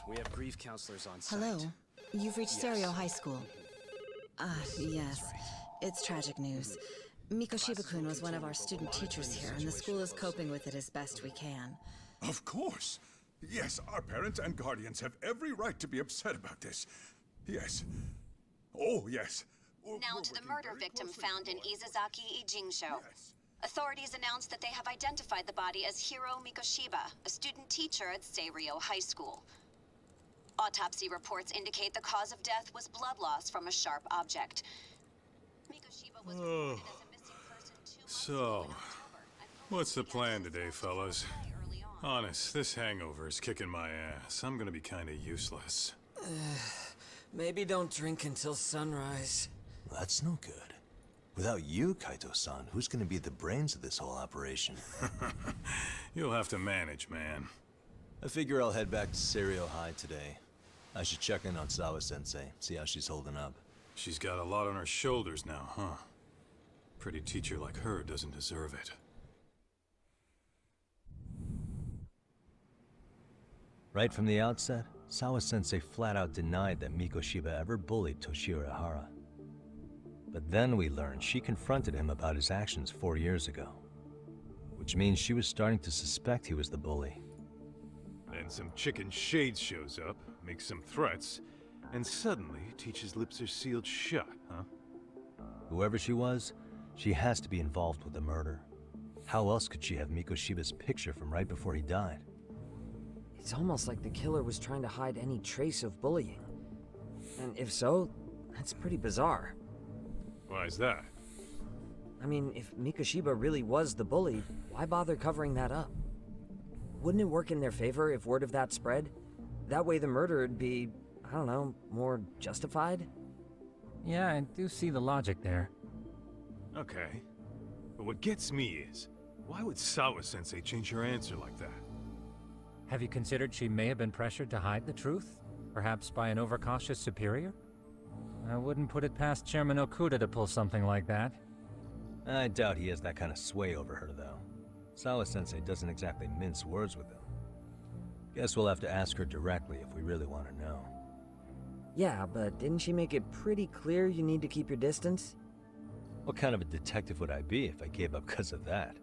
We have grief counselors on site. Hello. You've reached Yes. Serio High School. Yes. That's right. It's tragic news. Mikoshiba-kun was one of our student teachers here, and the school is coping with it as best we can. Of course. Yes, our parents and guardians have every right to be upset about this. Yes. Oh, yes. Now to the murder victim found in Izazaki Ijinsho. Yes. Authorities announced that they have identified the body as Hiro Mikoshiba, a student teacher at Seiryo High School. Autopsy reports indicate the cause of death was blood loss from a sharp object. Mikoshiba was reported as a missing person 2 months ago in October. What's the plan today, fellas? Honest, this hangover is kicking my ass. I'm gonna be kinda useless. Maybe don't drink until sunrise. That's no good. Without you, Kaito-san, who's gonna be the brains of this whole operation? You'll have to manage, man. I figure I'll head back to Serio High today. I should check in on Sawa-sensei, see how she's holding up. She's got a lot on her shoulders now, huh? Pretty teacher like her doesn't deserve it. Right from the outset, Sawa-sensei flat out denied that Mikoshiba ever bullied Toshiro Hara. But then we learned she confronted him about his actions 4 years ago. Which means she was starting to suspect he was the bully. Then some chicken shades shows up, makes some threats, and suddenly teacher's lips are sealed shut, huh? Whoever she was, she has to be involved with the murder. How else could she have Mikoshiba's picture from right before he died? It's almost like the killer was trying to hide any trace of bullying. And if so, that's pretty bizarre. Why's that? I mean, if Mikoshiba really was the bully, why bother covering that up? Wouldn't it work in their favor if word of that spread? That way the murder would be, I don't know, more justified? Yeah, I do see the logic there. Okay. But what gets me is, why would Sawa-sensei change her answer like that? Have you considered she may have been pressured to hide the truth? Perhaps by an overcautious superior? I wouldn't put it past Chairman Okuda to pull something like that. I doubt he has that kind of sway over her, though. Sawa-sensei doesn't exactly mince words with him. Guess we'll have to ask her directly if we really want to know. Yeah, but didn't she make it pretty clear you need to keep your distance? What kind of a detective would I be if I gave up because of that?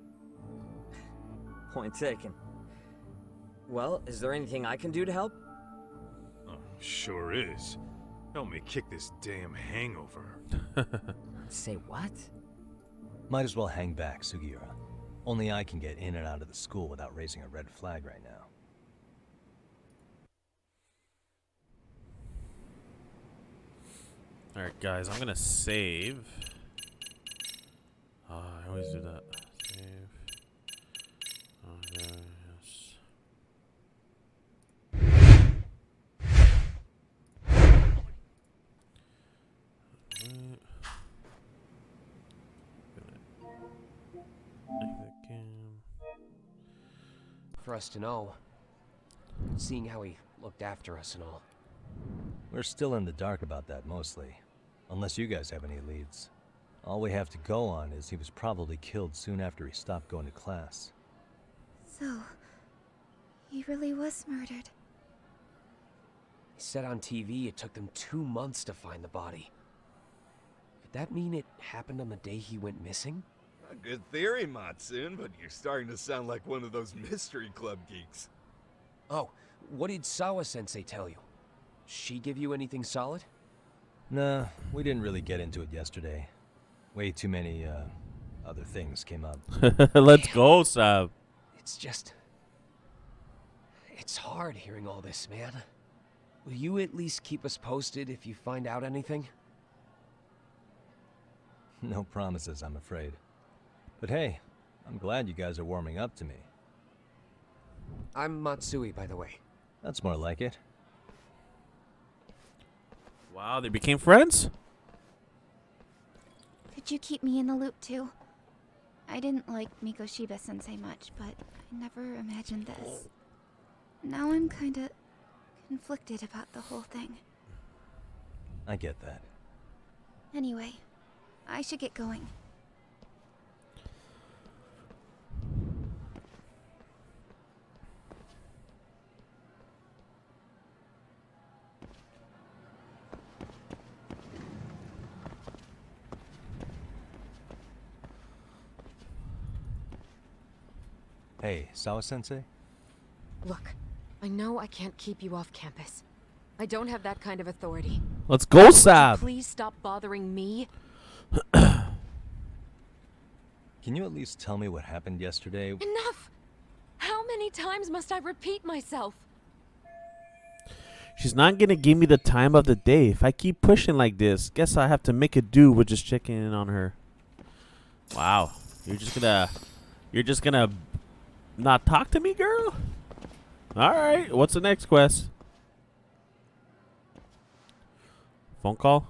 Point taken. Well, is there anything I can do to help? Oh, sure is. Help me kick this damn hangover. Say what? Might as well hang back, Sugiura. Only I can get in and out of the school without raising a red flag right now. Alright guys, I'm gonna save. I always do that. Save. Okay, yes. Exit cam. For us to know, seeing how he looked after us and all. We're still in the dark about that mostly, unless you guys have any leads. All we have to go on is he was probably killed soon after he stopped going to class. So, he really was murdered. He said on TV it took them 2 months to find the body. Could that mean it happened on the day he went missing? A good theory, Matsun, but you're starting to sound like one of those mystery club geeks. Oh, what did Sawa-sensei tell you? She give you anything solid? Nah, we didn't really get into it yesterday. Way too many, other things came up. Let's go, Sab. It's just... It's hard hearing all this, man. Will you at least keep us posted if you find out anything? No promises, I'm afraid. But hey, I'm glad you guys are warming up to me. I'm Matsui, by the way. That's more like it. Wow, they became friends? Could you keep me in the loop too? I didn't like Mikoshiba-sensei much, but I never imagined this. Now I'm kinda conflicted about the whole thing. I get that. Anyway, I should get going. Hey, Sawa-sensei? Look, I know I can't keep you off campus. I don't have that kind of authority. Let's go, Would you Sab. please stop bothering me? Can you at least tell me what happened yesterday? Enough! How many times must I repeat myself? She's not gonna give me the time of the day. If I keep pushing like this, guess I have to make it do with just checking in on her. Wow. You're just gonna not talk to me, girl? Alright, what's the next quest? Phone call?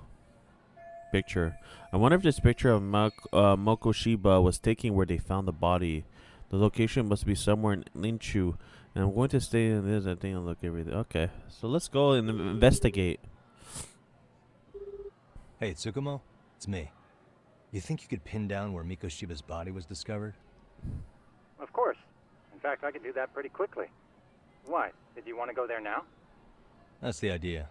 Picture. I wonder if this picture of Mokoshiba was taken where they found the body. The location must be somewhere in Linchu. And I'm going to stay in this. I think I'll look everything. Okay. So let's go and investigate. Hey, Tsukumo? It's me. You think you could pin down where Mikoshiba's body was discovered? Of course. In fact, I could do that pretty quickly. What? Did you want to go there now? That's the idea.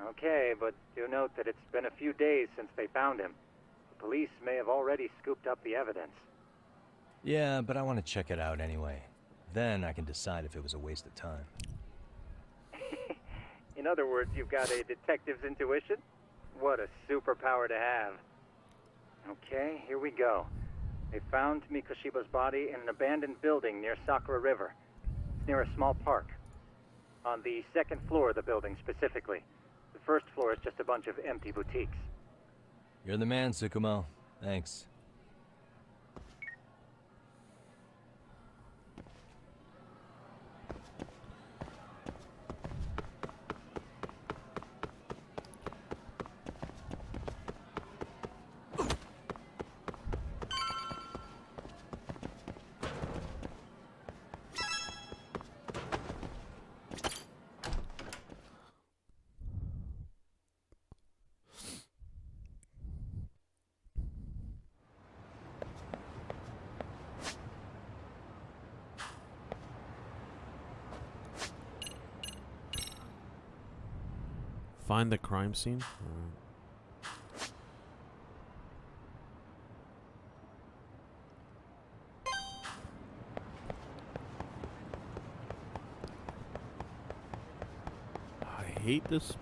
Okay, but do note that it's been a few days since they found him. The police may have already scooped up the evidence. Yeah, but I want to check it out anyway. Then I can decide if it was a waste of time. In other words, you've got a detective's intuition? What a superpower to have. Okay, here we go. They found Mikoshiba's body in an abandoned building near Sakura River. It's near a small park. On the second floor of the building, specifically. The first floor is just a bunch of empty boutiques. You're the man, Tsukumo. Thanks. Find the crime scene. I hate this.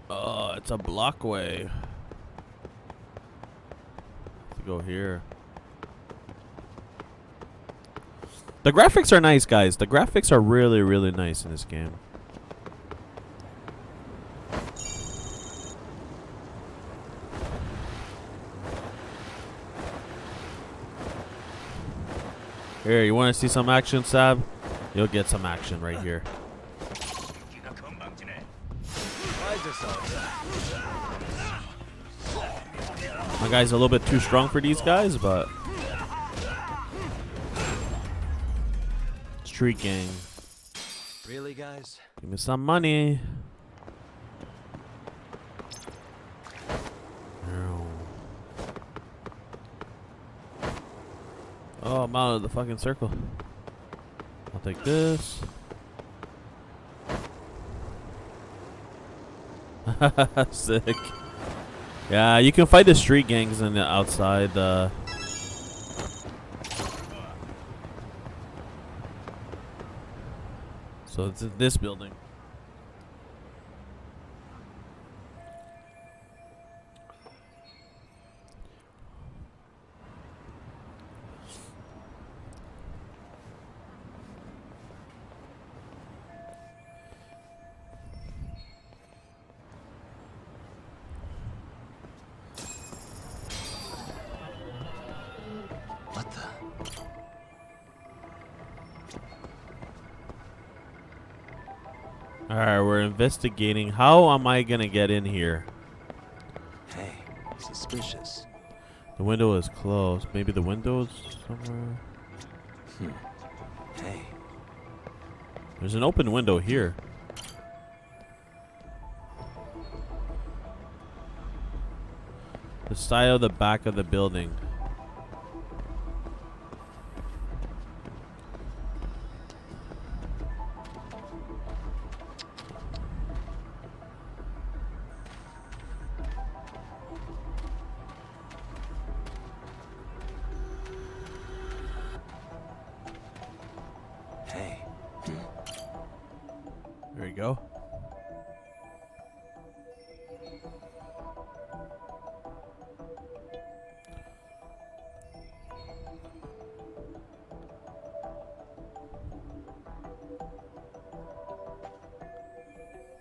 Oh, it's a blockway. To go here. The graphics are nice, guys. The graphics are really, really nice in this game. Here, you want to see some action, Sab? You'll get some action right here. My guy's a little bit too strong for these guys, but... Street gang. Really, guys? Give me some money. Oh, I'm out of the fucking circle. I'll take this. Sick. Yeah, you can fight the street gangs in the outside. So it's in this building. What the? Alright, we're investigating. How am I gonna get in here? Hey, suspicious. The window is closed. Maybe the window's somewhere. Hey. There's an open window here. The side of the back of the building. go.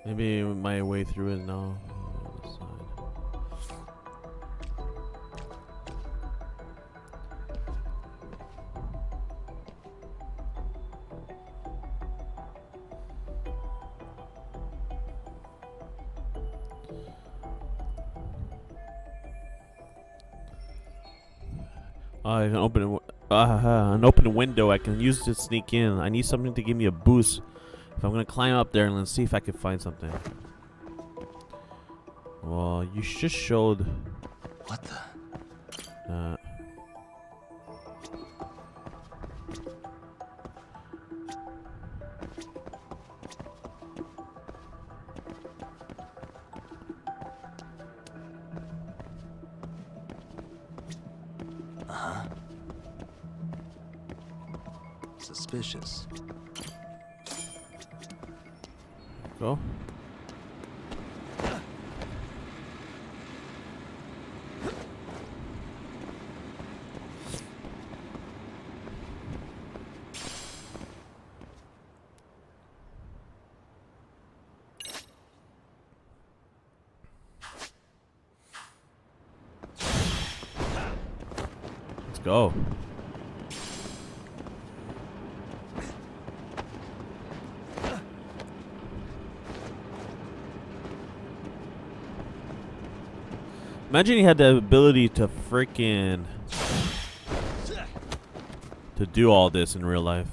Maybe my way through it now. This side. I can open it. An open window. I can use to sneak in. I need something to give me a boost. If I'm gonna climb up there and let's see if I can find something. Well, you just showed. What the? Suspicious. Go. Let's go. Imagine he had the ability to freaking to do all this in real life.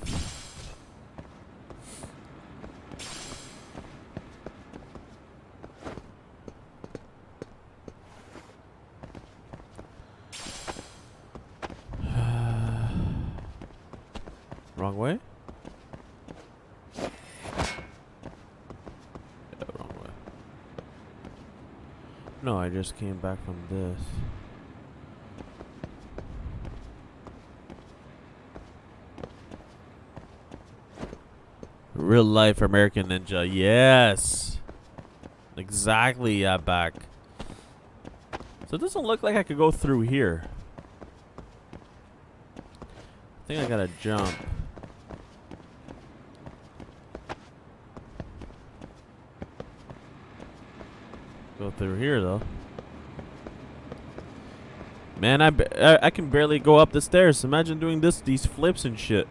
Wrong way? Yeah, wrong way. No, I just came back from this. Real life American Ninja. Yes. Exactly, yeah, back. So it doesn't look like I could go through here. I think I gotta jump. Go through here though. Man, I can barely go up the stairs. Imagine doing these flips and shit.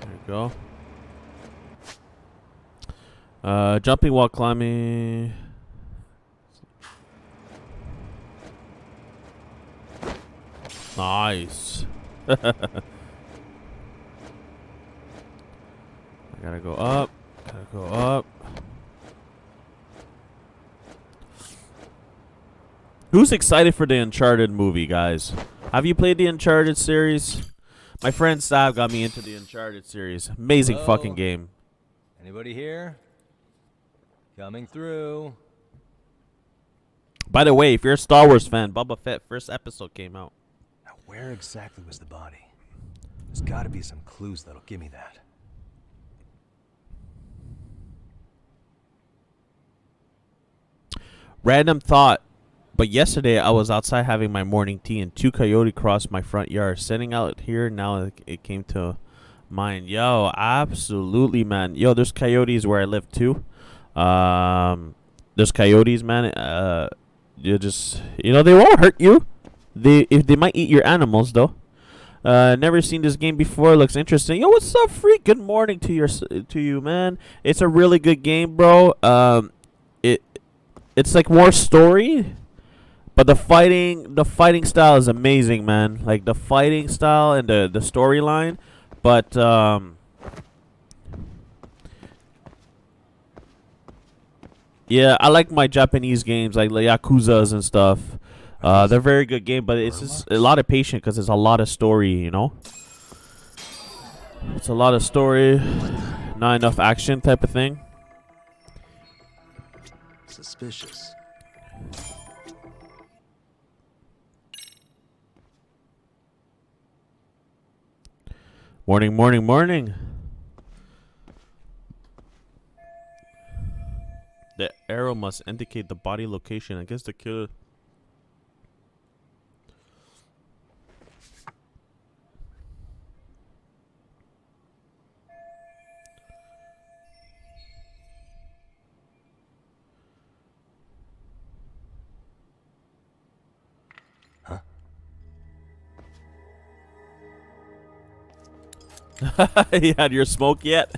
There we go. Jumping while climbing. Nice. I gotta go up. Gotta go up. Who's excited for the Uncharted movie, guys? Have you played the Uncharted series? My friend Sav got me into the Uncharted series. Amazing fucking game. Anybody here? Coming through. By the way, if you're a Star Wars fan, Boba Fett first episode came out. Now, where exactly was the body? There's got to be some clues that'll give me that. Random thought, but yesterday I was outside having my morning tea and 2 coyotes crossed my front yard. Sitting out here now, it came to mind. Yo, absolutely, man. Yo, there's coyotes where I live too. There's coyotes, man. You just, they won't hurt you. They might eat your animals though. Never seen this game before. Looks interesting. Yo, what's up, freak? Good morning to you, man. It's a really good game, bro. It's like more story, but the fighting style is amazing, man. Like the fighting style and the storyline, but yeah, I like my Japanese games like Yakuza's and stuff. They're very good game, but it's just a lot of patience because it's a lot of story, It's a lot of story, not enough action type of thing. Suspicious. Morning, morning, morning. The arrow must indicate the body location. I guess the killer. You had your smoke yet?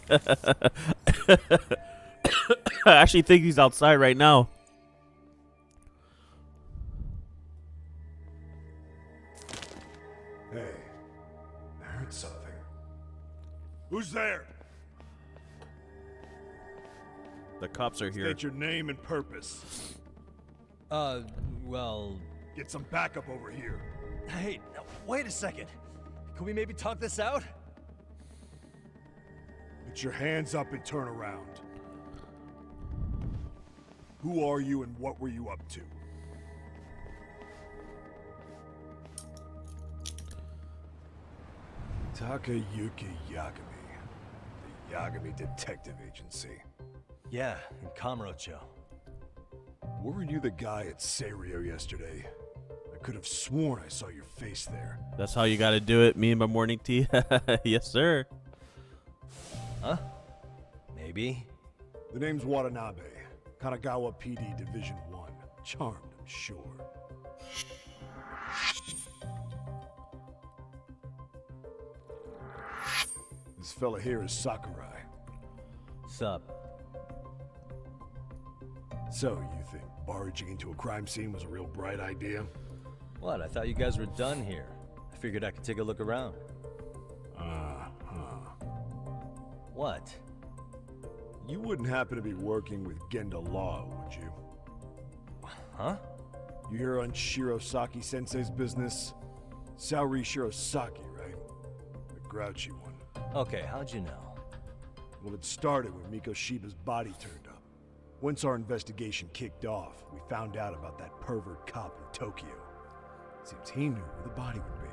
I actually think he's outside right now. Hey, I heard something. Who's there? The cops are here. State your name and purpose. Well... Get some backup over here. Hey, now, wait a second. Can we maybe talk this out? Put your hands up and turn around. Who are you and what were you up to? Takayuki Yagami. The Yagami Detective Agency. Yeah, in Kamurocho. Weren't you the guy at Seirio yesterday? I could have sworn I saw your face there. That's how you gotta do it. Me and my morning tea. Yes, sir. Huh? Maybe. The name's Watanabe. Kanagawa PD Division 1. Charmed, I'm sure. This fella here is Sakurai. Sup? So, you think barging into a crime scene was a real bright idea? What? I thought you guys were done here. I figured I could take a look around. What? You wouldn't happen to be working with Genda Law, would you? Huh? You hear on Shirosaki Sensei's business? Saori Shirosaki, right? The grouchy one. Okay, how'd you know? Well, it started when Mikoshiba's body turned up. Once our investigation kicked off, we found out about that pervert cop in Tokyo. Seems he knew where the body would be.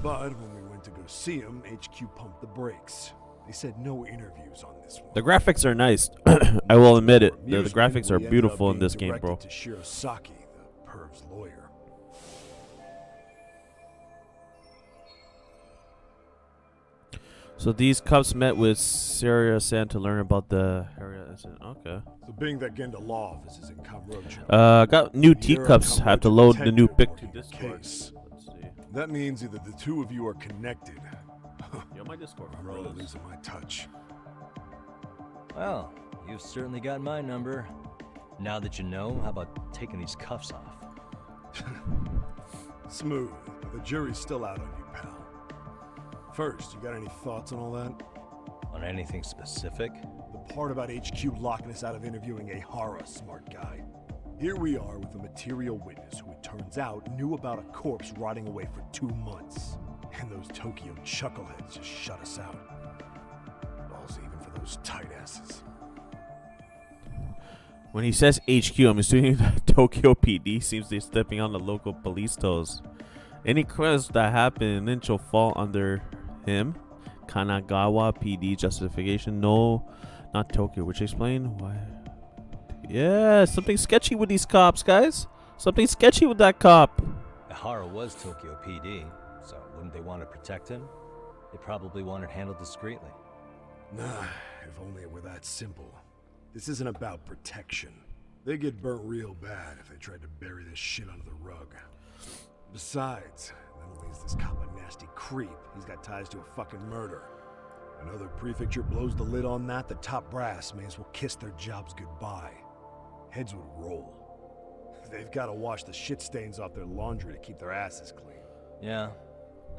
But when we went to go see him, HQ pumped the brakes. They said no interviews on this one. The graphics are nice. I will admit it. The graphics are beautiful in this game, bro. To Shirosaki, the perv's lawyer. So these cops met with Saria-san to learn about the area incident. Okay. So being that Genda Law office is in Kamurocho. Got new teacups. Have to load the new pic to Discord. Let's see. That means either the two of you are connected. Yo, my Discord I'm really losing my touch. Well, you've certainly got my number. Now that you know, how about taking these cuffs off? Smooth, but the jury's still out on you, pal. First, you got any thoughts on all that? On anything specific? The part about HQ locking us out of interviewing a Hara, smart guy. Here we are with a material witness who it turns out knew about a corpse rotting away for 2 months. And those Tokyo chuckleheads just shut us out. Balls even for those tight asses. When he says HQ, I'm assuming that Tokyo PD seems to be stepping on the local police toes. Any crimes that happen in Lynch will fall under him. Kanagawa PD justification. No, not Tokyo, which explain why. Yeah, something sketchy with these cops, guys. Something sketchy with that cop. Ihara was Tokyo PD. So, wouldn't they want to protect him? They probably want it handled discreetly. Nah, if only it were that simple. This isn't about protection. They get burnt real bad if they tried to bury this shit under the rug. Besides, not only is this cop a nasty creep, he's got ties to a fucking murder. Another prefecture blows the lid on that, the top brass may as well kiss their jobs goodbye. Heads would roll. They've got to wash the shit stains off their laundry to keep their asses clean. Yeah.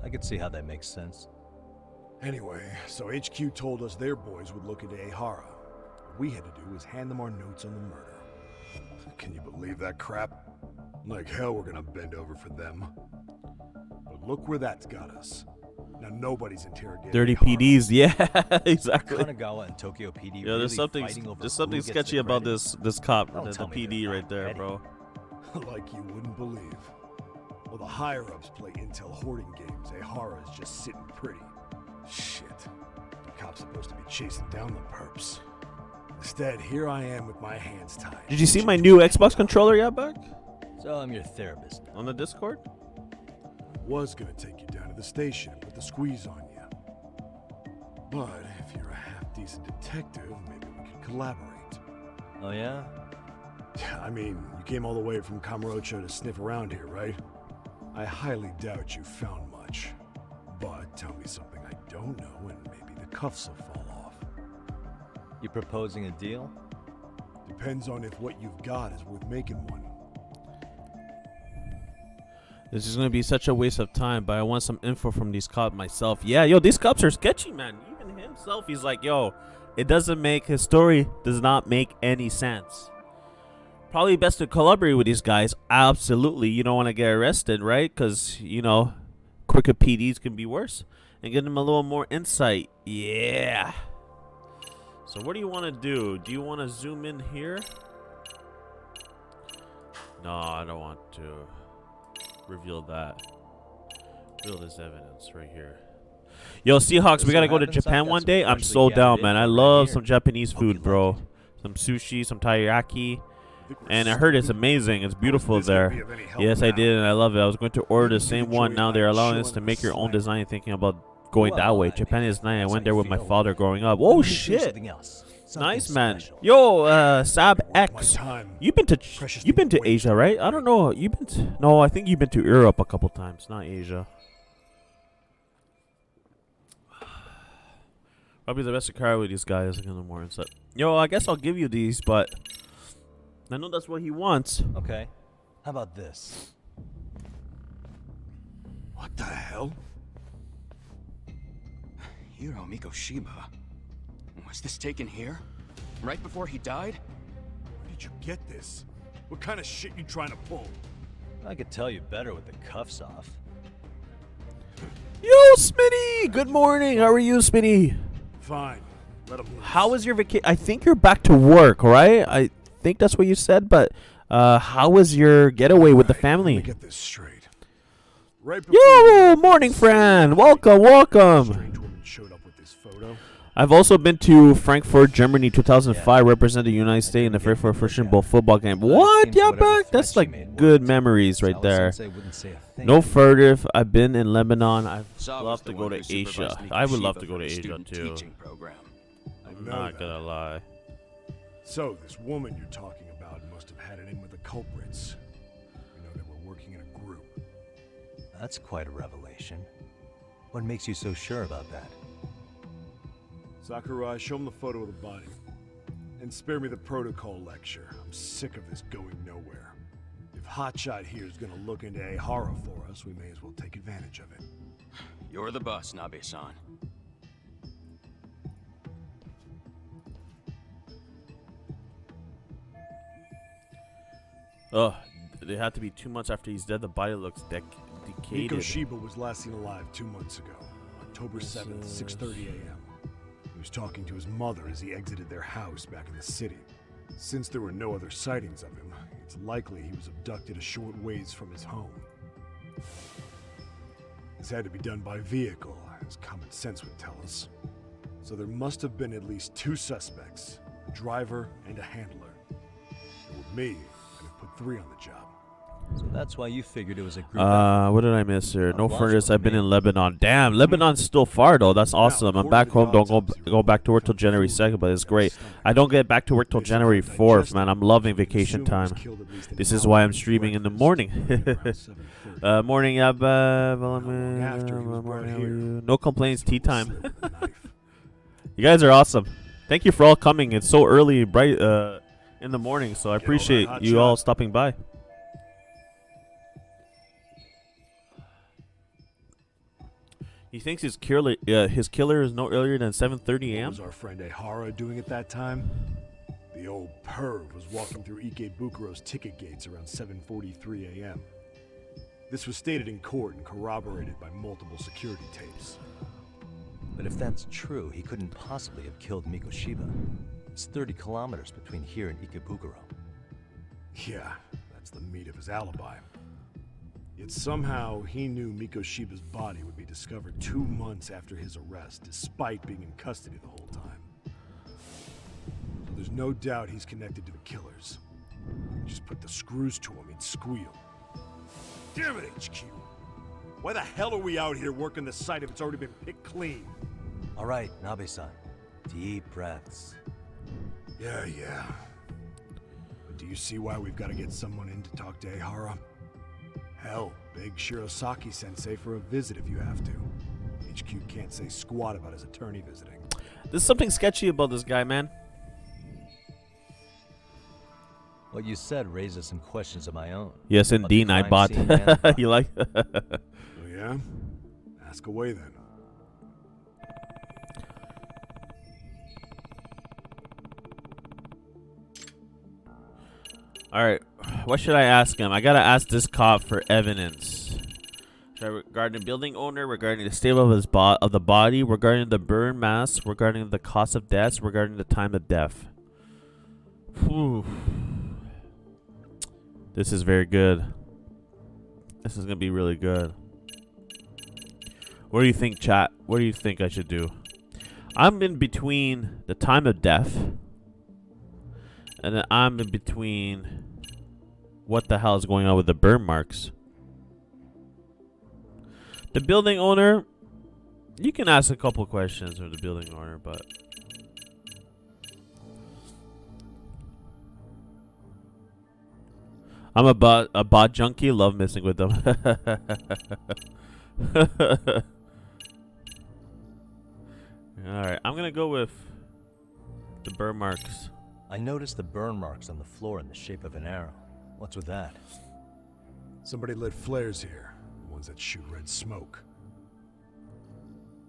I could see how that makes sense. Anyway, so HQ told us their boys would look into Ehara. What we had to do was hand them our notes on the murder. Can you believe that crap? Like hell we're gonna bend over for them. But look where that's got us. Now nobody's interrogating Dirty Ehara. PDs, yeah, exactly. Kanagawa and Tokyo PD Yeah, really there's something sketchy about this cop, the PD right there, bro. Like you wouldn't believe. While the higher-ups play intel hoarding games, Ehara is just sitting pretty. Shit. The cop's supposed to be chasing down the perps. Instead, here I am with my hands tied. Did you see my new Xbox controller yet, Buck? So I'm your therapist. On the Discord? Was gonna take you down to the station and put the squeeze on you. But if you're a half-decent detective, maybe we could collaborate. Oh yeah? I mean, you came all the way from Kamurocho to sniff around here, right? I highly doubt you found much. But tell me something I don't know and maybe the cuffs will fall off. You proposing a deal? Depends on if what you've got is worth making one. This is gonna be such a waste of time, but I want some info from these cops myself. Yeah, yo, these cops are sketchy, man. Even himself, he's like, yo, it doesn't make, his story does not make any sense. Probably best to collaborate with these guys. Absolutely. You don't want to get arrested, right? Because, you know, crooked PDs can be worse. And get them a little more insight. Yeah. So what do you want to do? Do you want to zoom in here? No, I don't want to reveal that. Reveal this evidence right here. Yo, Seahawks, we got to go to Japan one day. I'm so down, man. I love some Japanese food, bro. Some sushi, some teriyaki. And I heard it's amazing. It's beautiful there. Yes, I did, and I love it. I was going to order the same one. Now they're allowing us to make your own design, thinking about going that way. Japan is nice. I went there with my father growing up. Oh, shit. Nice, man. Yo, Sab X. You've been to Asia, right? I don't know. No, I think you've been to Europe a couple times, not Asia. Probably the best to carry with these guys in the morning. So, yo, I guess I'll give you these, but I know that's what he wants. Okay. How about this? What the hell? Hiro Mikoshiba. Was this taken here? Right before he died? Where did you get this? What kind of shit you trying to pull? I could tell you better with the cuffs off. Yo, Smitty! Good morning. How are you, Smitty? Fine. Let him loose. How was your vacation? I think you're back to work, right? I think that's what you said, but how was your getaway with the family? Let me get this straight. Right Yo, morning, friend. Welcome, welcome. Strange woman showed up with this photo. I've also been to Frankfurt, Germany, 2005. Represented the United States in the Frankfurt Fishing Bowl football game. What? Yeah, back. That's like good memories right there. No further. I've been in Lebanon. I'd love to go to Asia. I would love to go to Asia too. I'm not gonna lie. So this woman you're talking about must have had it in with the culprits. You know, they were working in a group. That's quite a revelation. What makes you so sure about that? Sakurai, show him the photo of the body. And spare me the protocol lecture. I'm sick of this going nowhere. If Hotshot here is gonna look into Ahara for us, we may as well take advantage of it. You're the boss, Nabe-san. Ugh, it had to be 2 months after he's dead. The body looks decayed. Mikoshiba was last seen alive 2 months ago, October 7th, 6:30 a.m. He was talking to his mother as he exited their house back in the city. Since there were no other sightings of him, it's likely he was abducted a short ways from his home. This had to be done by vehicle, as common sense would tell us. So there must have been at least 2 suspects, a driver and a handler. And with me, I'd have put 3 on the job. So that's why you figured it was a group. What did I miss here? No furnace. I've been in Lebanon. Damn, Lebanon's still far though. That's awesome. I'm back home. Don't go back to work till January 2nd, but it's great. I don't get back to work till January 4th, man. I'm loving vacation time. This is why I'm streaming in the morning. Morning, no complaints. Tea time. You guys are awesome. Thank you for all coming. It's so early, bright in the morning, so I appreciate you all stopping by. He thinks his killer is no earlier than 7:30 a.m. What was our friend Ahara doing at that time? The old perv was walking through Ikebukuro's ticket gates around 7:43 a.m. This was stated in court and corroborated by multiple security tapes. But if that's true, he couldn't possibly have killed Mikoshiba. It's 30 kilometers between here and Ikebukuro. Yeah, that's the meat of his alibi. Yet somehow he knew Mikoshiba's body would be discovered 2 months after his arrest, despite being in custody the whole time. So there's no doubt he's connected to the killers. Just put the screws to him, he'd squeal. Damn it, HQ! Why the hell are we out here working the site if it's already been picked clean? All right, Nabe-san. Deep breaths. Yeah. But do you see why we've got to get someone in to talk to Ehara? Hell, beg Shirosaki-sensei for a visit if you have to. HQ can't say squat about his attorney visiting. There's something sketchy about this guy, man. What you said raises some questions of my own. Yes, indeed, I bought. You like? Oh, yeah? Ask away then. Alright, what should I ask him? I gotta ask this cop for evidence. Should I regarding the building owner, regarding the state of the body, regarding the burn mass, regarding the cause of death, regarding the time of death. Whew. This is very good. This is gonna be really good. What do you think, chat? What do you think I should do? I'm in between the time of death, and then I'm in between what the hell is going on with the burn marks. The building owner, you can ask a couple questions of the building owner, but I'm a bot junkie. Love messing with them. Alright, I'm gonna go with the burn marks. I noticed the burn marks on the floor in the shape of an arrow. What's with that? Somebody lit flares here, the ones that shoot red smoke.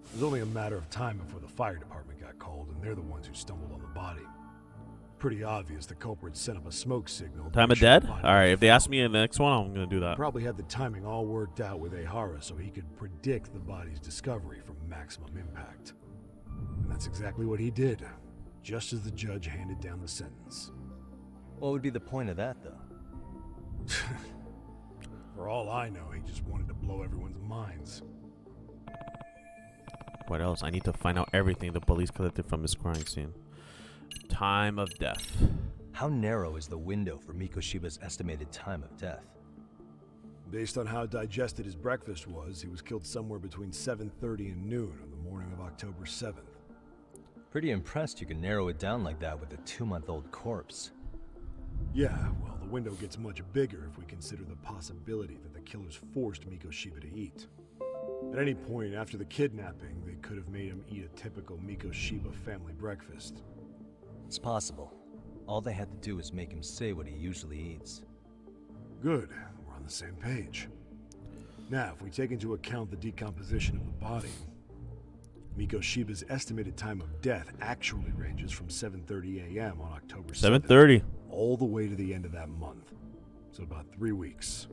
It was only a matter of time before the fire department got called, and they're the ones who stumbled on the body. Pretty obvious the culprit set up a smoke signal. Time of dead? Alright, if they ask me in the next one, I'm gonna do that. Probably had the timing all worked out with Ehara so he could predict the body's discovery from maximum impact. And that's exactly what he did, just as the judge handed down the sentence. What would be the point of that, though? For all I know, he just wanted to blow everyone's minds. What else? I need to find out everything the police collected from his crime scene. Time of death. How narrow is the window for Mikoshiba's estimated time of death? Based on how digested his breakfast was, he was killed somewhere between 7:30 and noon on the morning of October 7th. Pretty impressed you can narrow it down like that with a 2-month-old corpse. Yeah, well, the window gets much bigger if we consider the possibility that the killers forced Mikoshiba to eat. At any point after the kidnapping, they could have made him eat a typical Mikoshiba family breakfast. It's possible. All they had to do was make him say what he usually eats. Good. We're on the same page. Now, if we take into account the decomposition of the body, Mikoshiba's estimated time of death actually ranges from 7:30 a.m. on October 7th 7:30. all the way to the end of that month. So about 3 weeks.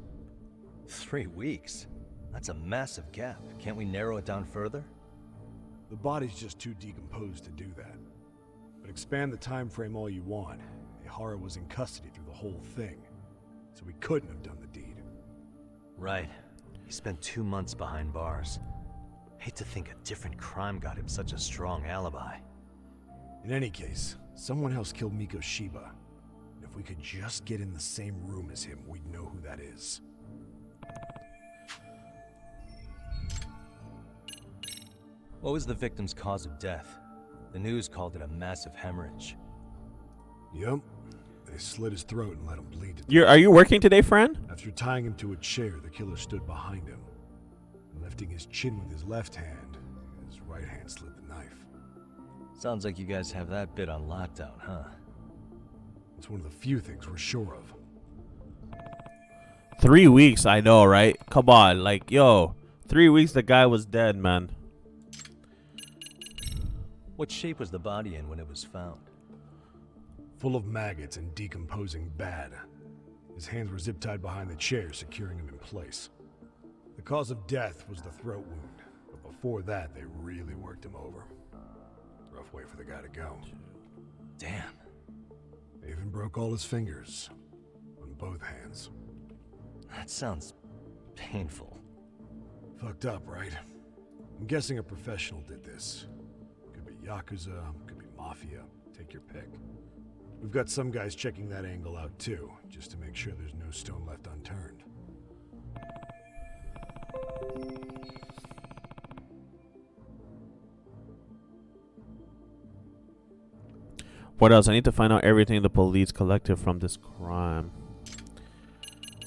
3 weeks? That's a massive gap. Can't we narrow it down further? The body's just too decomposed to do that. But expand the time frame all you want. Ehara was in custody through the whole thing, so he couldn't have done the deed. Right. He spent 2 months behind bars. Hate to think a different crime got him such a strong alibi. In any case, someone else killed Mikoshiba. And if we could just get in the same room as him, we'd know who that is. What was the victim's cause of death? The news called it a massive hemorrhage. Yup. They slit his throat and let him bleed to death. Are you working today, friend? After tying him to a chair, the killer stood behind him. Lifting his chin with his left hand, his right hand slid the knife. Sounds like you guys have that bit on lockdown, huh? It's one of the few things we're sure of. 3 weeks, I know, right? Come on, like, yo. 3 weeks, the guy was dead, man. What shape was the body in when it was found? Full of maggots and decomposing bad. His hands were zip-tied behind the chair, securing him in place. The cause of death was the throat wound, but before that, they really worked him over. Rough way for the guy to go. Damn. They even broke all his fingers, on both hands. That sounds painful. Fucked up, right? I'm guessing a professional did this. Could be Yakuza, could be Mafia. Take your pick. We've got some guys checking that angle out too, just to make sure there's no stone left unturned. What else? I need to find out everything the police collected from this crime.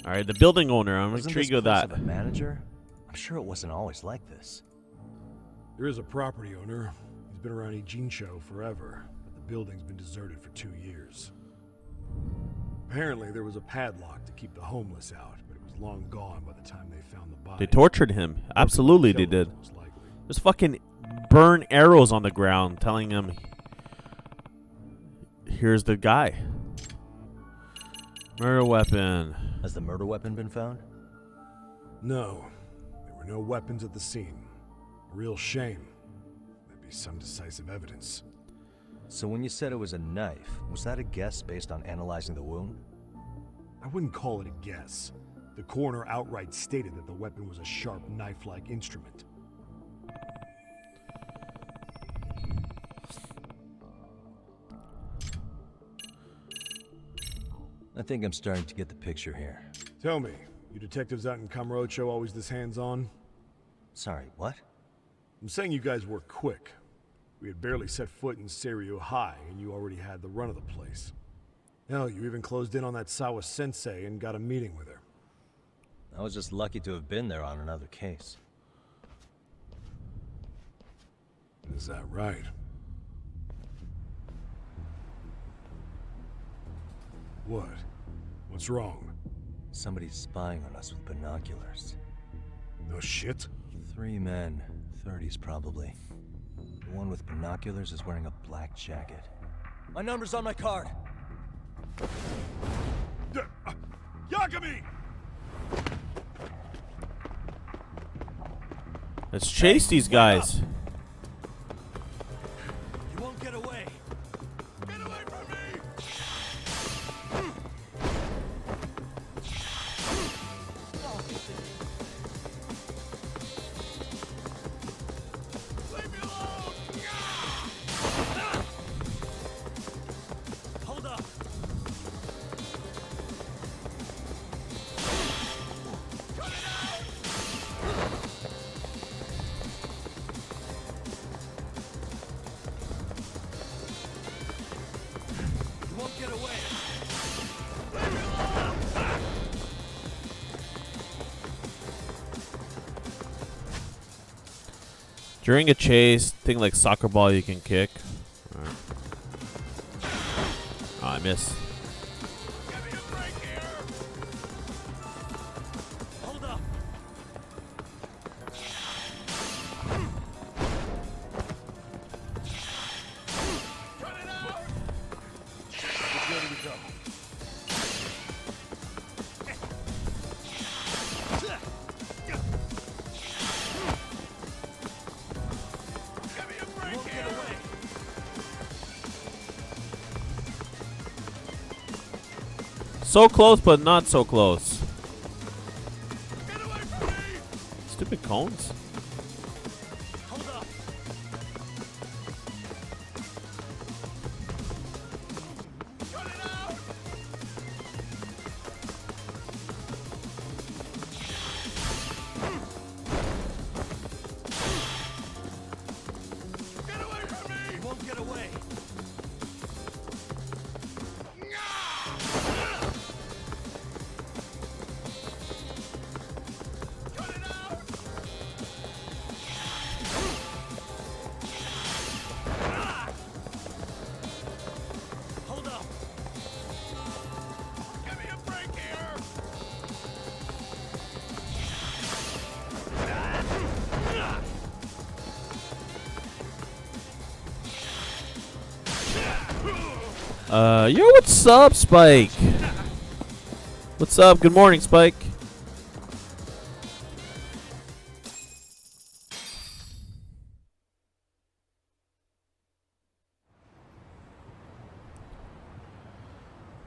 All right, the building owner. I'm intrigued with that. The manager? I'm sure it wasn't always like this. There is a property owner. He's been around Ijincho forever, but the building's been deserted for 2 years. Apparently, there was a padlock to keep the homeless out, but it was long gone by the time they found the body. They tortured him. Absolutely, they did. There's fucking burn arrows on the ground telling him, here's the guy. Murder weapon. Has the murder weapon been found? No. There were no weapons at the scene. A real shame. That'd be some decisive evidence. So when you said it was a knife, was that a guess based on analyzing the wound? I wouldn't call it a guess. The coroner outright stated that the weapon was a sharp knife-like instrument. I think I'm starting to get the picture here. Tell me, you detectives out in Kamurocho always this hands-on? Sorry, what? I'm saying you guys work quick. We had barely set foot in Seiryu High, and you already had the run of the place. Hell, you even closed in on that Sawa sensei and got a meeting with her. I was just lucky to have been there on another case. Is that right? What? What's wrong? Somebody's spying on us with binoculars. No shit? 3 men, 30s probably. The one with binoculars is wearing a black jacket. My number's on my card! Yagami! Let's chase these guys. You won't get away! Get away from me! Leave me alone! Hold up! Cut it out! You won't get away! Leave me alone! During a chase, thing like soccer ball you can kick. All right. Oh, I miss. Give me a break here! Hold up! Cut it out! Which way do we go? Give me a break You won't here! get away! So close, but not so close. Get away from me! Stupid cones. Hold up! Cut it out! Get away from me! You won't get away! Cut it out! Hold up! Give me a break here! Yo, what's up, Spike? What's up? Good morning, Spike.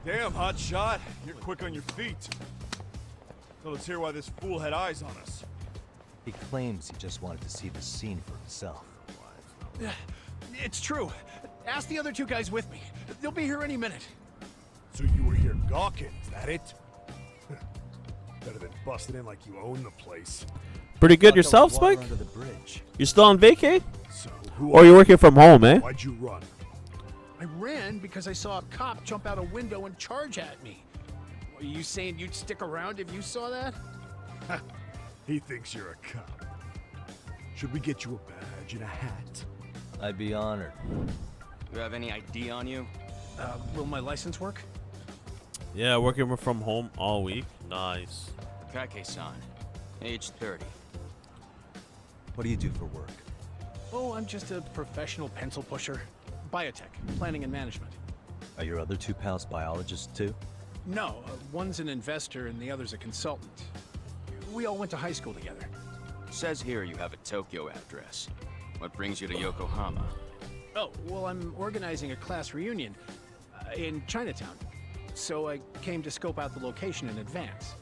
Damn, hot shot. You're quick on your feet. So let's hear why this fool had eyes on us. He claims he just wanted to see the scene for himself. It's true. Ask the other two guys with me. They'll be here any minute. So you were here gawking, is that it? Better than busting in like you own the place. Pretty good yourself, Spike? Under the bridge. You still on vacay? So Or you working from home, eh? Why'd you run? I ran because I saw a cop jump out a window and charge at me. Are you saying you'd stick around if you saw that? He thinks you're a cop. Should we get you a badge and a hat? I'd be honored. You have any ID on you? Will my license work? Yeah, working from home all week. Nice. Kake-san, age 30. What do you do for work? Oh, I'm just a professional pencil pusher. Biotech, planning and management. Are your other two pals biologists too? No, one's an investor and the other's a consultant. We all went to high school together. Says here you have a Tokyo address. What brings you to Yokohama? Oh, well, I'm organizing a class reunion in Chinatown. So I came to scope out the location in advance.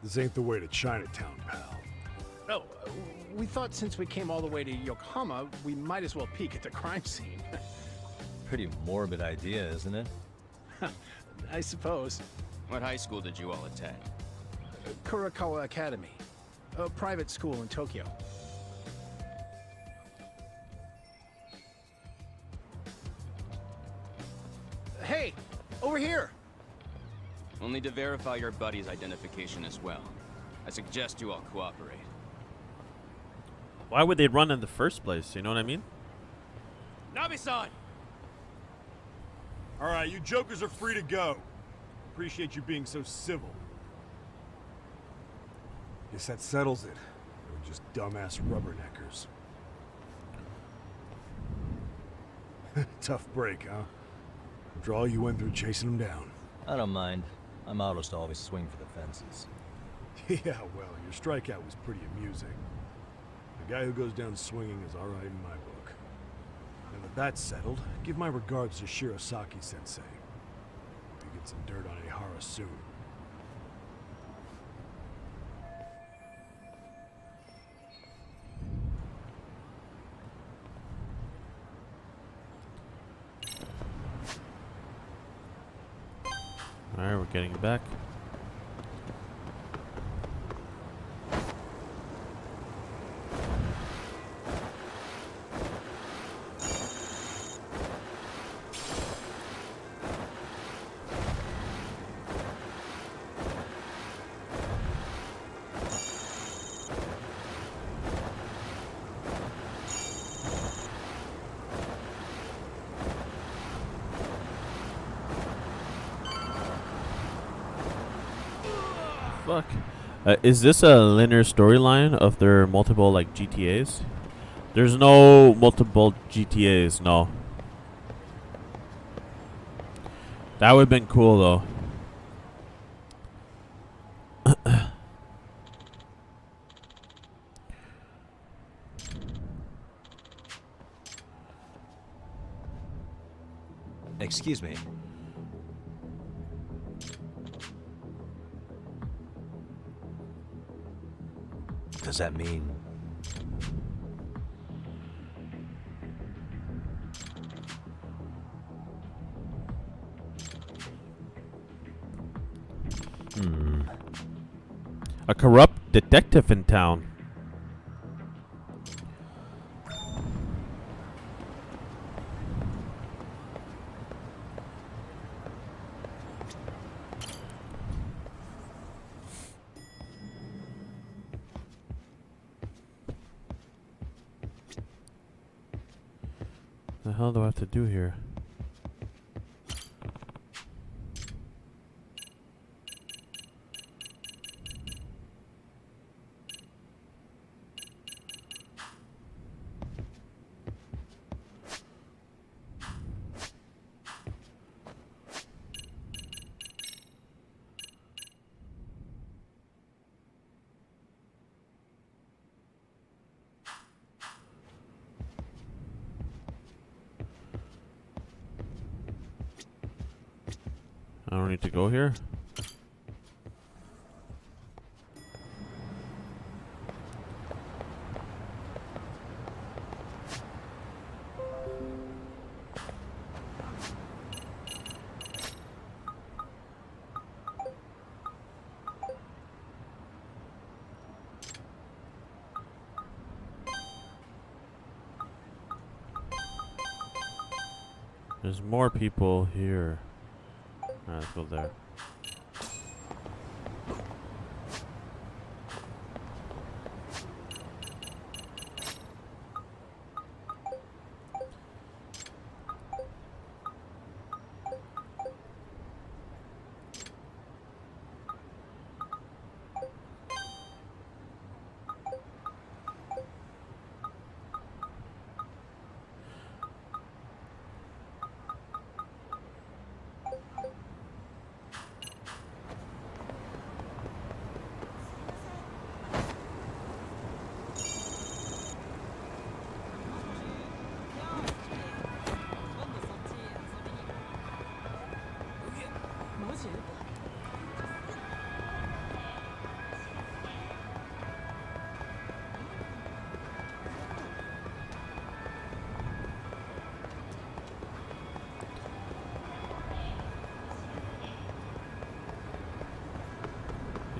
This ain't the way to Chinatown, pal. Oh, we thought since we came all the way to Yokohama, we might as well peek at the crime scene. Pretty morbid idea, isn't it? I suppose. What high school did you all attend? Kurakawa Academy, a private school in Tokyo. Hey, over here! Only to verify your buddy's identification as well. I suggest you all cooperate. Why would they run in the first place? You know what I mean? Nabe-san! Alright, you jokers are free to go. Appreciate you being so civil. Guess that settles it. They were just dumbass rubberneckers. Tough break, huh? After all you went through chasing them down. I don't mind. My motto is to always swing for the fences. Yeah, well, your strikeout was pretty amusing. The guy who goes down swinging is alright in my book. Now that that's settled, give my regards to Shirosaki-sensei. We get some dirt on Ihara soon. Alright, we're getting back. Fuck. Is this a linear storyline of their multiple like GTAs? There's no multiple GTAs, no. That would have been cool though. Excuse me. Does that mean... A corrupt detective in town. The hell do I have to do here? I don't need to go here. There's more people here. Alright, let's go there.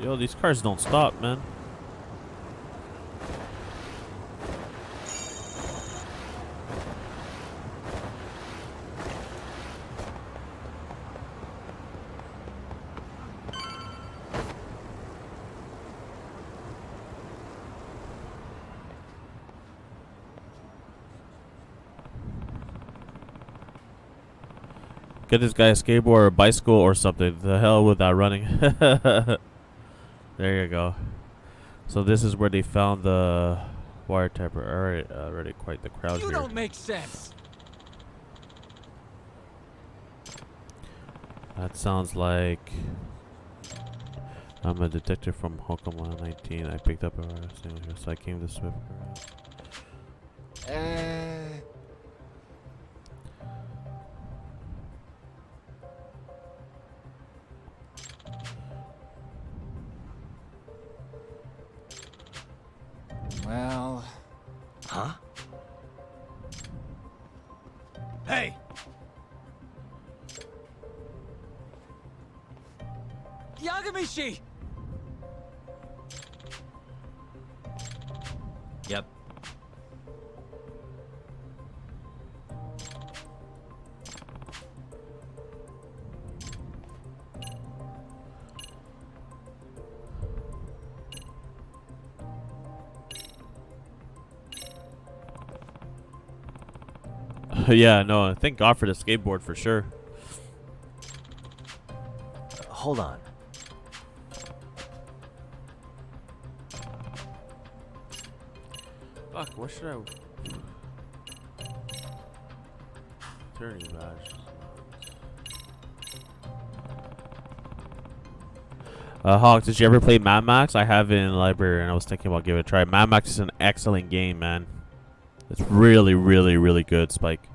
Yo, these cars don't stop, man. Get this guy a skateboard or a bicycle or something. The hell with that running. There you go. So this is where they found the wiretapper. Alright, already quite the crowd You here. don't make sense. That sounds like I'm a detective from Holcomb 119. I picked up a signal here, so I came to Swift. Well... Huh? Hey! Yagamishi! Yep. Yeah, no, thank God for the skateboard for sure. Hold on. Fuck, what should I... Attorney badge. Hawk, did you ever play Mad Max? I have it in the library and I was thinking about giving it a try. Mad Max is an excellent game, man. It's really, really, really good, Spike.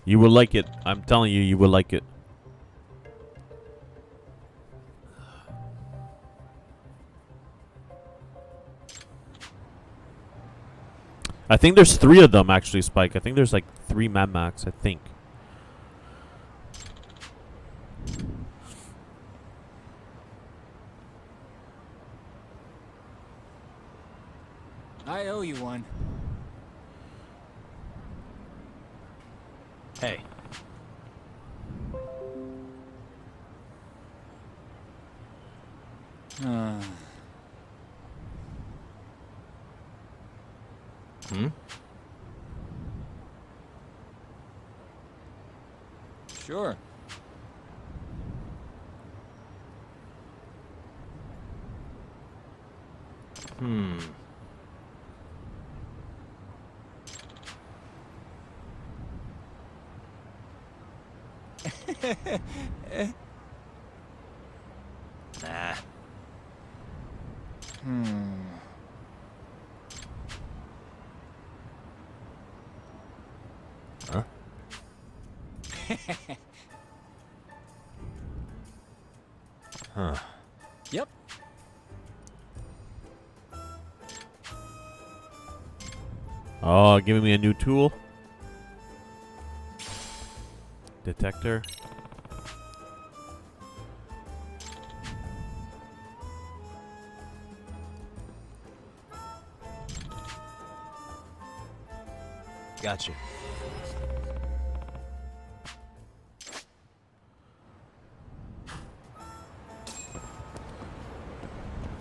You will like it. I'm telling you, you will like it. I think there's 3 of them, actually, Spike. I think there's like 3 Mad Max, I think. I owe you one. Hey. Sure. Nah. Huh? Huh. Yep. Oh, giving me a new tool. Detector. Gotcha.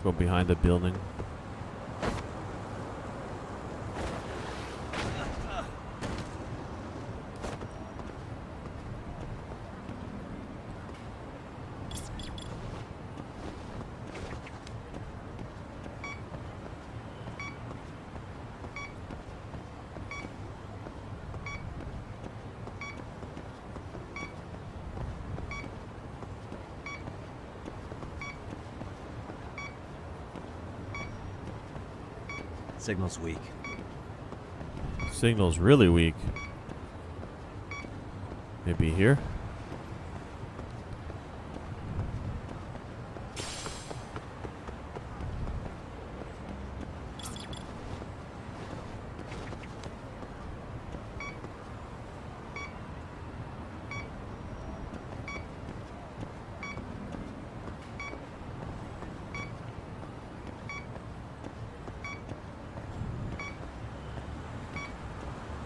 Go behind the building. Signal's weak. Signal's really weak. Maybe here?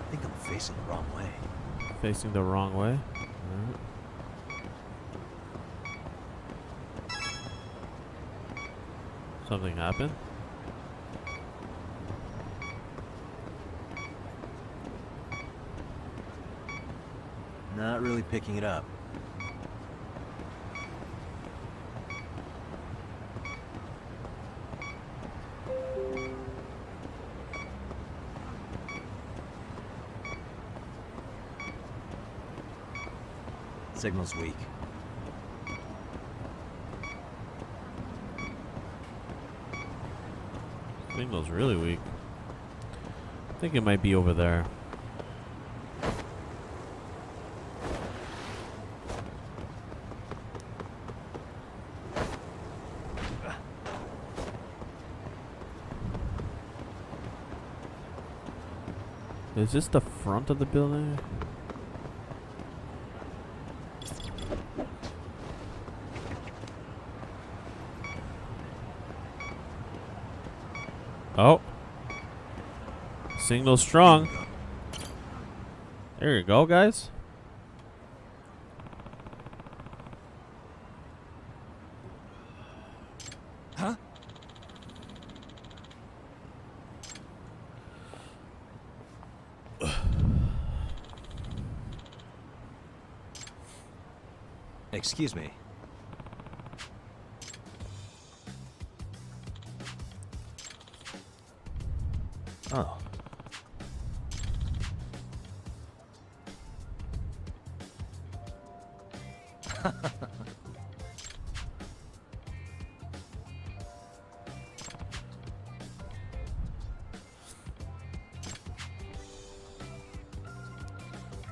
I think I'm facing the wrong way. Facing the wrong way? Alright. Something happened? Not really picking it up. Signal's weak. Signal's really weak. I think it might be over there. Is this the front of the building? Oh. Signal strong. There you go, guys. Huh? Excuse me. Oh.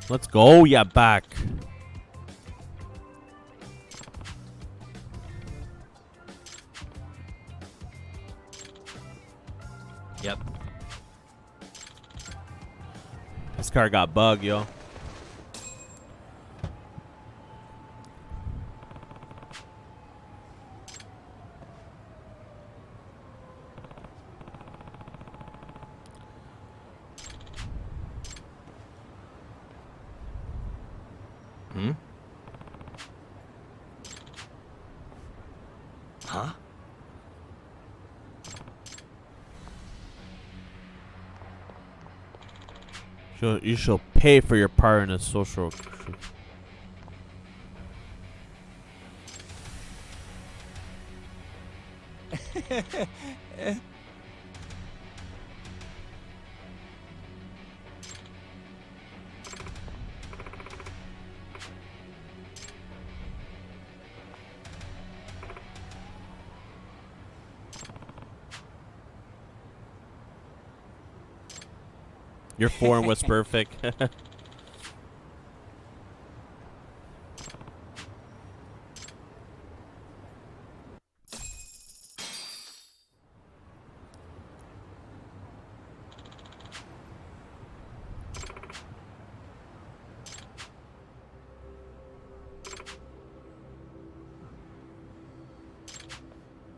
Let's go, yeah, back. Yep. This car got bugged, yo. Hmm? Huh? You shall pay for your part in a social. Your form was perfect.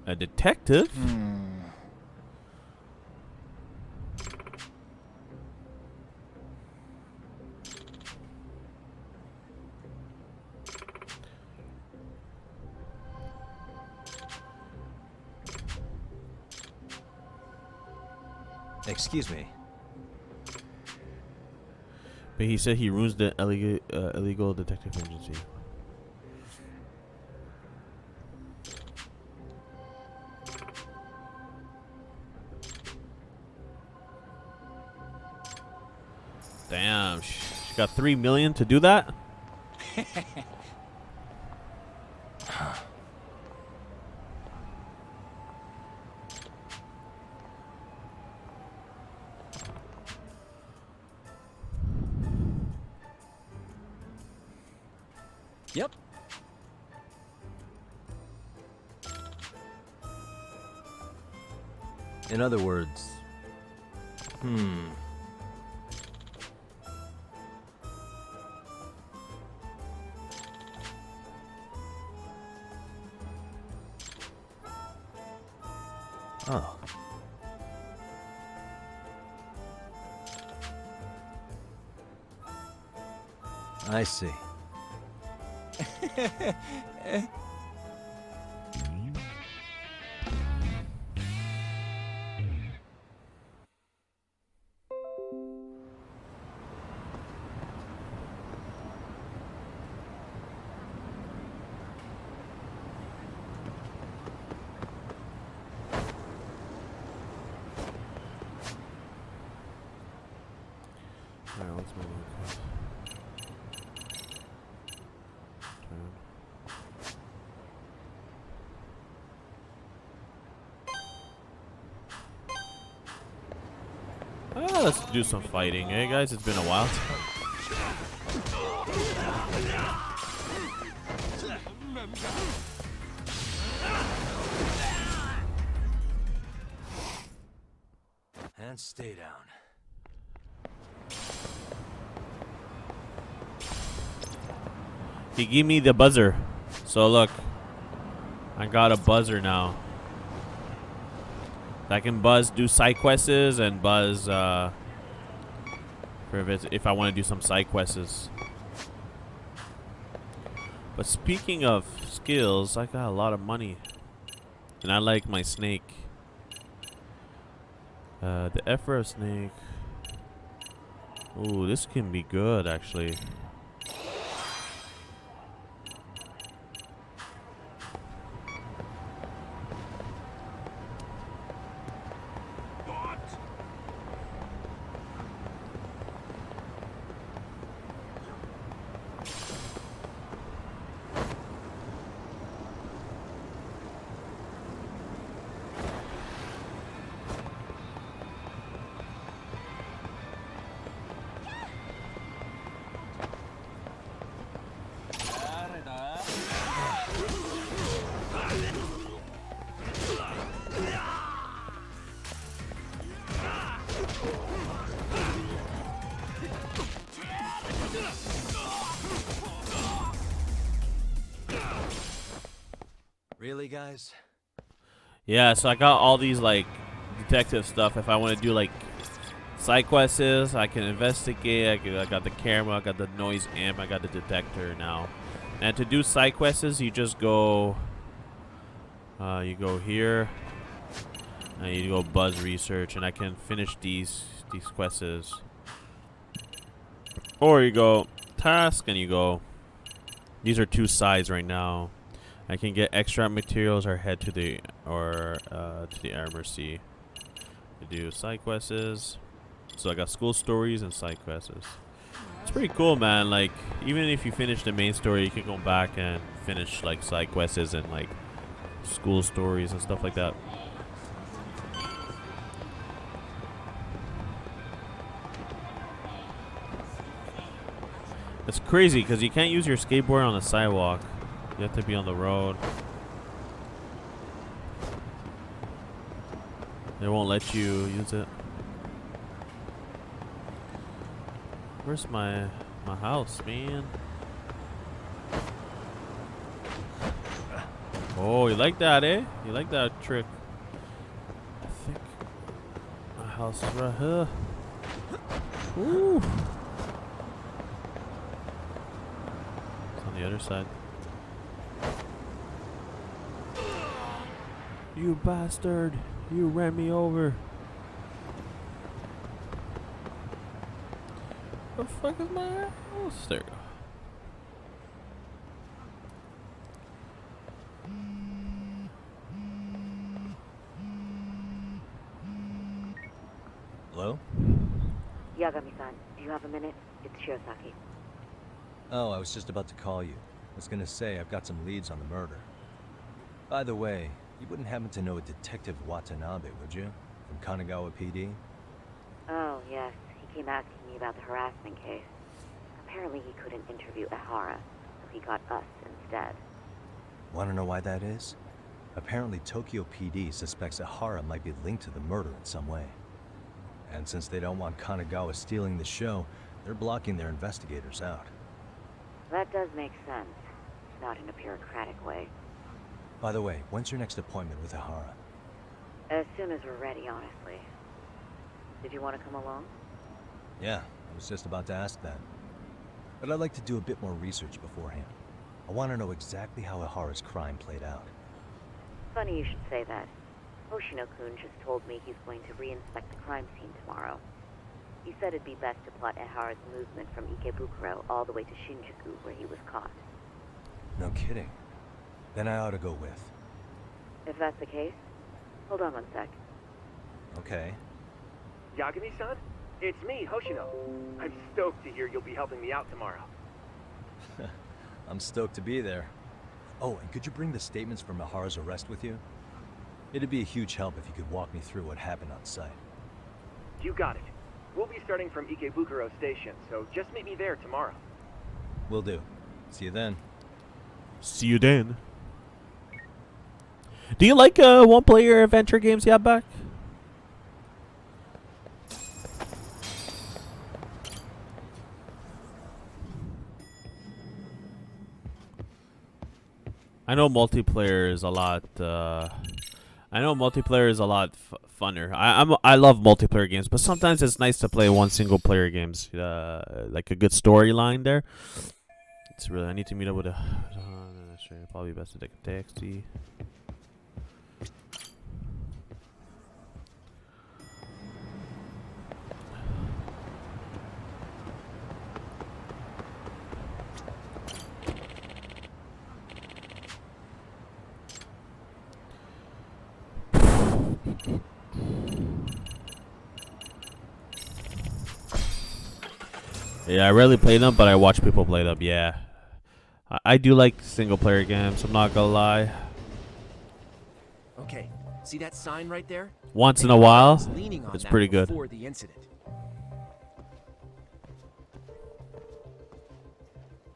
A detective? Excuse me. But he said he ruins the illegal detective agency. Damn, she got 3 million to do that? Yep. In other words, Oh. I see. Alright, what's my name? Let's do some fighting, hey guys? It's been a while. And stay down. He gave me the buzzer. So look, I got a buzzer now. I can buzz, do side quests, and buzz if I want to do some side quests. But speaking of skills, I got a lot of money, and I like my snake. The Ephra snake. Ooh, this can be good actually. Really, guys? Yeah, so I got all these like detective stuff. If I want to do like side quests, I can investigate. I got the camera, I got the noise amp, I got the detector now. And to do side quests, you just go. You go here, and you go buzz research, and I can finish these quests. Or you go task, and you go. These are two sides right now. I can get extra materials or head to the armor C to do side quests. So I got school stories and side quests. It's pretty cool, man. Like even if you finish the main story, you can go back and finish like side quests and like school stories and stuff like that. It's crazy because you can't use your skateboard on the sidewalk. You have to be on the road. They won't let you use it. Where's my house, man? Oh, you like that, eh? You like that trick? I think my house is right here. Ooh. It's on the other side. You bastard! You ran me over. The fuck is my house? There we go. Hello? Yagami-san, do you have a minute? It's Shirosaki. Oh, I was just about to call you. I was gonna say I've got some leads on the murder. By the way, you wouldn't happen to know a Detective Watanabe, would you? From Kanagawa PD? Oh, yes. He came asking me about the harassment case. Apparently he couldn't interview Ihara, so he got us instead. Wanna know why that is? Apparently Tokyo PD suspects Ihara might be linked to the murder in some way. And since they don't want Kanagawa stealing the show, they're blocking their investigators out. That does make sense. Not in a bureaucratic way. By the way, when's your next appointment with Ihara? As soon as we're ready, honestly. Did you want to come along? Yeah, I was just about to ask that. But I'd like to do a bit more research beforehand. I want to know exactly how Ihara's crime played out. Funny you should say that. Hoshino-kun just told me he's going to re-inspect the crime scene tomorrow. He said it'd be best to plot Ihara's movement from Ikebukuro all the way to Shinjuku, where he was caught. No kidding. Then I ought to go with. If that's the case, hold on one sec. Okay. Yagami-san? It's me, Hoshino. I'm stoked to hear you'll be helping me out tomorrow. I'm stoked to be there. Oh, and could you bring the statements from Ihara's arrest with you? It'd be a huge help if you could walk me through what happened on site. You got it. We'll be starting from Ikebukuro Station, so just meet me there tomorrow. Will do. See you then. See you then. Do you like one-player adventure games yet, back? I know multiplayer is a lot. Funner. I love multiplayer games, but sometimes it's nice to play one single-player games. Like a good storyline there. It's really. I need to meet up with a. Probably best to take a taxi. Yeah, I rarely play them, but I watch people play them. Yeah, I do like single-player games. I'm not gonna lie. Okay, see that sign right there? Once in a while, was leaning on it's that pretty good. Before the incident.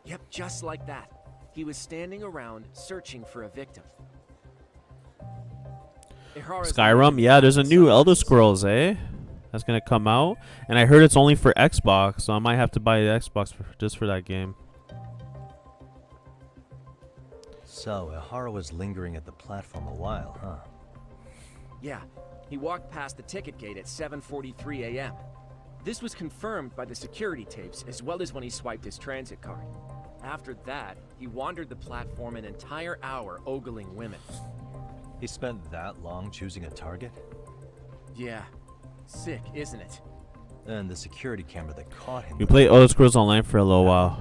Yep, just like that. He was standing around searching for a victim. Skyrim, yeah, there's a new Elder Scrolls, that's gonna come out, and I heard it's only for Xbox, so I might have to buy the Xbox just for that game. So, Ihara was lingering at the platform a while, huh? Yeah, he walked past the ticket gate at 7:43 a.m. This was confirmed by the security tapes, as well as when he swiped his transit card. After that, he wandered the platform an entire hour ogling women. He spent that long choosing a target? Yeah. Sick, isn't it? And the security camera that caught him. We played Elder Scrolls Online for a little while.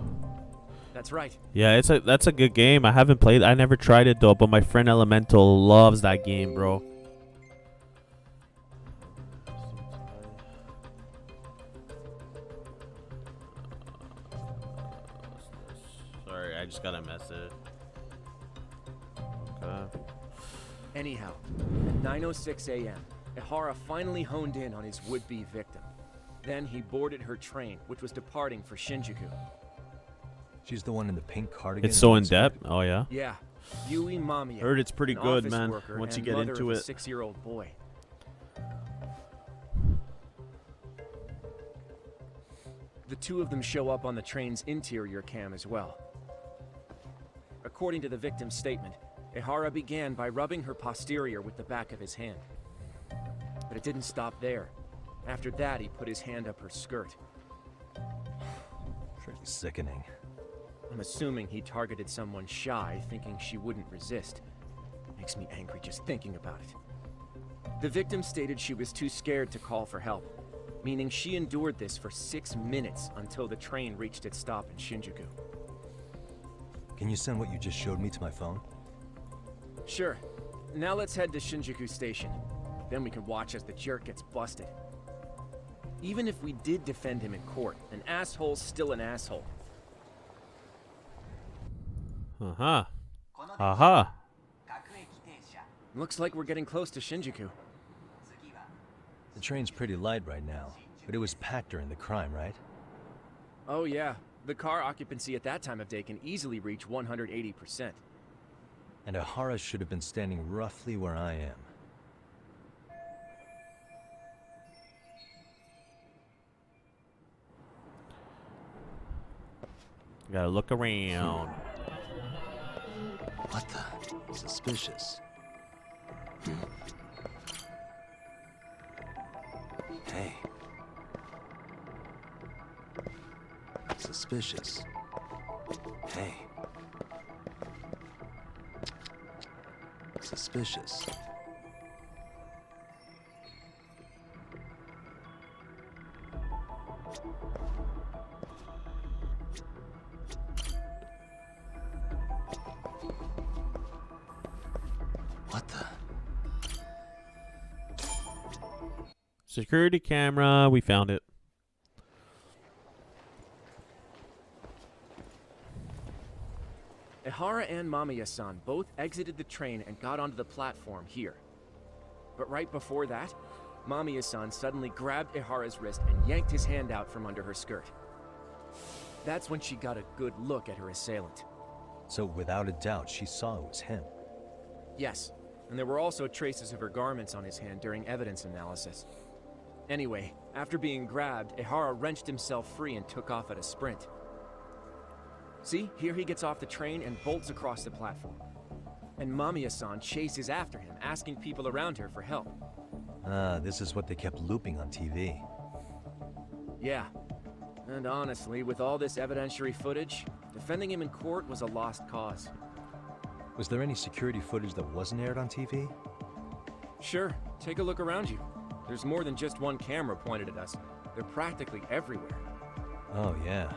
That's right. Yeah, that's a good game. I haven't played. I never tried it though, but my friend Elemental loves that game, bro. Sorry, I just got a message. Okay. Anyhow, at 9:06 a.m., Ihara finally honed in on his would-be victim. Then he boarded her train, which was departing for Shinjuku. She's the one in the pink cardigan. It's so in depth. Oh yeah. Yeah, Yui Mamiya. Heard it's pretty an good, office man. worker Once you and get mother into of a it. 6-year-old boy. The two of them show up on the train's interior cam as well. According to the victim's statement, Ihara began by rubbing her posterior with the back of his hand. But it didn't stop there. After that, he put his hand up her skirt. Pretty sickening. I'm assuming he targeted someone shy, thinking she wouldn't resist. Makes me angry just thinking about it. The victim stated she was too scared to call for help. meaning she endured this for 6 minutes until the train reached its stop in Shinjuku. Can you send what you just showed me to my phone? Sure. Now let's head to Shinjuku Station. Then we can watch as the jerk gets busted. Even if we did defend him in court, an asshole's still an asshole. Uh-huh. Aha. Looks like we're getting close to Shinjuku. The train's pretty light right now, but it was packed during the crime, right? Oh yeah, the car occupancy at that time of day can easily reach 180%. And Ihara should have been standing roughly where I am. Gotta look around. What the? Suspicious. Hey. Suspicious. Hey. Suspicious. What the? Security camera, we found it. Ihara and Mamiya-san both exited the train and got onto the platform here. But right before that, Mamiya-san suddenly grabbed Ihara's wrist and yanked his hand out from under her skirt. That's when she got a good look at her assailant. So without a doubt, she saw it was him. Yes, and there were also traces of her garments on his hand during evidence analysis. Anyway, after being grabbed, Ihara wrenched himself free and took off at a sprint. See, here he gets off the train and bolts across the platform. And Mamiya-san chases after him, asking people around her for help. Ah, this is what they kept looping on TV. Yeah. And honestly, with all this evidentiary footage, defending him in court was a lost cause. Was there any security footage that wasn't aired on TV? Sure, take a look around you. There's more than just one camera pointed at us. They're practically everywhere. Oh, yeah.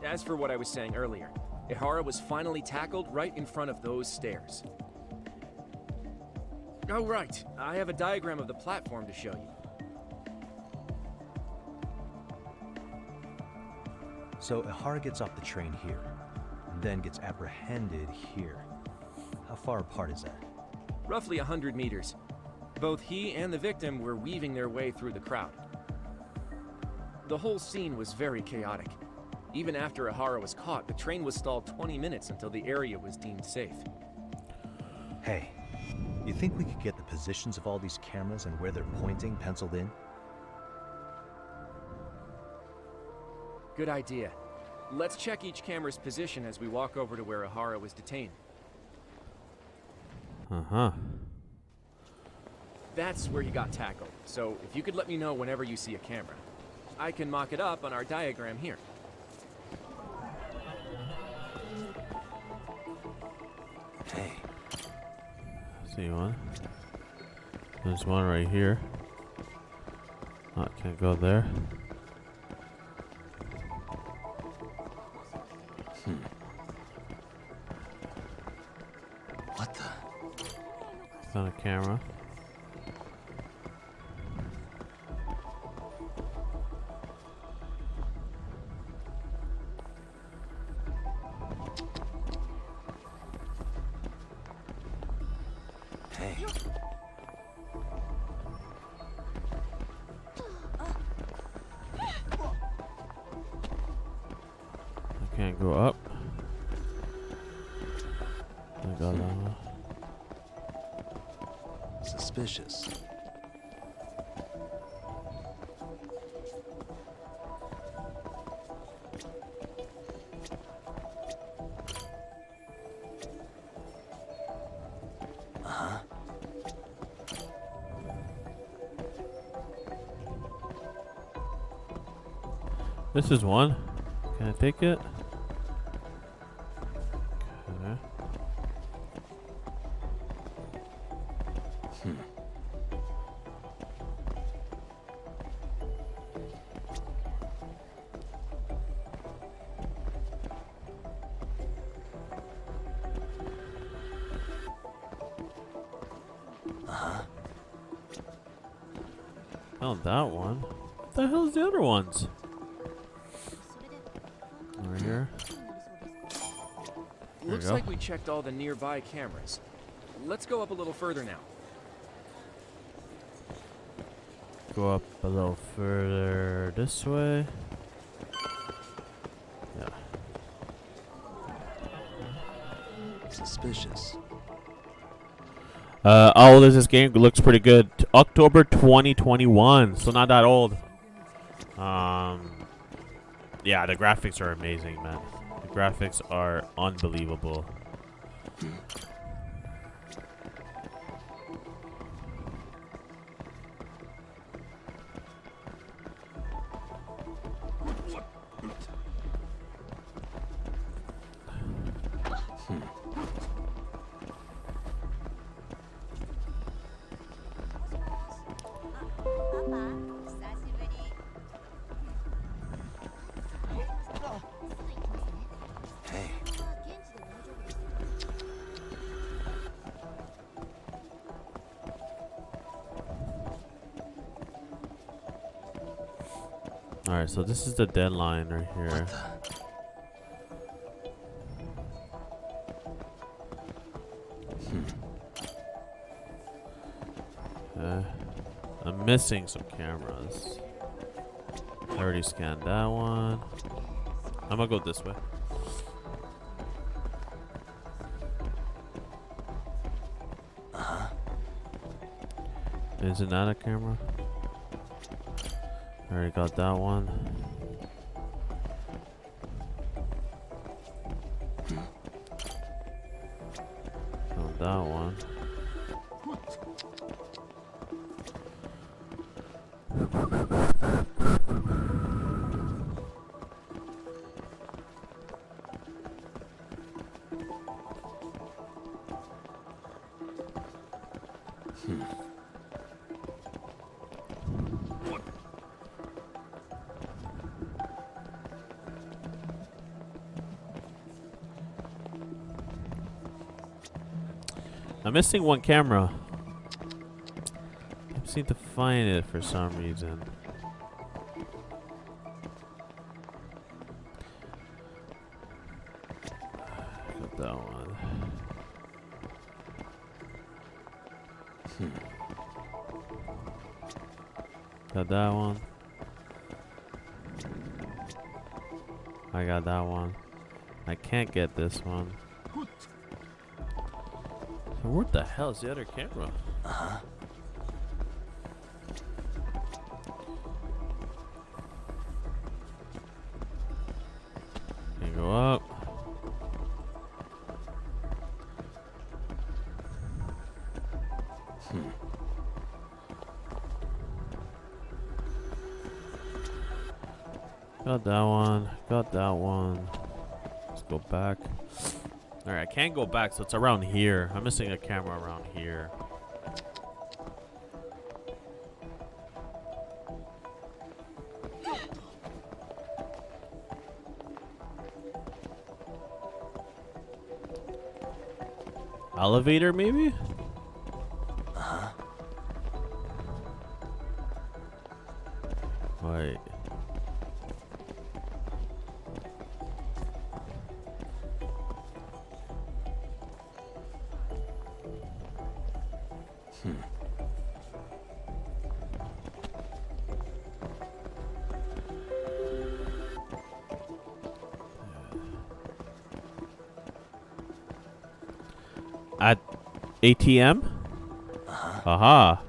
As for what I was saying earlier, Ihara was finally tackled right in front of those stairs. Oh, right. I have a diagram of the platform to show you. So Ihara gets off the train here, and then gets apprehended here. How far apart is that? Roughly 100 meters. Both he and the victim were weaving their way through the crowd. The whole scene was very chaotic. Even after Ihara was caught, the train was stalled 20 minutes until the area was deemed safe. Hey, you think we could get the positions of all these cameras and where they're pointing penciled in? Good idea. Let's check each camera's position as we walk over to where Ihara was detained. Uh-huh. That's where he got tackled, so if you could let me know whenever you see a camera. I can mock it up on our diagram here. Hey. See one. There's one right here. Oh, can't go there. What the? Found a camera. Hey. I can't go up. I got Suspicious. Uh-huh. This is one. Can I take it? Okay. Found that one. What the hell is the other ones? Over here. Looks like we checked all the nearby cameras. Let's go up a little further now. Go up a little further this way. Yeah. Suspicious. How old is this game? Looks pretty good. October 2021, so not that old. Yeah, the graphics are amazing, man. The graphics are unbelievable. Alright, so this is the deadline right here. I'm missing some cameras. I already scanned that one. I'm gonna go this way. Isn't that a camera? Already got that one. Found that one. I'm missing one camera. I seem to find it for some reason. Got that one. Got that one. I got that one. I can't get this one. So what the hell is the other camera? Can go up. Got that one. Got that one. Let's go back. Alright, I can't go back, so it's around here. I'm missing a camera around here. Elevator, maybe? Wait. At ATM? Aha.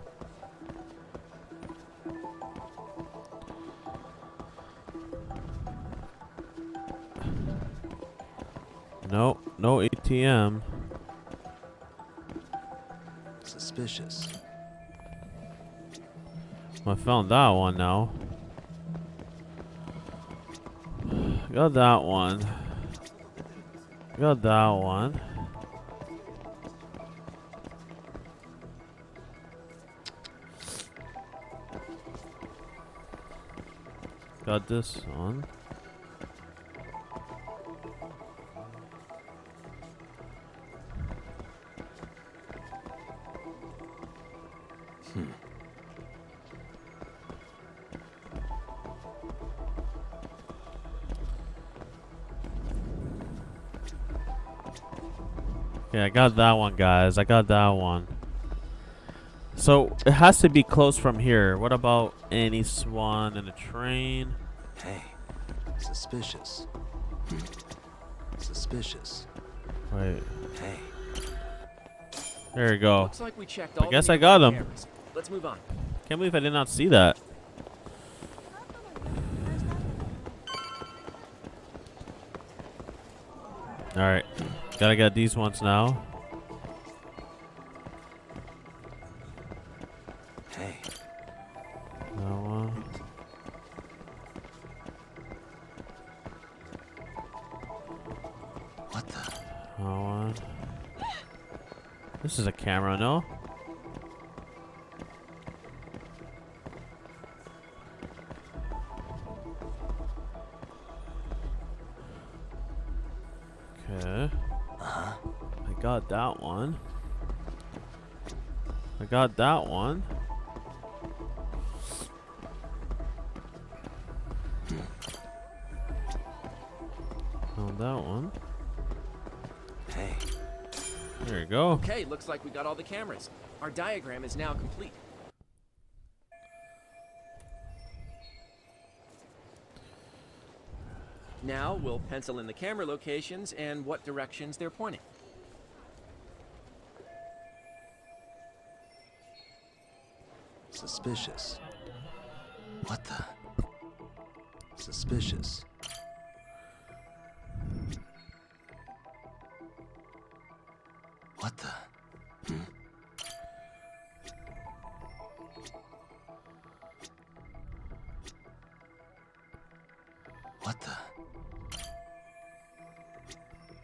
No, no ATM. Suspicious. I found that one now. Got that one. Got that one. Got this one. Okay, I got that one, guys. I got that one. So it has to be close from here. What about any swan in a train? Hey, suspicious. Suspicious. Wait. Hey. There you go. Looks like we checked all I guess the I got him. cameras. Let's move on. Can't believe I did not see that. Alright. Gotta get these ones now. Hey. That one. What the? That one. This is a camera, no? Okay. I got that one. I got that one. Found that one. Hey. There you go. Okay, looks like we got all the cameras. Our diagram is now complete. Now we'll pencil in the camera locations and what directions they're pointing. Suspicious. What the? Suspicious. What the? What the?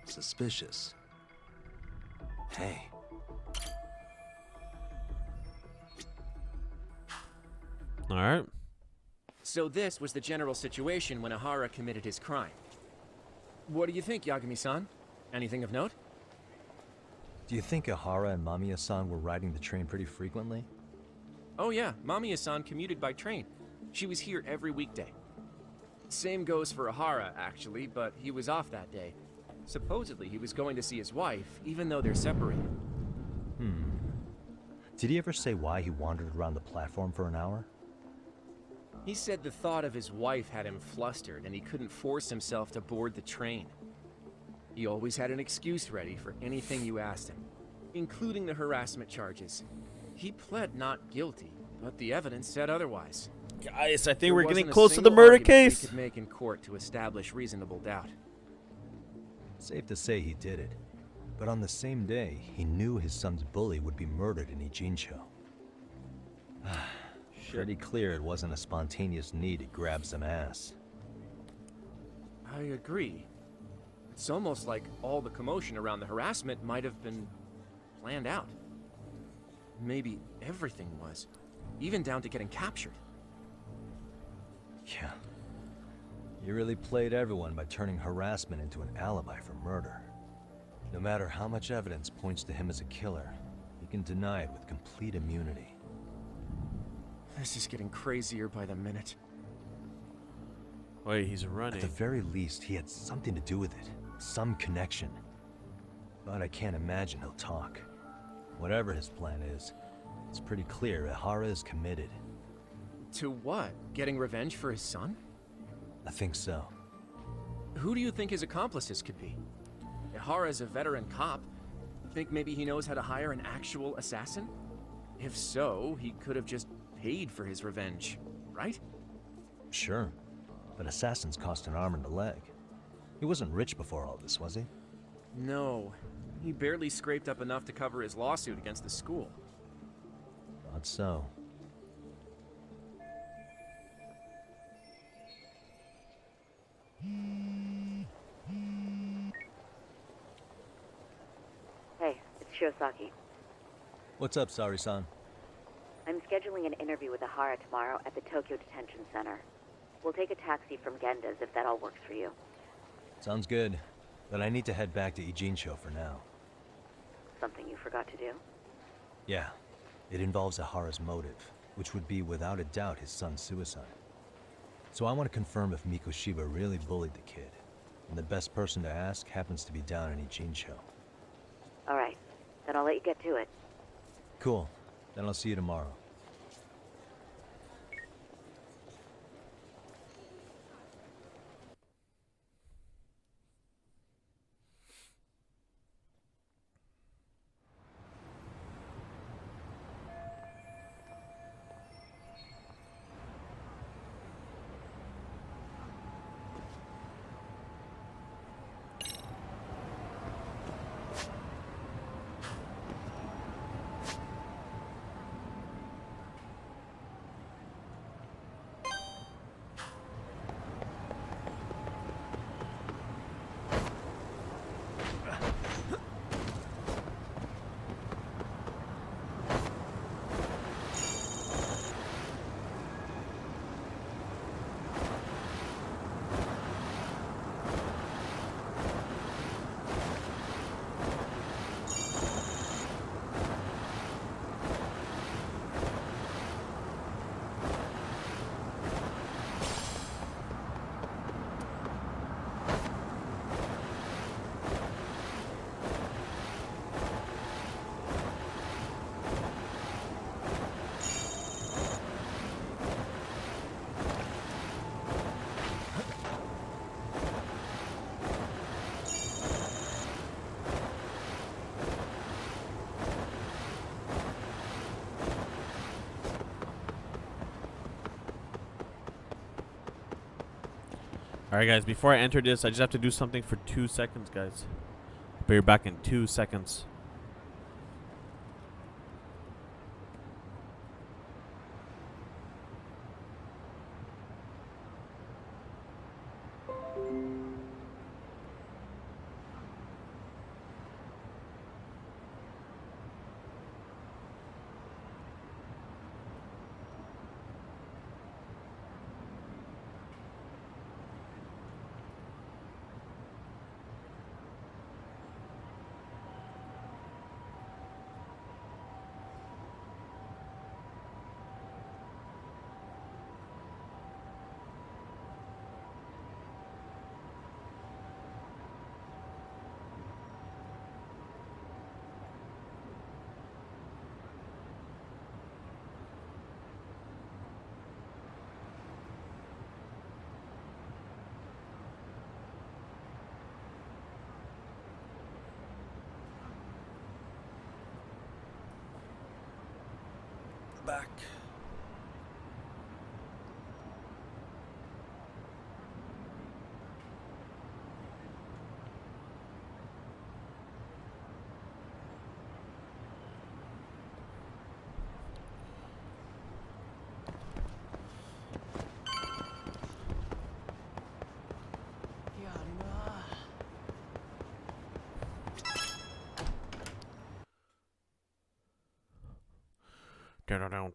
Suspicious. Hey. All right. So this was the general situation when Ahara committed his crime. What do you think, Yagami-san? Anything of note? Do you think Ahara and Mamiya-san were riding the train pretty frequently? Oh yeah, Mamiya-san commuted by train. She was here every weekday. Same goes for Ahara, actually, but he was off that day. Supposedly, he was going to see his wife, even though they're separated. Did he ever say why he wandered around the platform for an hour? He said the thought of his wife had him flustered, and he couldn't force himself to board the train. He always had an excuse ready for anything you asked him, including the harassment charges. He pled not guilty, but the evidence said otherwise. Guys, I think There we're wasn't getting a close to the single murder argument case. he could make in court to establish reasonable doubt. Safe to say he did it. But on the same day, he knew his son's bully would be murdered in Ijincho. Pretty clear it wasn't a spontaneous need to grab some ass. I agree. It's almost like all the commotion around the harassment might have been planned out. Maybe everything was, even down to getting captured. Yeah. You really played everyone by turning harassment into an alibi for murder. No matter how much evidence points to him as a killer, he can deny it with complete immunity. This is getting crazier by the minute. Wait, he's running. At the very least, he had something to do with it. Some connection. But I can't imagine he'll talk. Whatever his plan is, it's pretty clear Ahara is committed. To what? Getting revenge for his son? I think so. Who do you think his accomplices could be? Ihara's a veteran cop. Think maybe he knows how to hire an actual assassin? If so, he could have just paid for his revenge, right? Sure. But assassins cost an arm and a leg. He wasn't rich before all this, was he? No. He barely scraped up enough to cover his lawsuit against the school. Thought so. Hey, it's Shiosaki. What's up, Sari-san? I'm scheduling an interview with Ahara tomorrow at the Tokyo Detention Center. We'll take a taxi from Genda's if that all works for you. Sounds good. But I need to head back to Ijincho for now. Something you forgot to do? Yeah. It involves Ahara's motive, which would be without a doubt his son's suicide. So I want to confirm if Mikoshiba really bullied the kid. And the best person to ask happens to be down in Ijincho. All right, then I'll let you get to it. Cool. Then I'll see you tomorrow. Alright guys, before I enter this, I just have to do something for 2 seconds, guys. I'll be back in 2 seconds. Back.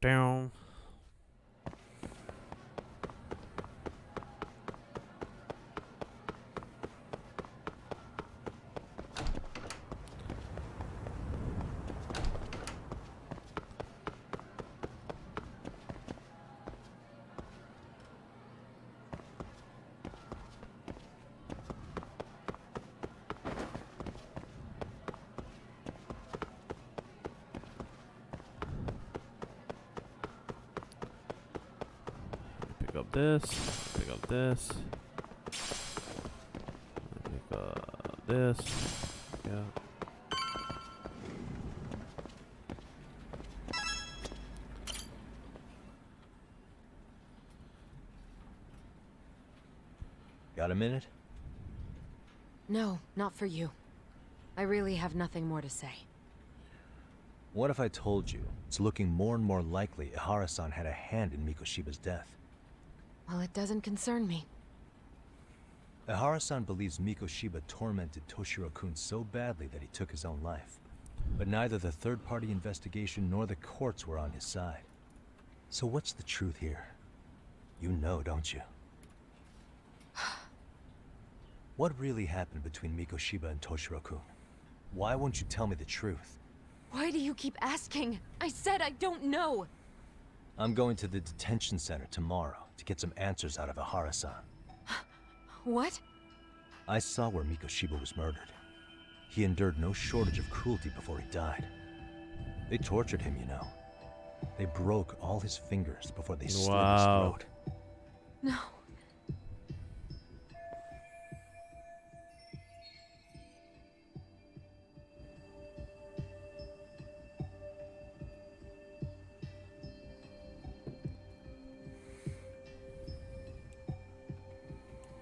Down. Pick up this. Pick up this. Yeah. Got a minute? No, not for you. I really have nothing more to say. What if I told you it's looking more and more likely Ihara-san had a hand in Mikoshiba's death? Well, it doesn't concern me. Ihara-san believes Mikoshiba tormented Toshiro-kun so badly that he took his own life. But neither the third-party investigation nor the courts were on his side. So what's the truth here? You know, don't you? What really happened between Mikoshiba and Toshiro-kun? Why won't you tell me the truth? Why do you keep asking? I said I don't know! I'm going to the detention center tomorrow to get some answers out of Ihara-san. What? I saw where Mikoshiba was murdered. He endured no shortage of cruelty before he died. They tortured him, you know. They broke all his fingers before they slit his throat. No.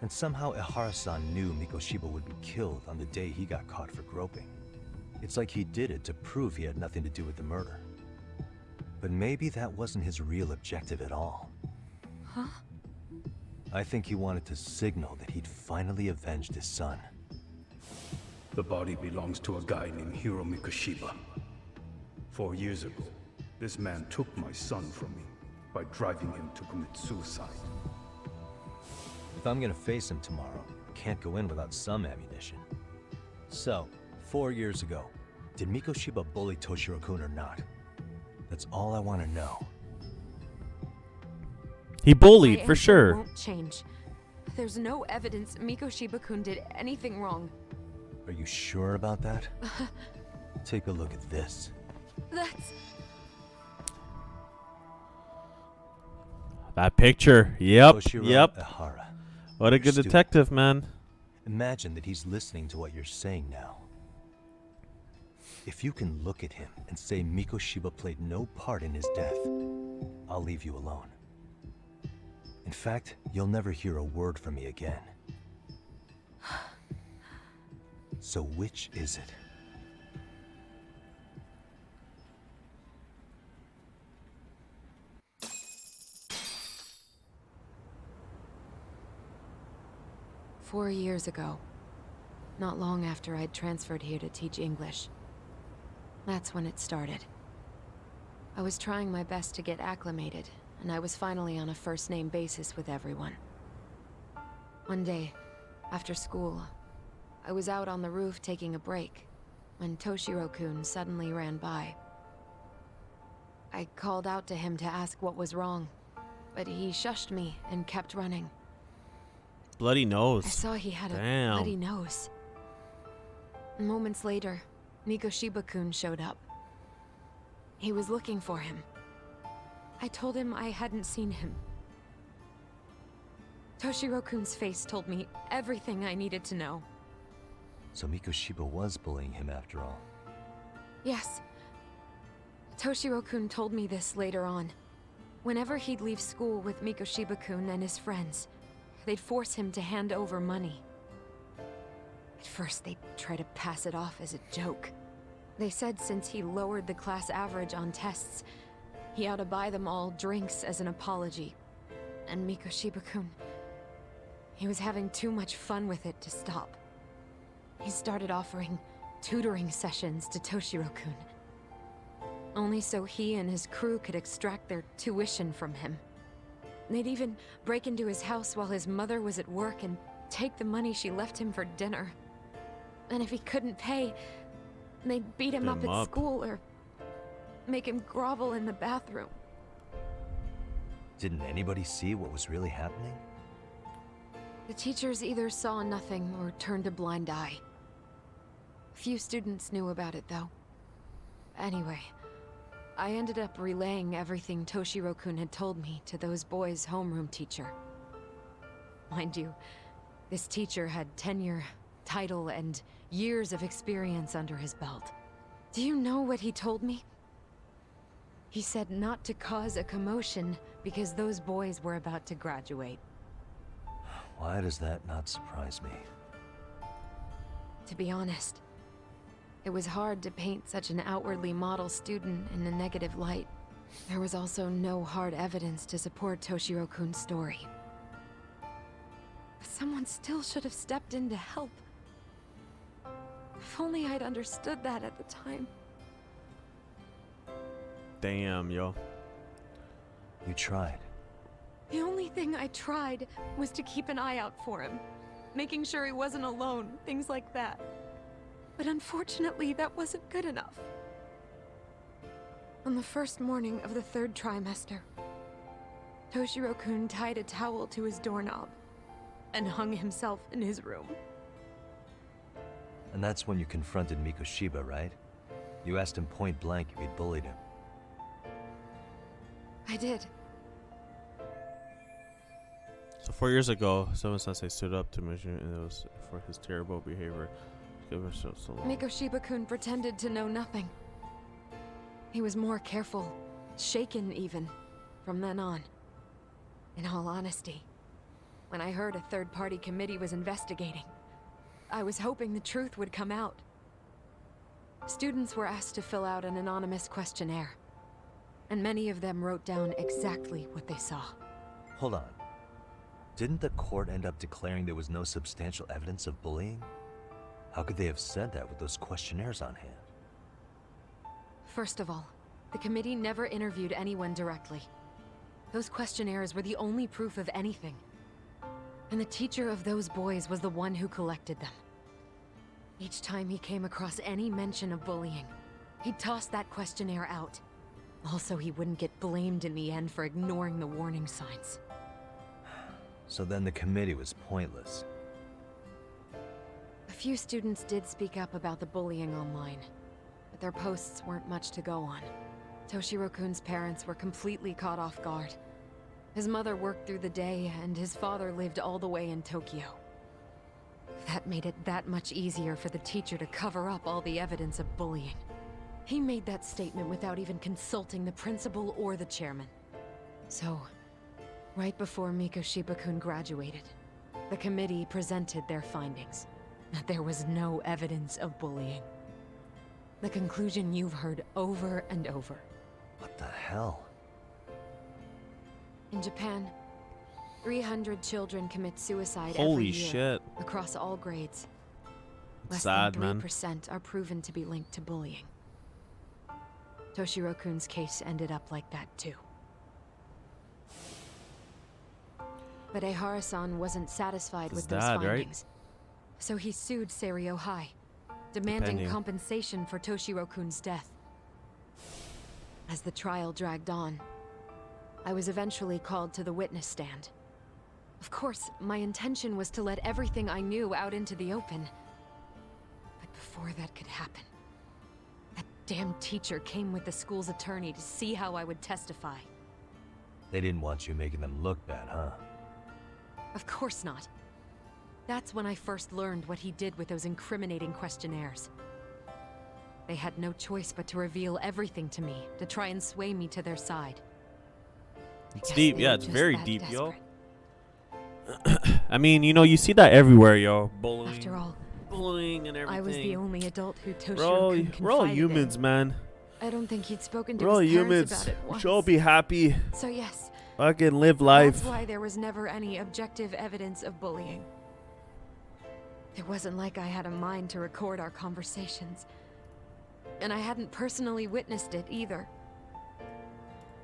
And somehow Ihara-san knew Mikoshiba would be killed on the day he got caught for groping. It's like he did it to prove he had nothing to do with the murder. But maybe that wasn't his real objective at all. Huh? I think he wanted to signal that he'd finally avenged his son. The body belongs to a guy named Hiro Mikoshiba. 4 years ago, this man took my son from me by driving him to commit suicide. If I'm gonna face him tomorrow, I can't go in without some ammunition. So, 4 years ago, did Mikoshiba bully Toshiro-kun or not? That's all I want to know. He bullied, My for answer sure. Won't change. There's no evidence Mikoshiba-kun did anything wrong. Are you sure about that? Take a look at this. That's... That picture. Yep. Toshiro Yep. Ihara. What a Your good student. detective, man. Imagine that he's listening to what you're saying now. If you can look at him and say Mikoshiba played no part in his death, I'll leave you alone. In fact, you'll never hear a word from me again. So which is it? "4 years ago, not long after I'd transferred here to teach English. That's when it started. I was trying my best to get acclimated, and I was finally on a first-name basis with everyone. One day, after school, I was out on the roof taking a break, when Toshiro-kun suddenly ran by. I called out to him to ask what was wrong, but he shushed me and kept running. Bloody nose. I saw he had Damn. a bloody nose. Moments later, Mikoshiba-kun showed up. He was looking for him. I told him I hadn't seen him. Toshiro-kun's face told me everything I needed to know. So Mikoshiba was bullying him after all. Yes. Toshiro-kun told me this later on. Whenever he'd leave school with Mikoshiba-kun and his friends, they'd force him to hand over money. At first, they'd try to pass it off as a joke. They said since he lowered the class average on tests, he ought to buy them all drinks as an apology. And Mikoshiba-kun, he was having too much fun with it to stop. He started offering tutoring sessions to Toshiro-kun. Only so he and his crew could extract their tuition from him. They'd even break into his house while his mother was at work and take the money she left him for dinner. And if he couldn't pay, they'd beat him up at school or make him grovel in the bathroom. Didn't anybody see what was really happening? The teachers either saw nothing or turned a blind eye. Few students knew about it, though. Anyway, I ended up relaying everything Toshiro-kun had told me to those boys' homeroom teacher. Mind you, this teacher had tenure, title, and years of experience under his belt. Do you know what he told me? He said not to cause a commotion because those boys were about to graduate. Why does that not surprise me? To be honest, it was hard to paint such an outwardly model student in a negative light. There was also no hard evidence to support Toshiro-kun's story. But someone still should have stepped in to help. If only I'd understood that at the time. Damn, yo. You tried. The only thing I tried was to keep an eye out for him, making sure he wasn't alone, things like that. But unfortunately, that wasn't good enough. On the first morning of the 3rd trimester, Toshiro-kun tied a towel to his doorknob and hung himself in his room. And that's when you confronted Mikoshiba, right? You asked him point blank if he'd bullied him. I did. So 4 years ago, Seven Sensei stood up to Mission, and it was for his terrible behavior. Give herself so long. Mikoshiba-kun pretended to know nothing. He was more careful, shaken even, from then on. In all honesty, when I heard a third-party committee was investigating, I was hoping the truth would come out. Students were asked to fill out an anonymous questionnaire, and many of them wrote down exactly what they saw. Hold on. Didn't the court end up declaring there was no substantial evidence of bullying? How could they have said that with those questionnaires on hand? First of all, the committee never interviewed anyone directly. Those questionnaires were the only proof of anything. And the teacher of those boys was the one who collected them. Each time he came across any mention of bullying, he'd toss that questionnaire out. Also, he wouldn't get blamed in the end for ignoring the warning signs. So then the committee was pointless. A few students did speak up about the bullying online, but their posts weren't much to go on. Toshiro-kun's parents were completely caught off guard. His mother worked through the day, and his father lived all the way in Tokyo. That made it that much easier for the teacher to cover up all the evidence of bullying. He made that statement without even consulting the principal or the chairman. So, right before Mikoshiba-kun graduated, the committee presented their findings, that there was no evidence of bullying. The conclusion you've heard over and over. What the hell? In Japan, 300 children commit suicide Holy every year shit. across all grades. Less Sad, than man. 3% are proven to be linked to bullying. Toshiro-kun's case ended up like that too. But Ehara-san wasn't satisfied His with those dad, right? findings. So he sued Seiryo High, demanding Depending. compensation for Toshiro-kun's death. As the trial dragged on, I was eventually called to the witness stand. Of course, my intention was to let everything I knew out into the open. But before that could happen, that damn teacher came with the school's attorney to see how I would testify. They didn't want you making them look bad, huh? Of course not. That's when I first learned what he did with those incriminating questionnaires. They had no choice but to reveal everything to me, to try and sway me to their side. It's Guess deep, they yeah, were it's just very that deep, desperate. yo. I mean, you know, you see that everywhere, yo. Bullying. After all, bullying and everything. I was the only adult who Toshiro-kun We're all confided humans, in. man. I don't think he'd spoken to We're all his parents humans. about it We once. should all be happy. So yes, Fucking live life. that's why there was never any objective evidence of bullying. It wasn't like I had a mind to record our conversations. And I hadn't personally witnessed it either.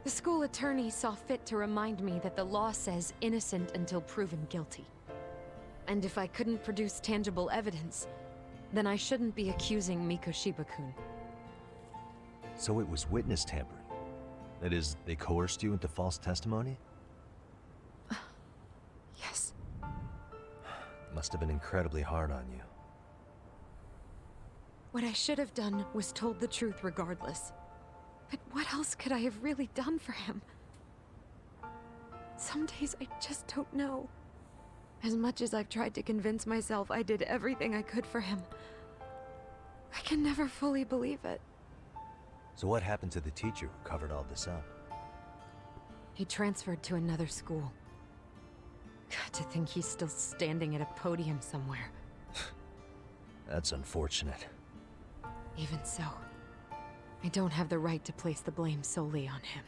The school attorney saw fit to remind me that the law says innocent until proven guilty. And if I couldn't produce tangible evidence, then I shouldn't be accusing Mikoshiba-kun. So it was witness tampering. That is, they coerced you into false testimony? Yes. Must have been incredibly hard on you. What I should have done was told the truth regardless. But what else could I have really done for him? Some days I just don't know. As much as I've tried to convince myself I did everything I could for him, I can never fully believe it. So what happened to the teacher who covered all this up? He transferred to another school. God, to think he's still standing at a podium somewhere. That's unfortunate. Even so, I don't have the right to place the blame solely on him.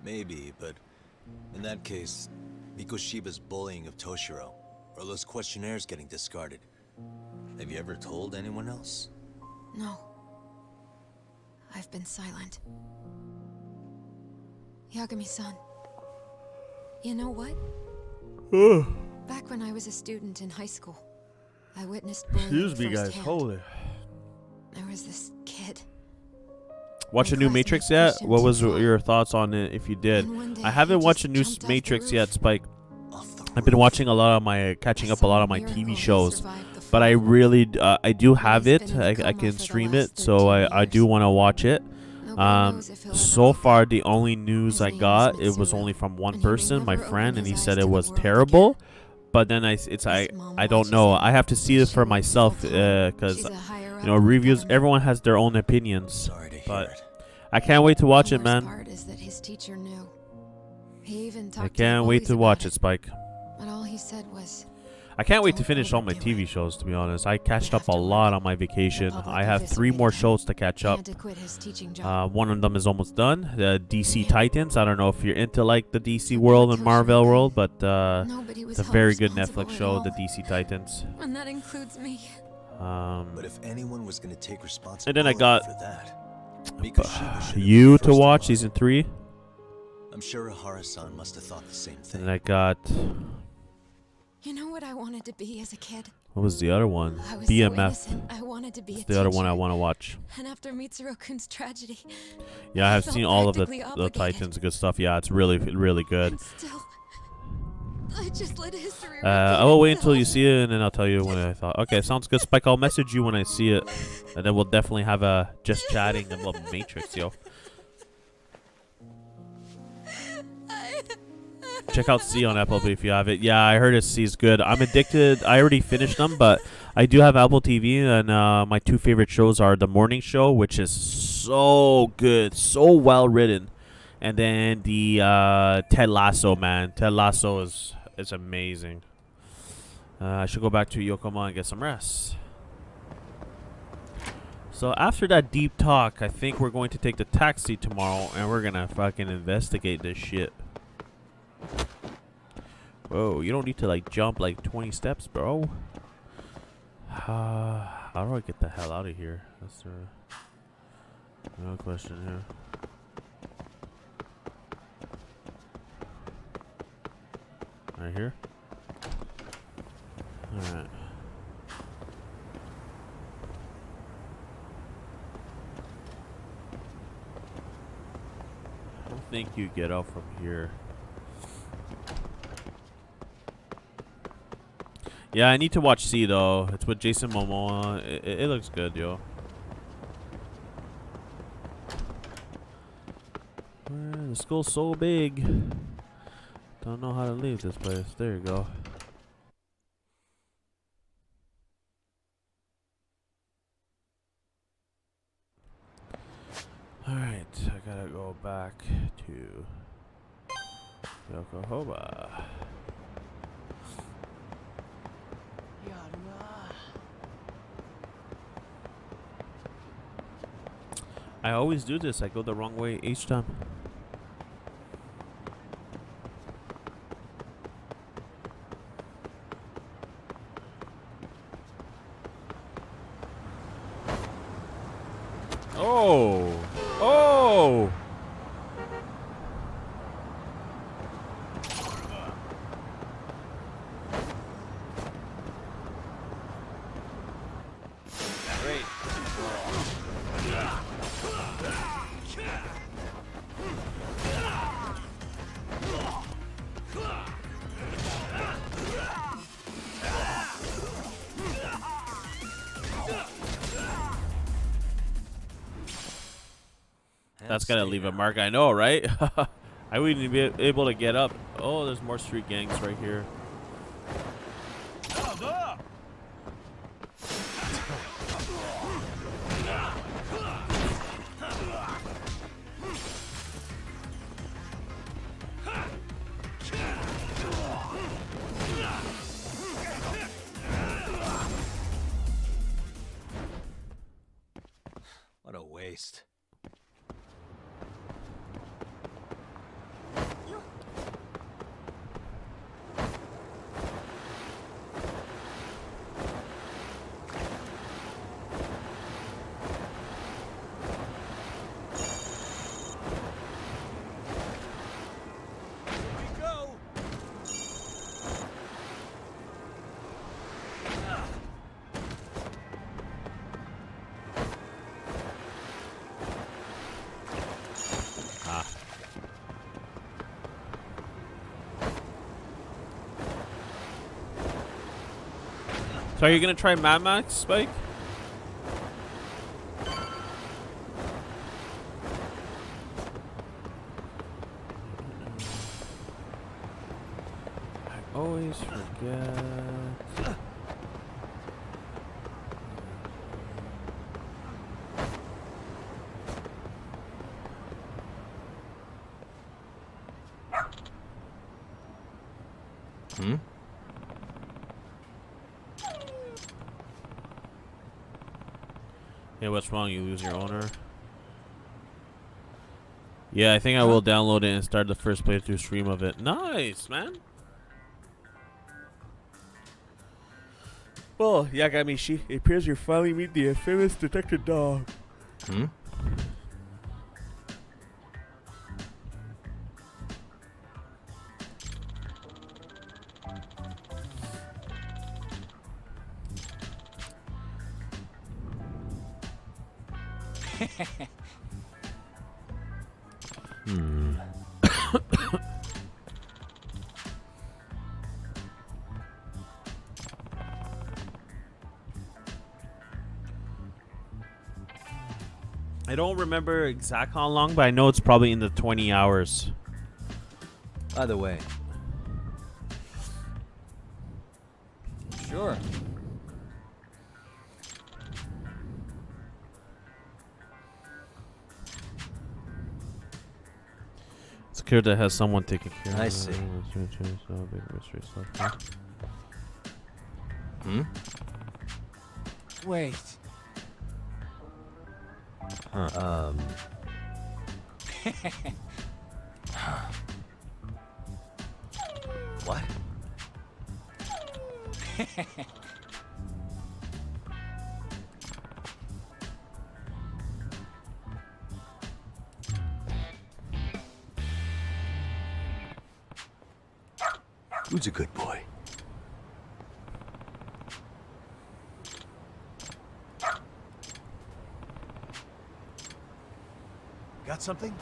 Maybe, but in that case, Mikoshiba's bullying of Toshiro, or those questionnaires getting discarded. Have you ever told anyone else? No. I've been silent. Yagami-san. You know what? Back when I was a student in high school, I witnessed bullying Excuse me, guys. firsthand. Holy. There was this kid. watch a new Matrix yet? What was your thoughts on it if you did? I haven't watched a new Matrix yet, Spike. I've been watching a lot of my, catching up a lot of my TV shows. But I really, I do have it. I can stream it, so I do want to watch it. So far, the only news I got, it was only from one person, my friend, and he said it was terrible. But then I don't know. I have to see it for myself because you know, reviews. Everyone has their own opinions. But I can't wait to watch it, man. I can't wait to watch it, Spike. But all he said was, I can't wait to finish all my TV shows, to be honest. I catched up a lot on my vacation. I have 3 more shows to catch up. One of them is almost done. The DC Titans. I don't know if you're into like the DC world and Marvel world, but it's a very good Netflix show, the DC Titans. And that includes me. But if anyone was going to take responsibility and then I got for that, You to watch season 3. I'm sure Ihara-san must have thought the same thing. And I got... You know what I wanted to be as a kid? What was the other one? I was BMF. so innocent. I wanted to be That's a the other teacher. one I want to watch. And after Mitsuru-kun's tragedy, Yeah, I have felt seen all of the practically Titans. Good stuff. Yeah, it's really good. still, I just let history. I will wait until you see it, and then I'll tell you when I thought. Okay, sounds good, Spike. I'll message you when I see it, and then we'll definitely have a just chatting and love Matrix, yo. Check out C on Apple if you have it. Yeah, I heard C is good. I'm addicted. I already finished them, but I do have Apple TV, and my 2 favorite shows are The Morning Show, which is so good, so well written, and then the Ted Lasso, man. Ted Lasso is amazing. I should go back to Yokohama and get some rest. So after that deep talk, I think we're going to take the taxi tomorrow, and we're gonna fucking investigate this shit. Whoa, you don't need to like jump like 20 steps, bro. How do I get the hell out of here? That's the real question here. Right here? Alright. I don't think you get out from here. Yeah, I need to watch C though. It's with Jason Momoa. It looks good, yo. The school's so big. Don't know how to leave this place. There you go. Alright, I gotta go back to Yokohama. I always do this. I go the wrong way each time. Oh! Oh! Great. That's gotta leave a mark. I know, right? I wouldn't be able to get up. Oh, there's more street gangs right here. What a waste. So are you gonna try Mad Max, Spike? I always forget. Hmm? Hey, what's wrong? You lose your owner? Yeah, I think I will download it and start the first playthrough stream of it. Nice, man. Well, Yagamishi, it appears you finally meet the infamous detective dog. Hmm? Hmm. I don't remember exact how long, but I know it's probably in the 20 hours. Either way. Sure. It's clear that has someone taking care of it. I see. Hmm? Wait. Huh. What? Who's a good boy? Got something?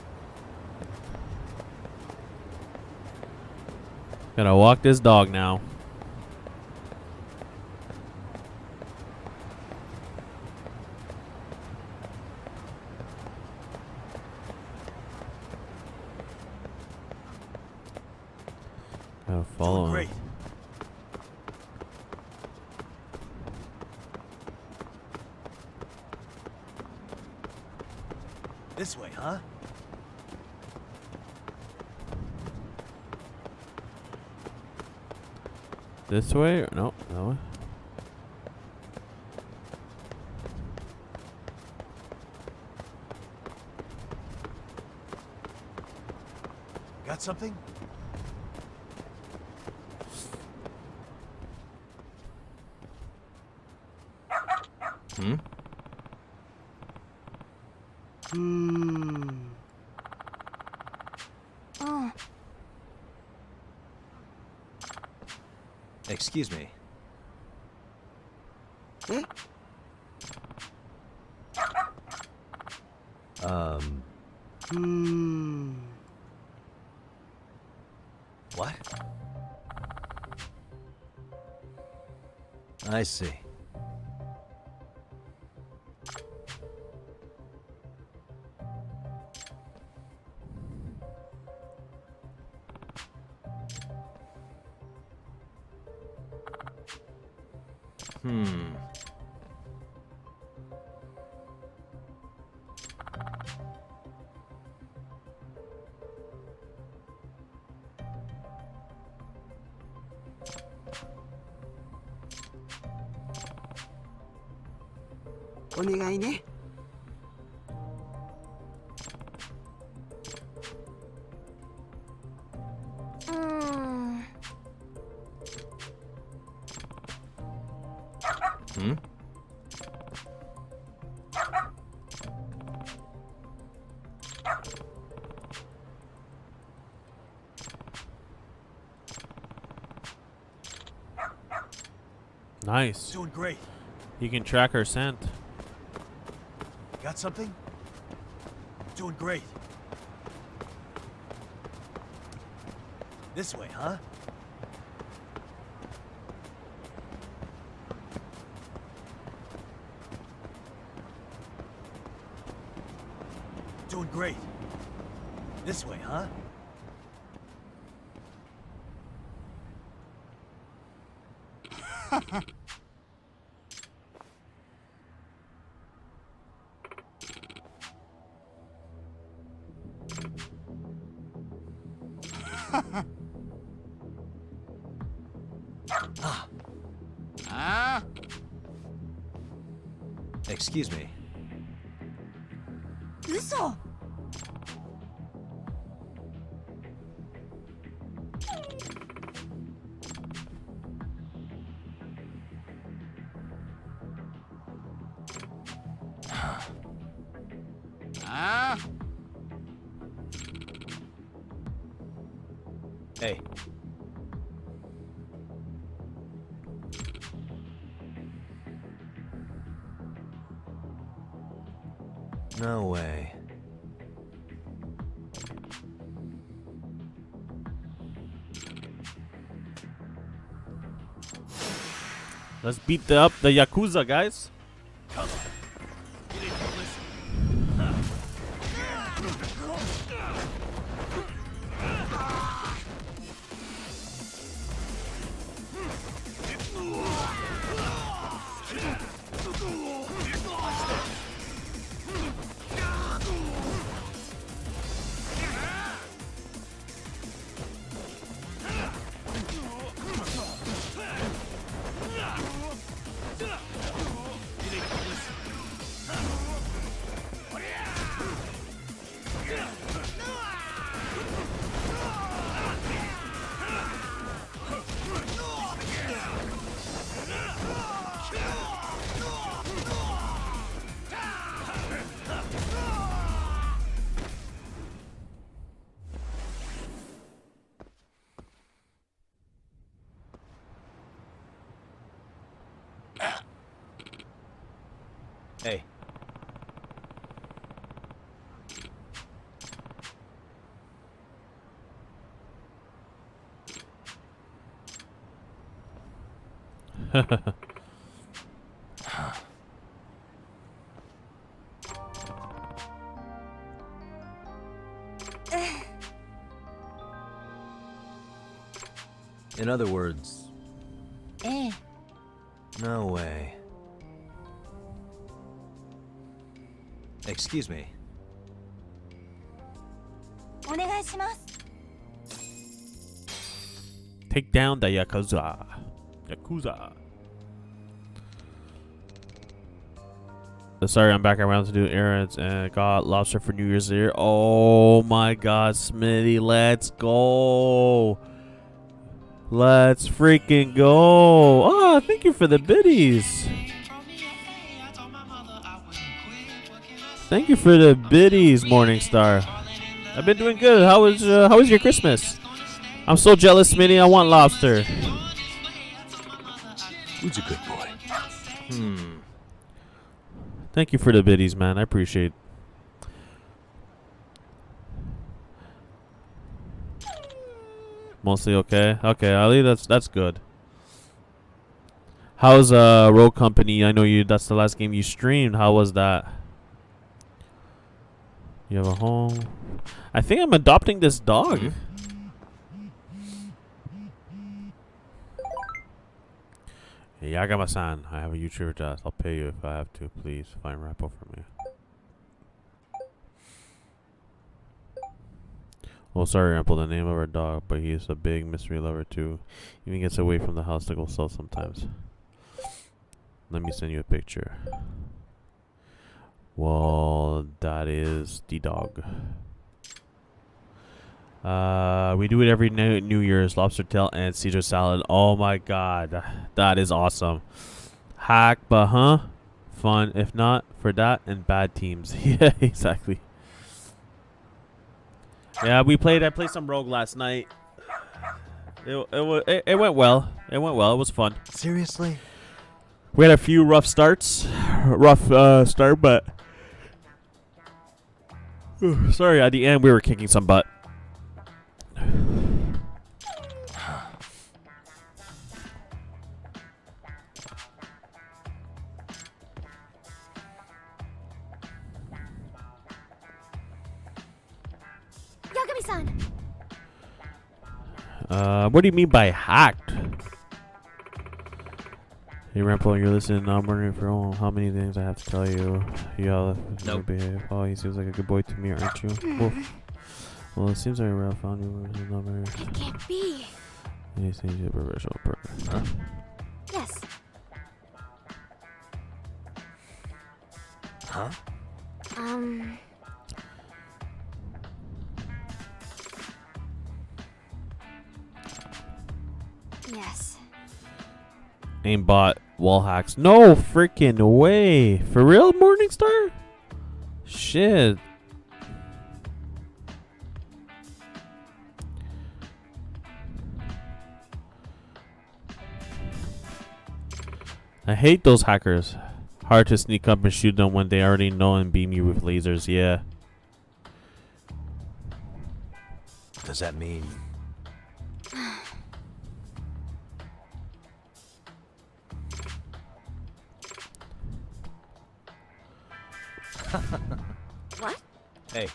Gotta walk this dog now. Gotta follow him. Great. This way, huh? This way? Or no, that way. Got something? Hmm? Oh, Excuse me. What? I see. Hmm. mm, Hmm? Nice. Doing great. You can track her scent. Got something? Doing great. This way, huh? great. This way, huh? Excuse me. 嘘 Hey. No way. Let's beat up the Yakuza, guys. Hey. In other words, ええ no way. Excuse me. お願いします Take down the Yakuza. Yakuza. Sorry, I'm back around to do errands and got lobster for New Year's Eve. Oh my god, Smitty, let's go. Let's freaking go. Oh, thank you for the biddies. Thank you for the biddies, Morningstar. I've been doing good. How was your Christmas? I'm so jealous, Smitty. I want lobster. Who's a good boy? Thank you for the biddies, man. I appreciate. Mostly okay. Okay, Ali, that's good. How's Road Company? I know you. That's the last game you streamed. How was that? You have a home. I think I'm adopting this dog. Hey, Yagama-san, I have a YouTuber task. I'll pay you if I have to. Please find Rappo for me. Oh, sorry, Rampo, the name of our dog, but he's a big mystery lover too. Even gets away from the house to go sell sometimes. Let me send you a picture. Well, that is the dog. We do it every New Year's. Lobster tail and Caesar salad. Oh my god, that is awesome. Hack, but huh? Fun. If not for that and bad teams. Yeah, exactly. Yeah, I played some Rogue last night. It went well. It went well. It was fun. Seriously? We had a few rough starts. Start, but sorry, at the end we were kicking some butt. What do you mean by hacked? Hey, Rampo, you're listening. I'm wondering for how many things I have to tell you. Nope. Oh, he seems like a good boy to me, aren't you? Wolf. Well, it seems like Ralph found you. It can't be. He's a professional partner. Huh? Yes. Huh? Yes. Aimbot wall hacks. No freaking way. For real, Morningstar? Shit. I hate those hackers. Hard to sneak up and shoot them when they already know and beam you with lasers. Yeah. Does that mean... What? Hey.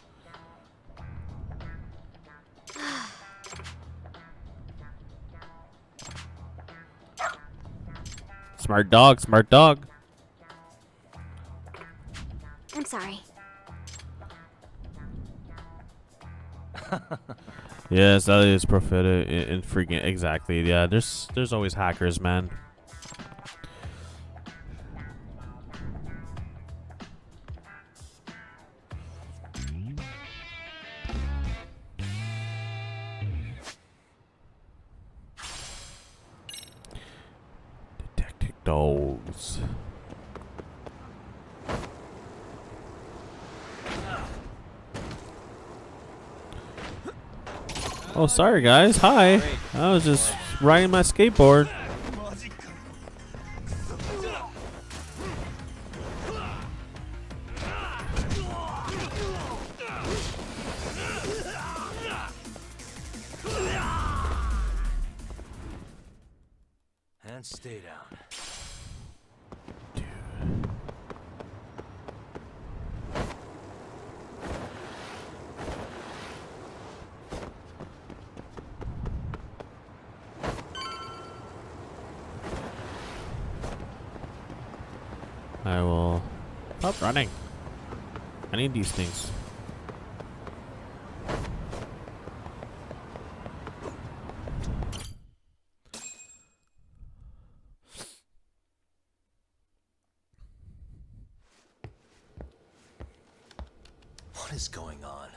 Smart dog, smart dog. I'm sorry. Yes, that is prophetic and freaking exactly. Yeah, there's always hackers, man. Detective dogs. Oh, sorry guys. Hi. I was just riding my skateboard. And stay down. I will stop running. I need these things. What is going on?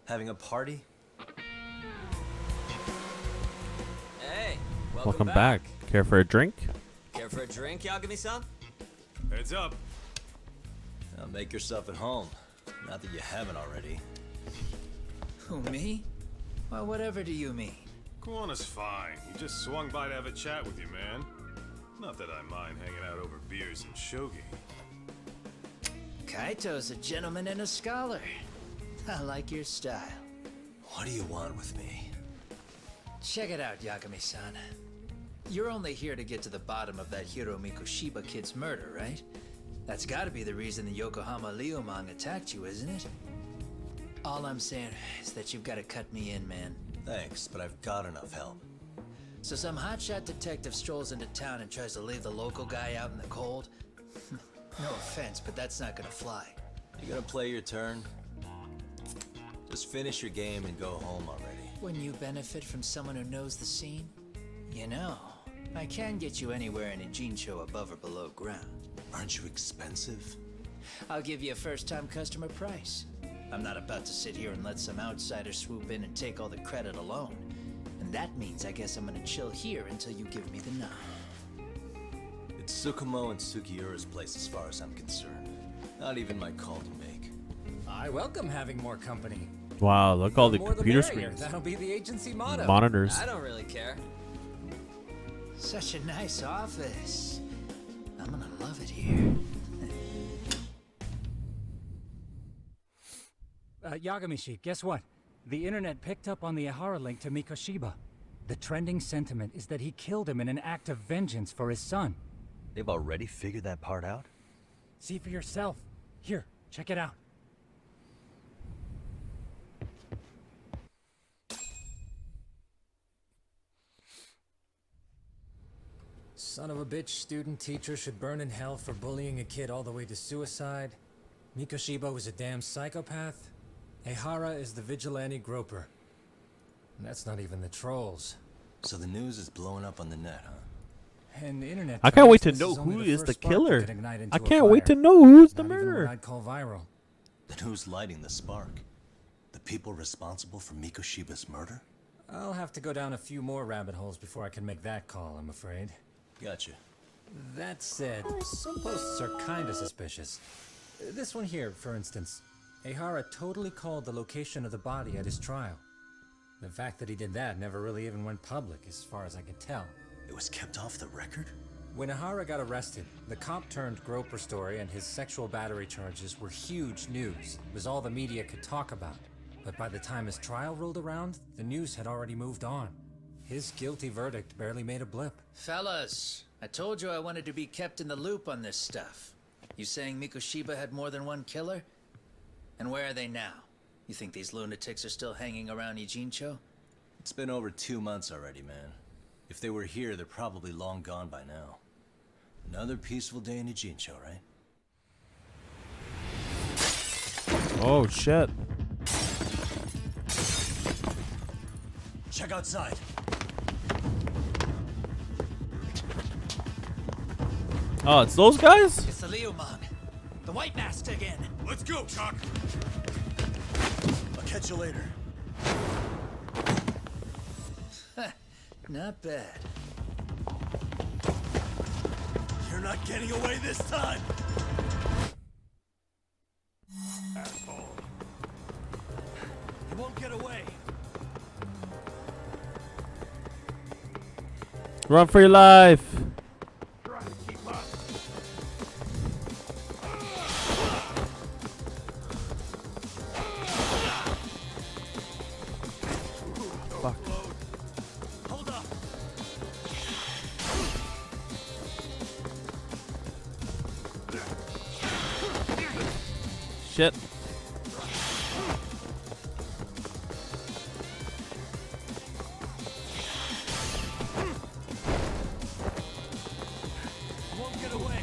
Having a party? Hey, Welcome back. Care for a drink? Care for a drink, Yagami-san? Heads up. Now make yourself at home. Not that you haven't already. Who, me? Well, whatever do you mean? Kuwana's fine. He just swung by to have a chat with you, man. Not that I mind hanging out over beers and shogi. Kaito's a gentleman and a scholar. I like your style. What do you want with me? Check it out, Yagami-san. You're only here to get to the bottom of that Hiro Mikoshiba kid's murder, right? That's gotta be the reason the Yokohama Liumang attacked you, isn't it? All I'm saying is that you've gotta cut me in, man. Thanks, but I've got enough help. So some hotshot detective strolls into town and tries to leave the local guy out in the cold? No offense, but that's not gonna fly. You gonna play your turn? Just finish your game and go home already. When you benefit from someone who knows the scene? You know, I can get you anywhere in a Jincho above or below ground. Aren't you expensive? I'll give you a first-time customer price. I'm not about to sit here and let some outsider swoop in and take all the credit alone. And that means I guess I'm gonna chill here until you give me the nod. It's Tsukumo and Sugiura's place as far as I'm concerned. Not even my call to make. I welcome having more company. Wow, look all the more computer the merrier. screens. That'll be the agency motto. Monitors. I don't really care. Such a nice office. I'm gonna love it here. Yagamishi, guess what? The internet picked up on the Ihara link to Mikoshiba. The trending sentiment is that he killed him in an act of vengeance for his son. They've already figured that part out? See for yourself. Here, check it out. Son of a bitch student teacher should burn in hell for bullying a kid all the way to suicide. Mikoshiba was a damn psychopath. Ehara is the vigilante groper. And that's not even the trolls. So the news is blowing up on the net, huh? And the internet. I can't wait to this know is only who the is the first spark that killer. could ignite into I a can't wait fire. to know who's the Not even murderer. what I'd call viral. Then who's lighting the spark? The people responsible for Mikoshiba's murder? I'll have to go down a few more rabbit holes before I can make that call, I'm afraid. Gotcha. That said, some posts are kinda suspicious. This one here, for instance. Ehara totally called the location of the body at his trial. The fact that he did that never really even went public, as far as I can tell. It was kept off the record? When Ehara got arrested, the cop-turned-groper story and his sexual battery charges were huge news. It was all the media could talk about. But by the time his trial rolled around, the news had already moved on. His guilty verdict barely made a blip. Fellas, I told you I wanted to be kept in the loop on this stuff. You saying Mikoshiba had more than one killer? And where are they now? You think these lunatics are still hanging around Ijincho? It's been over 2 months already, man. If they were here, they're probably long gone by now. Another peaceful day in Ijincho, right? Oh, shit. Check outside. Oh, it's those guys? It's the Leomong. The White Mask again. Let's go, Chuck. I'll catch you later. Not bad. You're not getting away this time! Asshole. You won't get away. Run for your life. Try to keep up. Fuck. Hold up. Shit. Won't get away.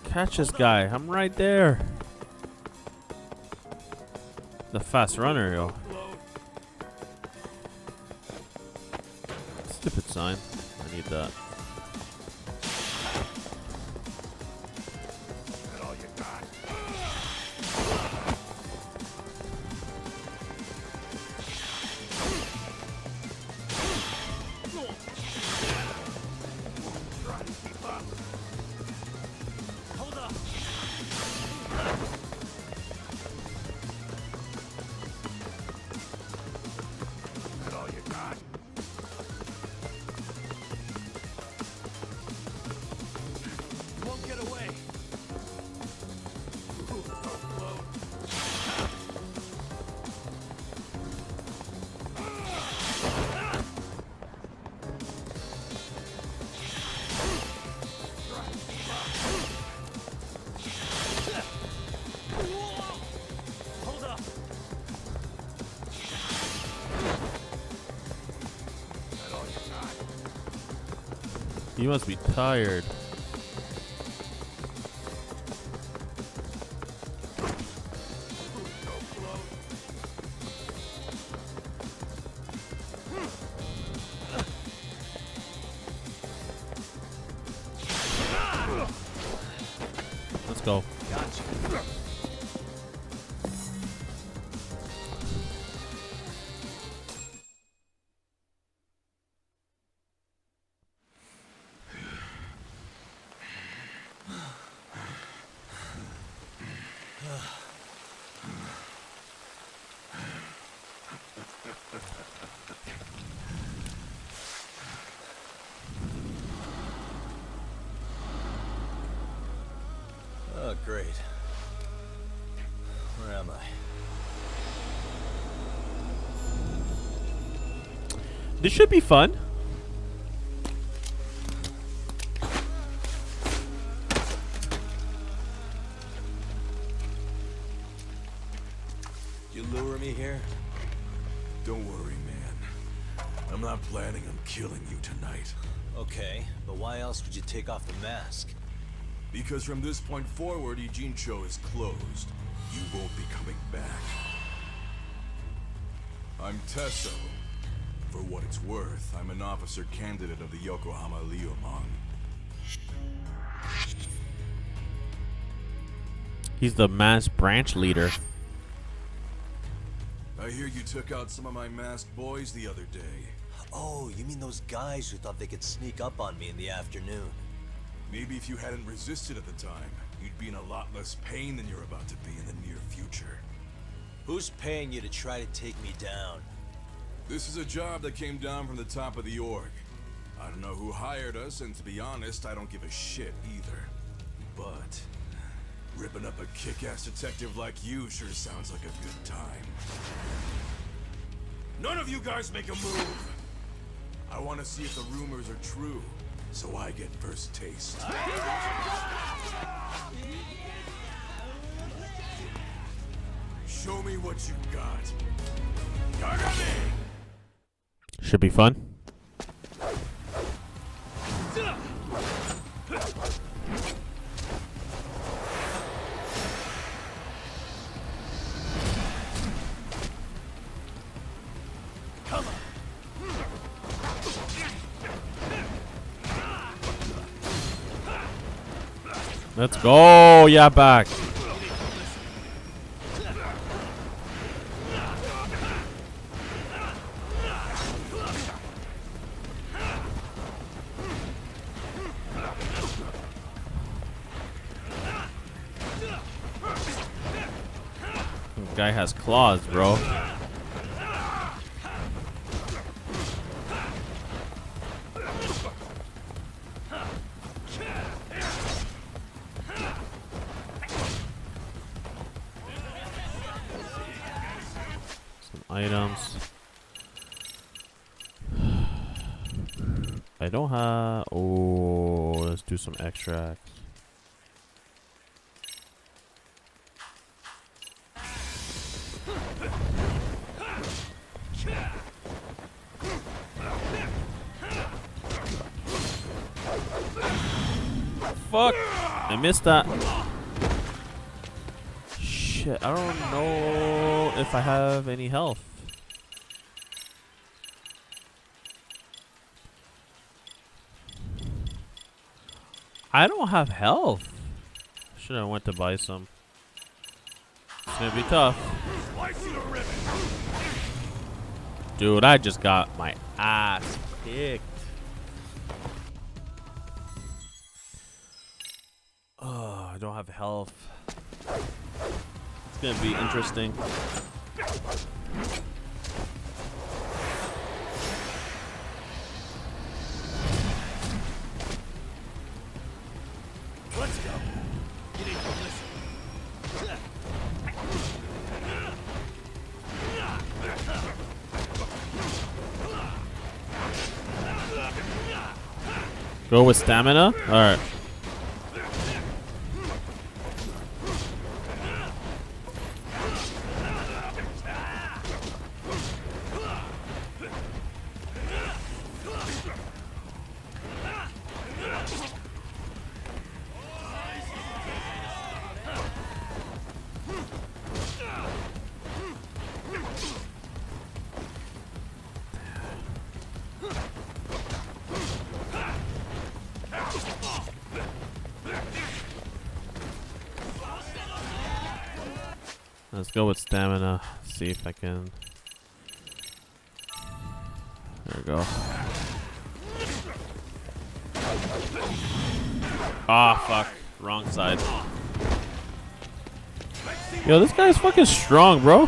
Catch this guy. I'm right there. The fast runner, yo. Stupid sign. I need that. That all you got? Try to keep up. Hold up. That all you got? You won't get away. Hold up. That all you got? You must be tired. Let's go. Gotcha. Oh, great. Where am I? This should be fun. feeling I'm killing you tonight. Okay, but why else would you take off the mask? Because from this point forward, Ijincho is closed. You won't be coming back. I'm Tesso. For what it's worth, I'm an officer candidate of the Yokohama Leomon. He's the mass branch leader. I hear you took out some of my masked boys the other day. Oh, you mean those guys who thought they could sneak up on me in the afternoon? Maybe if you hadn't resisted at the time, you'd be in a lot less pain than you're about to be in the near future. Who's paying you to try to take me down? This is a job that came down from the top of the org. I don't know who hired us, and to be honest, I don't give a shit either. But ripping up a kick-ass detective like you sure sounds like a good time. None of you guys make a move! I want to see if the rumors are true, so I get first taste. Show me what you got. Should be fun. Let's go, yeah, back. Guy has claws, bro. Some items. I don't have. Oh, let's do some extracts. Fuck! I missed that. Shit, I don't know if I have any health. I don't have health. Should have went to buy some. It's gonna be tough. Dude, I just got my ass kicked. Oh, I don't have health. It's gonna be interesting. Let's go. You need to listen. Go with stamina? Alright. Let's go with stamina. See if I can. There we go. Ah, fuck. Wrong side. Yo, this guy's fucking strong, bro.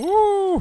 Woo!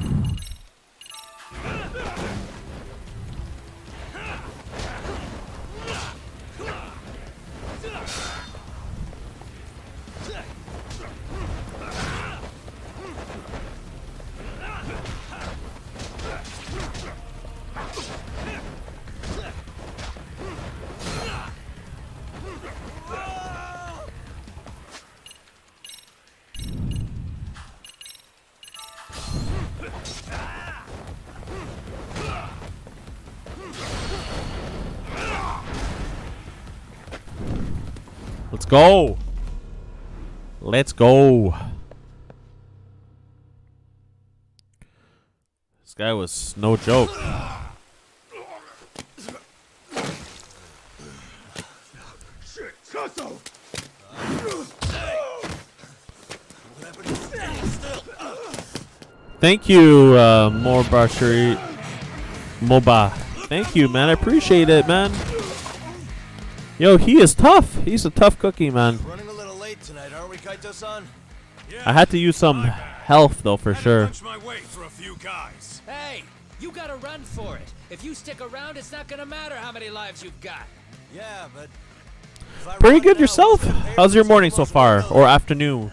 Let's go. Let's go. This guy was no joke. Thank you, Morbashiri Moba. Thank you, man. I appreciate it, man. Yo, he is tough. He's a tough cookie, man. Running a little late tonight, aren't we, Kaito-san? I had to use some health, though, for sure. My way for a few guys. Hey, you gotta run for it. If you stick around, it's not gonna matter how many lives you've got. Yeah, but Pretty good yourself. How's your morning so far, or afternoon?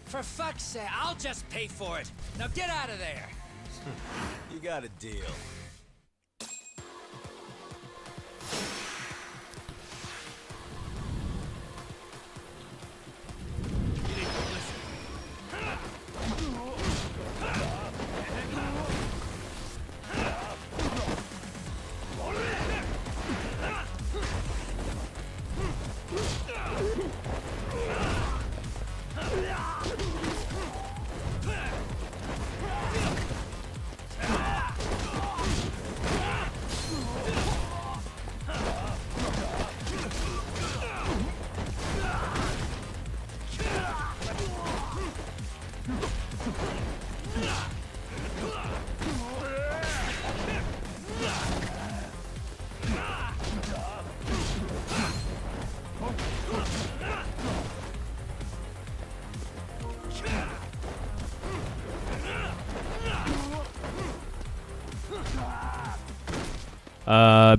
For fuck's sake, I'll just pay for it. Now get out of there. You got a deal.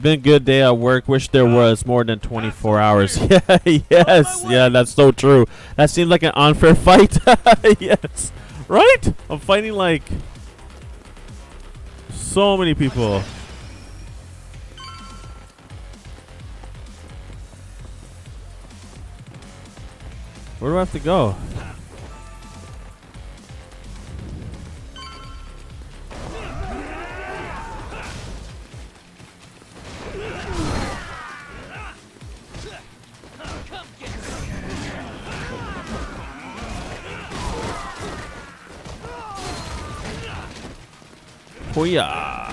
Been a good day at work. Wish there was more than 24 hours. Yeah, yes. Yeah, that's so true. That seems like an unfair fight. Yes. Right? I'm fighting like so many people. Where do I have to go? Hoo-yah.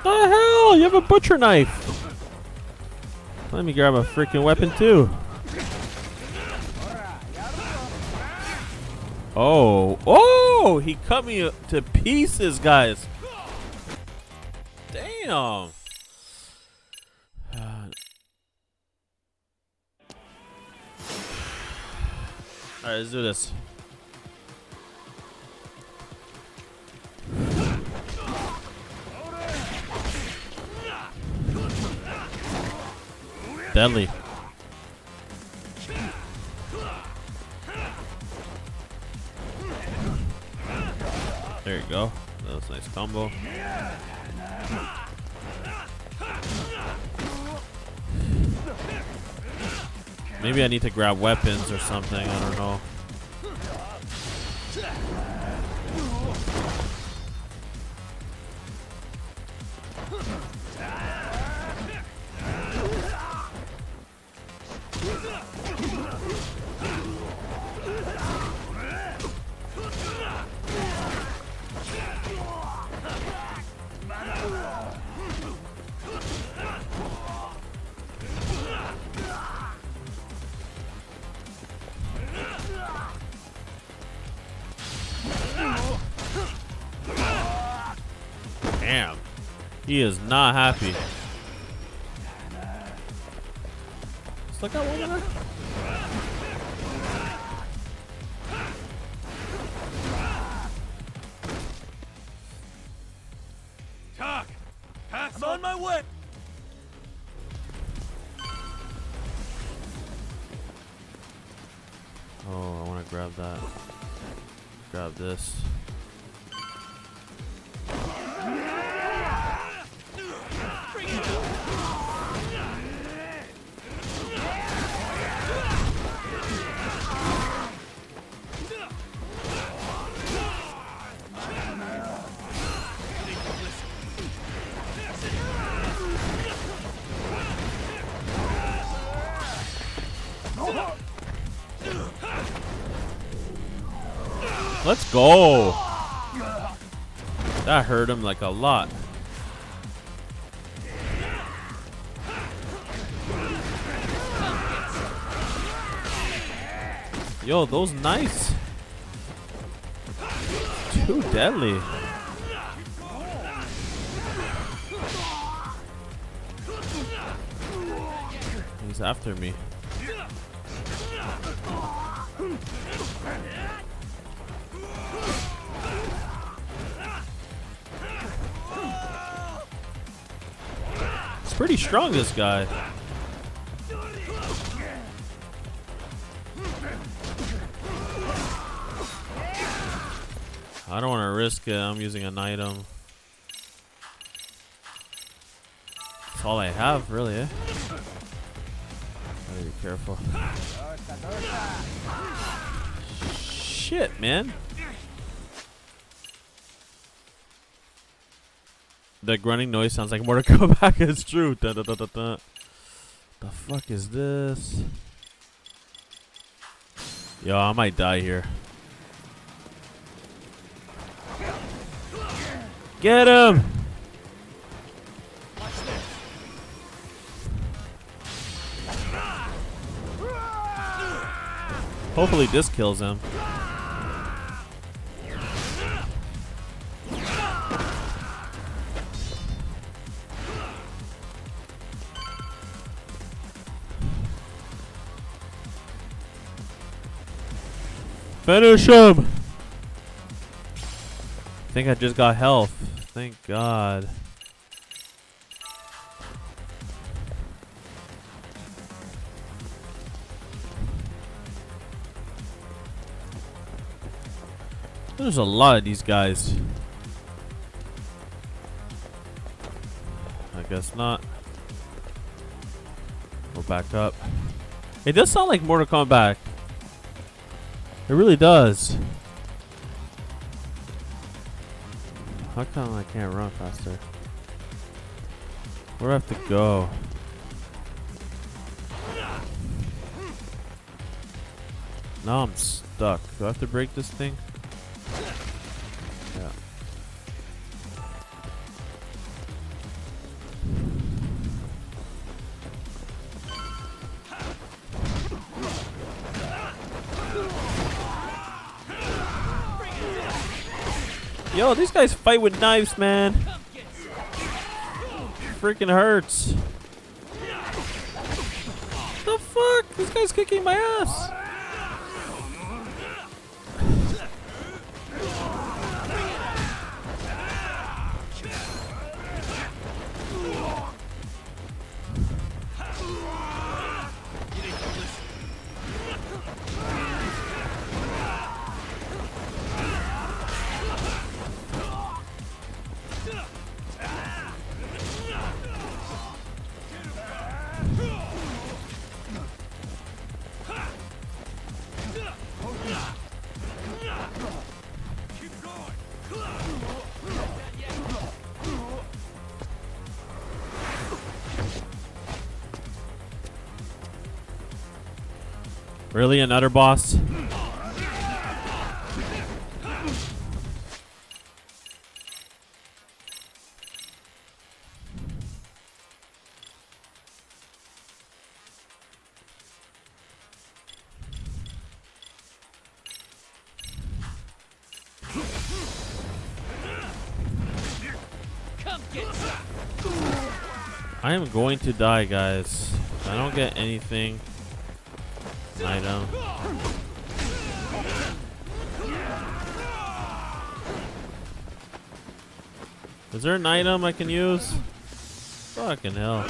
The hell? You have a butcher knife. Let me grab a freaking weapon too. Oh, oh! He cut me to pieces, guys. Damn. All right, let's do this. Deadly. There you go. That was a nice combo. Maybe I need to grab weapons or something. I don't know. Damn. He is not happy. Still got one more? Talk! Pass I'm on my way! Oh, I want to grab that. Grab this. Let's go. That hurt him like a lot. Yo, those knives. Too deadly. He's after me. He's pretty strong, this guy. I don't want to risk it. I'm using an item. That's all I have, really, eh? Gotta be careful. Shit, man. The grunting noise sounds like Mortal Kombat. It's true. Da, da, da, da, da. The fuck is this? Yo, I might die here. Get him! Hopefully this kills him. Finish him! I think I just got health. Thank God. There's a lot of these guys. I guess not. Go back up. It does sound like Mortal Kombat. It really does. How come I can't run faster? Where do I have to go? Now I'm stuck. Do I have to break this thing? Yeah. Yo, these guys fight with knives, man. Freaking hurts. The fuck? This guy's kicking my ass. Really, another boss? I am going to die, guys. If I don't get anything. Item. Is there an item I can use? Fucking hell.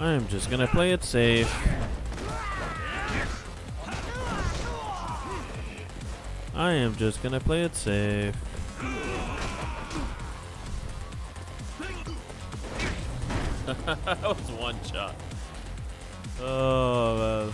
I am just gonna play it safe. I am just gonna play it safe. That was one shot. Oh, man.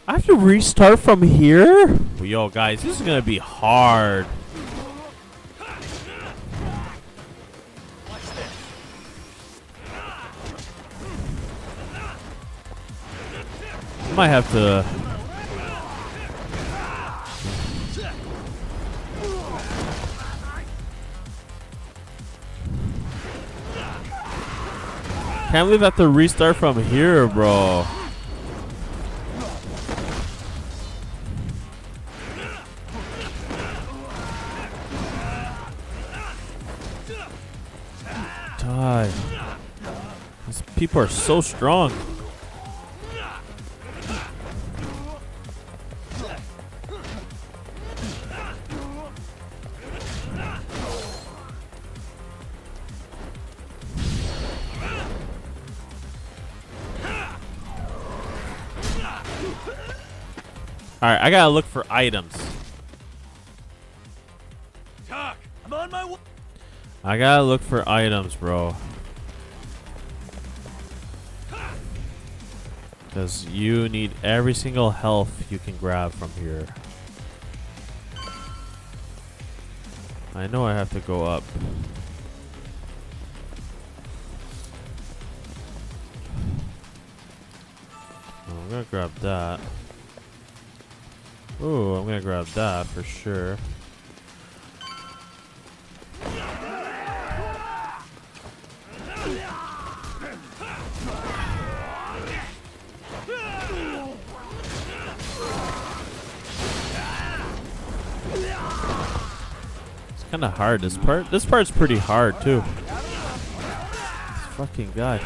I have to restart from here? Well, yo, guys, this is gonna be hard. I might have to. Can't believe I have to restart from here, bro. Die. These people are so strong. Alright, I gotta look for items. Talk. I'm on my way. I gotta look for items, bro. Because you need every single health you can grab from here. I know I have to go up. Oh, I'm gonna grab that. Ooh, I'm gonna grab that for sure. It's kind of hard. This part's pretty hard too. This fucking guy.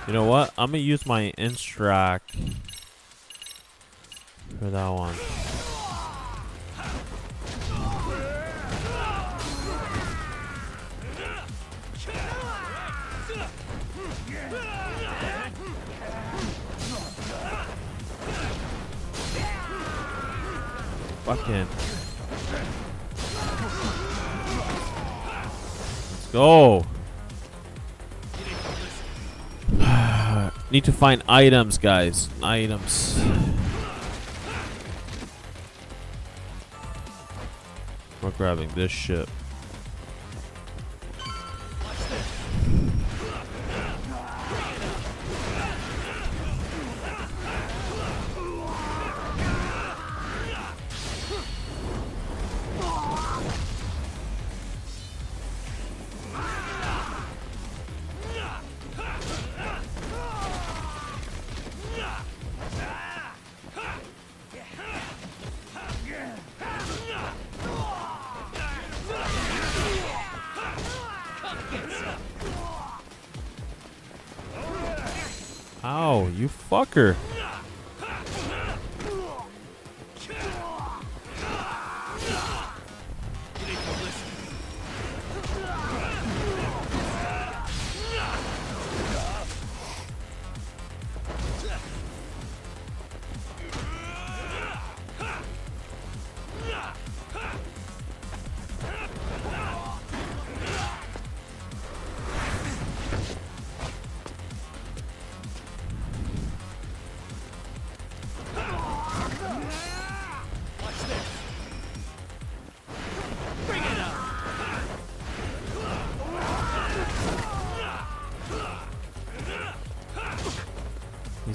You know what? I'm gonna use my Instrac for that one. Fucking. Let's go. Need to find items, guys. Items. We're grabbing this shit. Ow, you fucker.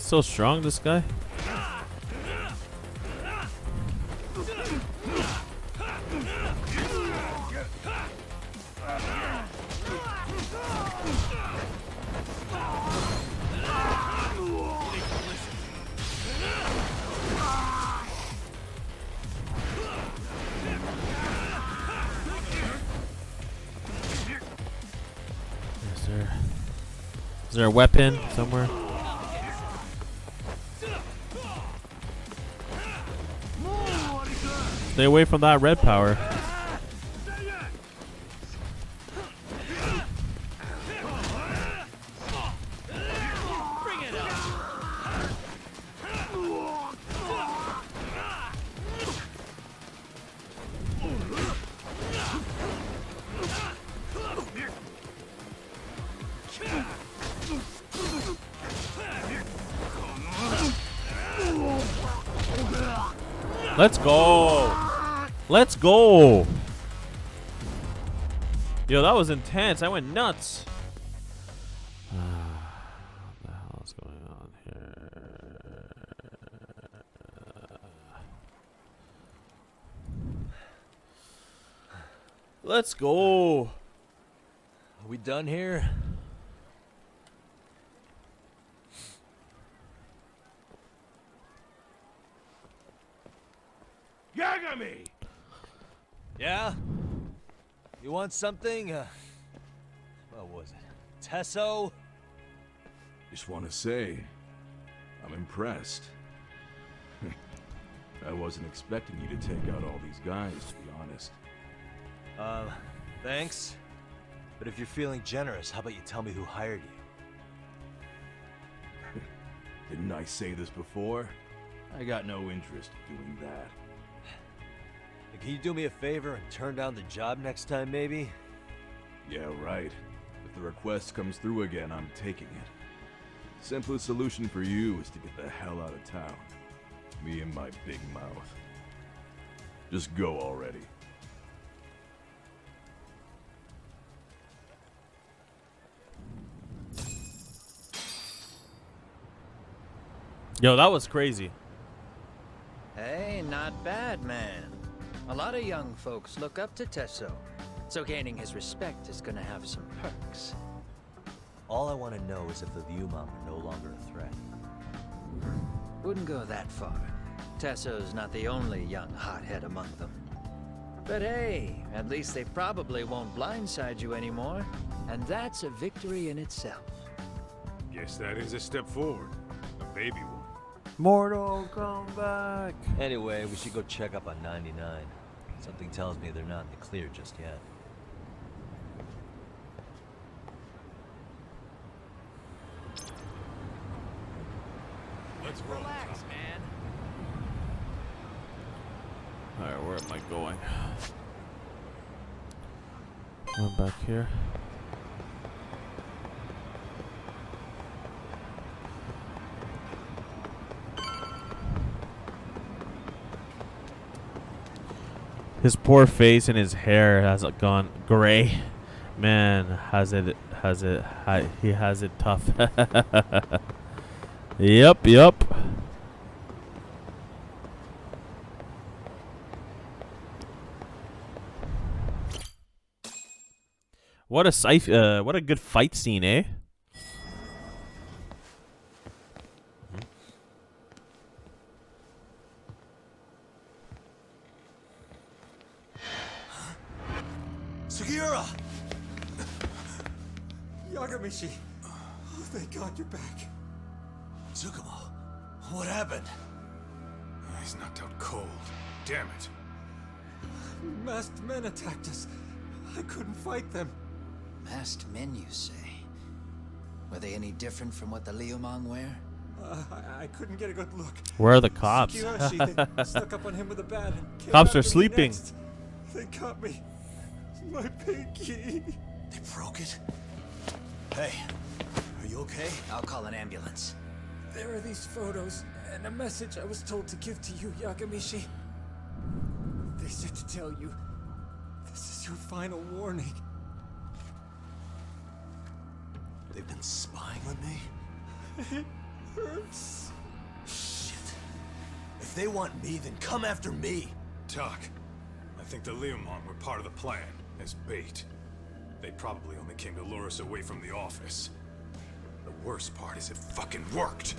so strong, this guy. Is there a weapon somewhere? Stay away from that red power. Let's go. Let's go. Yo, that was intense. I went nuts. What the hell is going on here? Let's go. Are we done here? Yagami! Yeah? You want something? What was it? Tesso? Just want to say, I'm impressed. I wasn't expecting you to take out all these guys, to be honest. Thanks. But if you're feeling generous, how about you tell me who hired you? Didn't I say this before? I got no interest in doing that. Can you do me a favor and turn down the job next time, maybe? Yeah, right. If the request comes through again, I'm taking it. Simplest solution for you is to get the hell out of town. Me and my big mouth. Just go already. Yo, that was crazy. Hey, not bad, man. A lot of young folks look up to Tesso, so gaining his respect is gonna have some perks. All I want to know is if the Liumang are no longer a threat. Wouldn't go that far. Tesso's not the only young hothead among them. But hey, at least they probably won't blindside you anymore, and that's a victory in itself. Guess that is a step forward. A baby one. Mortal, come back! Anyway, we should go check up on 99. Something tells me they're not in the clear just yet. Let's roll. Relax, man. Alright, where am I going? Going back here. His poor face and his hair has gone gray. Man, he has it tough. Yep. What a good fight scene, eh? Sugiura! Yagamishi! Oh, thank God you're back. Tsukumo, what happened? He's knocked out cold. Damn it. Masked men attacked us. I couldn't fight them. Masked men, you say? Were they any different from what the Liumang wear? I couldn't get a good look. Where are the cops? Sugiura, they snuck up on him with a bat and came Cops after are me sleeping. next. They caught me. My pinky. They broke it? Hey, are you okay? I'll call an ambulance. There are these photos and a message I was told to give to you, Yagamishi. They said to tell you, this is your final warning. They've been spying on me? hurts. Shit. If they want me, then come after me. Talk. I think the Leomon were part of the plan, as bait. They probably only came to lure us away from the office. The worst part is it fucking worked.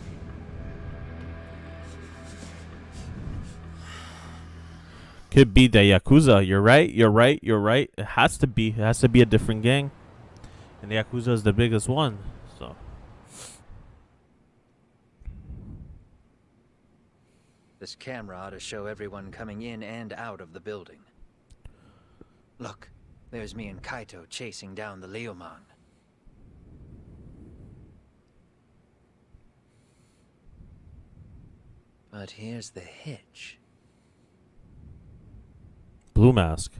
Could be the Yakuza. You're right. You're right. You're right. It has to be. It has to be a different gang. And the Yakuza is the biggest one. So. This camera ought to show everyone coming in and out of the building. Look, there's me and Kaito chasing down the Leomon. But here's the hitch. Blue mask.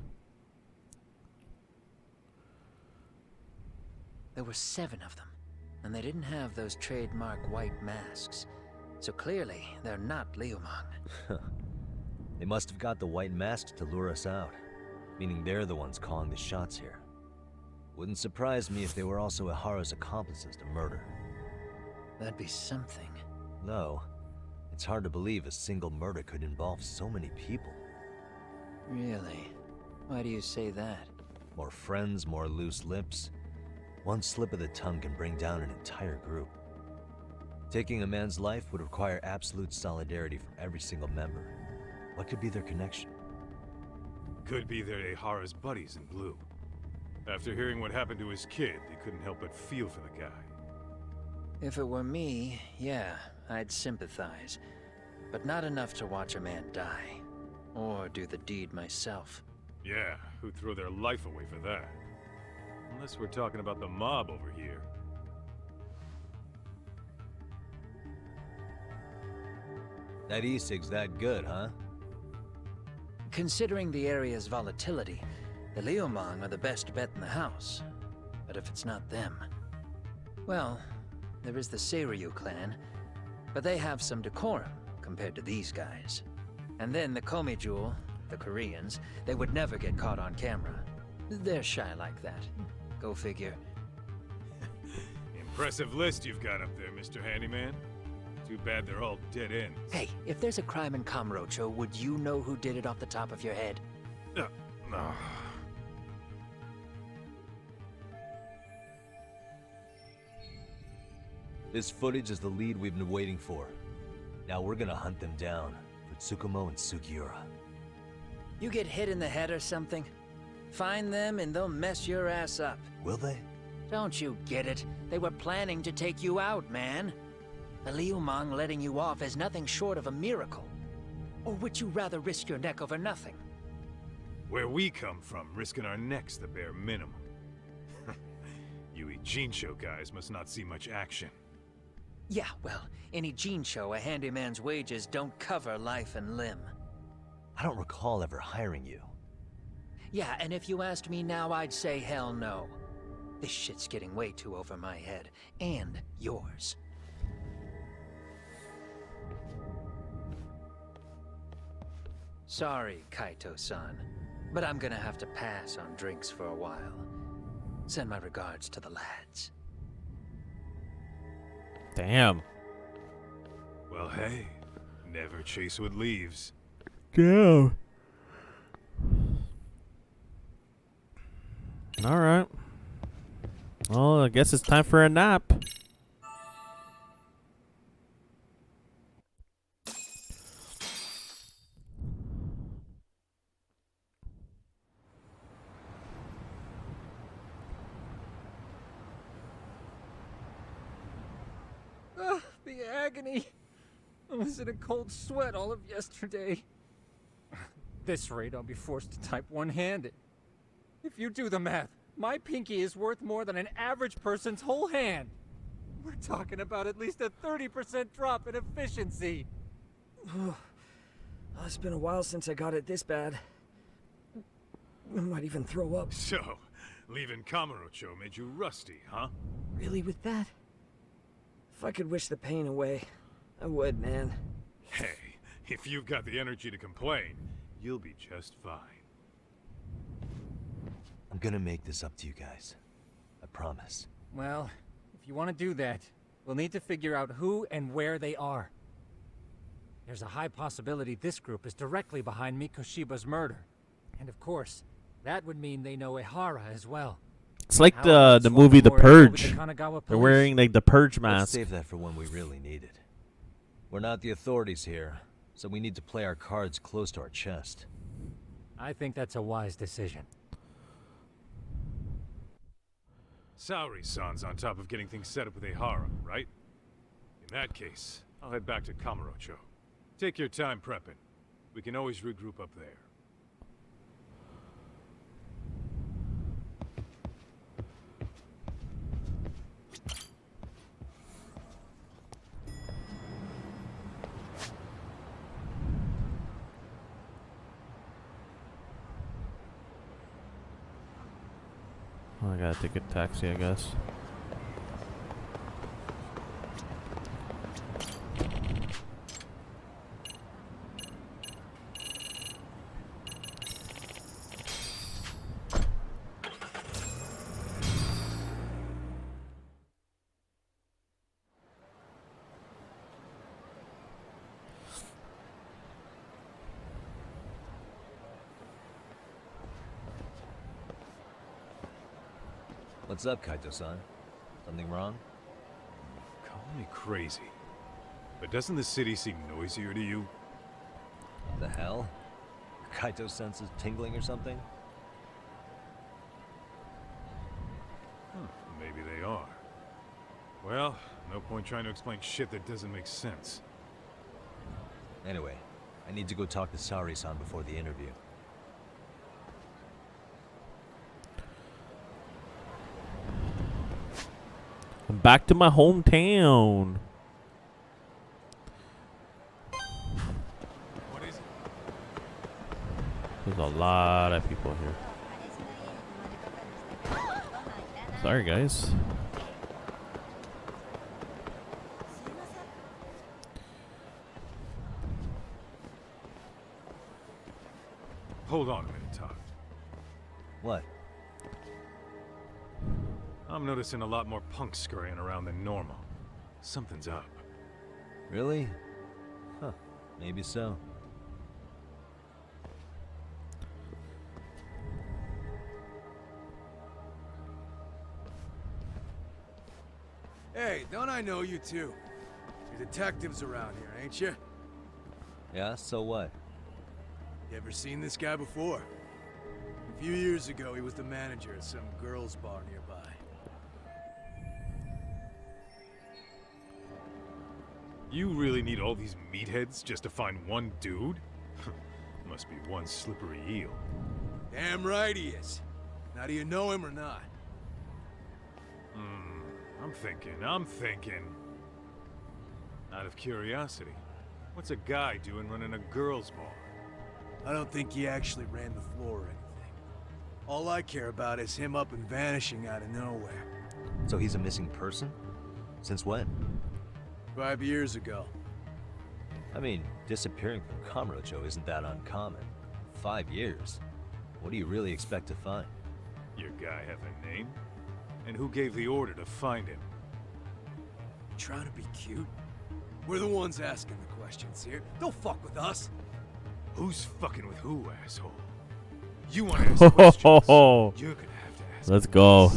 There were 7 of them, and they didn't have those trademark white masks. So clearly, they're not Leomon. They must have got the white masks to lure us out, meaning they're the ones calling the shots here. Wouldn't surprise me if they were also Ihara's accomplices to murder. That'd be something. No, it's hard to believe a single murder could involve so many people. Really? Why do you say that? More friends, more loose lips. One slip of the tongue can bring down an entire group. Taking a man's life would require absolute solidarity from every single member. What could be their connection? Could be they're Ihara's buddies in blue. After hearing what happened to his kid, they couldn't help but feel for the guy. If it were me, yeah, I'd sympathize. But not enough to watch a man die. Or do the deed myself. Yeah, who'd throw their life away for that? Unless we're talking about the mob over here. That e-cig's that good, huh? Considering the area's volatility, the Leomon are the best bet in the house. But if it's not them... Well, there is the Seiryu clan, but they have some decorum compared to these guys. And then the Komijul, the Koreans, they would never get caught on camera. They're shy like that. Go figure. Impressive list you've got up there, Mr. Handyman. Too bad they're all dead ends. Hey, if there's a crime in Kamurocho, would you know who did it off the top of your head? No. This footage is the lead we've been waiting for. Now we're gonna hunt them down for Tsukumo and Sugiura. You get hit in the head or something? Find them and they'll mess your ass up. Will they? Don't you get it? They were planning to take you out, man. The Leomon letting you off is nothing short of a miracle. Or would you rather risk your neck over nothing? Where we come from, risking our necks the bare minimum. You Ijincho guys must not see much action. Yeah, well, in Ijincho, a handyman's wages don't cover life and limb. I don't recall ever hiring you. Yeah, and if you asked me now, I'd say hell no. This shit's getting way too over my head. And yours. Sorry, Kaito-san, but I'm gonna have to pass on drinks for a while. Send my regards to the lads. Damn. Well, hey, never chase what leaves. Go. All right. Well, I guess it's time for a nap. The agony. I was in a cold sweat all of yesterday. At this rate, I'll be forced to type one-handed. If you do the math, my pinky is worth more than an average person's whole hand. We're talking about at least a 30% drop in efficiency. It's been a while since I got it this bad. I might even throw up. So, leaving Kamurocho made you rusty, huh? Really, with that? If I could wish the pain away, I would, man. Hey, if you've got the energy to complain, you'll be just fine. I'm gonna make this up to you guys. I promise. Well, if you want to do that, We'll need to figure out who and where they are. There's a high possibility this group is directly behind Mikoshiba's murder. And of course, that would mean they know Ehara as well. It's like the movie The Purge. They're wearing like the Purge Let's mask. save that for when we really need it. We're not the authorities here, so we need to play our cards close to our chest. I think that's a wise decision. Saori-san's on top of getting things set up with Ehara, right? In that case, I'll head back to Kamurocho. Take your time prepping. We can always regroup up there. Oh, I gotta take a taxi, I guess. What's up, Kaito-san? Something wrong? Call me crazy, but doesn't the city seem noisier to you? The hell? Kaito's senses tingling or something? Maybe they are. Well, no point trying to explain shit that doesn't make sense. Anyway, I need to go talk to Saori-san before the interview. I'm back to my hometown. What is it? There's a lot of people here. Sorry, guys. Hold on a minute, Todd. What? I'm noticing a lot more punks scurrying around than normal. Something's up. Really? Huh. Maybe so. Hey, don't I know you two? You're detectives around here, ain't you? Yeah, so what? You ever seen this guy before? A few years ago, he was the manager at some girls' bar nearby. You really need all these meatheads just to find one dude? Must be one slippery eel. Damn right he is. Now, do you know him or not? I'm thinking. Out of curiosity, what's a guy doing running a girls' bar? I don't think he actually ran the floor or anything. All I care about is him up and vanishing out of nowhere. So he's a missing person? Since when? 5 years ago. I mean, disappearing from Kamurocho isn't that uncommon. 5 years. What do you really expect to find? Your guy have a name? And who gave the order to find him? You trying to be cute? We're the ones asking the questions here. Don't fuck with us. Who's fucking with who, asshole? You want to ask questions? You're gonna have to ask. Let's go.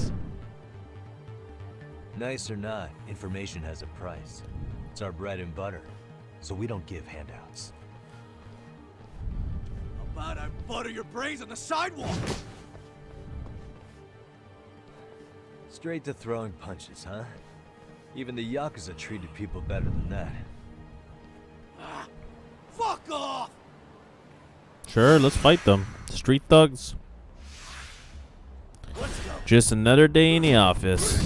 Nice or not, information has a price. It's our bread and butter, so we don't give handouts. How about I butter your brains on the sidewalk? Straight to throwing punches, huh? Even the Yakuza treated people better than that. Fuck off! Sure, let's fight them. Street thugs. Just another day in the office.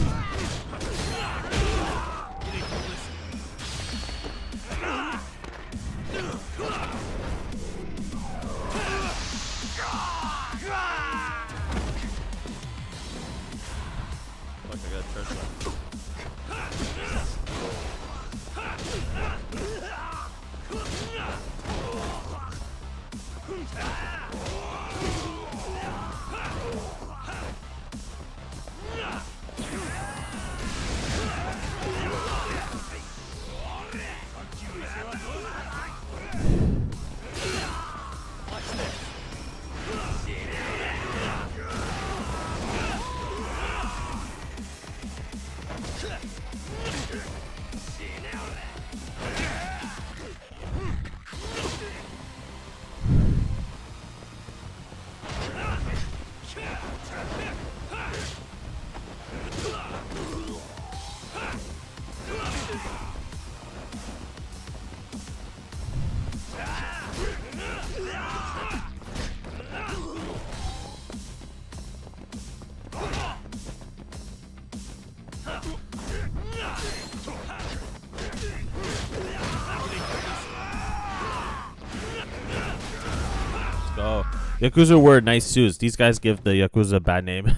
go. Yakuza wear nice suits. These guys give the Yakuza a bad name.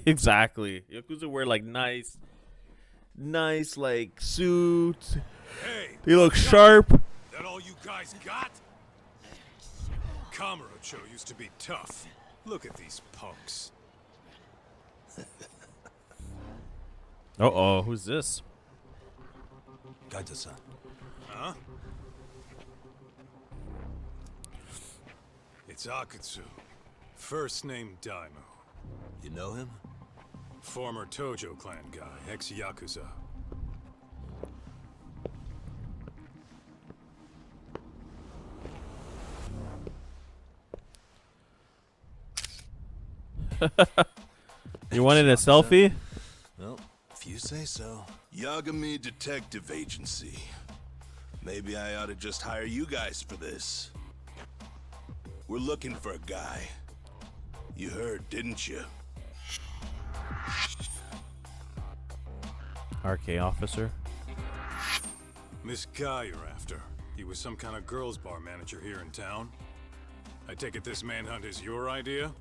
Exactly. Yakuza wear like nice like suits. Hey, They look sharp. that all you guys got? Kamurocho used to be tough. Look at these punks. Uh-oh, who's this? Kaito-san. Huh? It's Akutsu. First name Daimu. You know him? Former Tojo clan guy, ex-Yakuza. You wanted a selfie? Well, if you say so. Yagami Detective Agency. Maybe I ought to just hire you guys for this. We're looking for a guy. You heard, didn't you? RK officer. This guy you're after, he was some kind of girls' bar manager here in town? I take it this manhunt is your idea?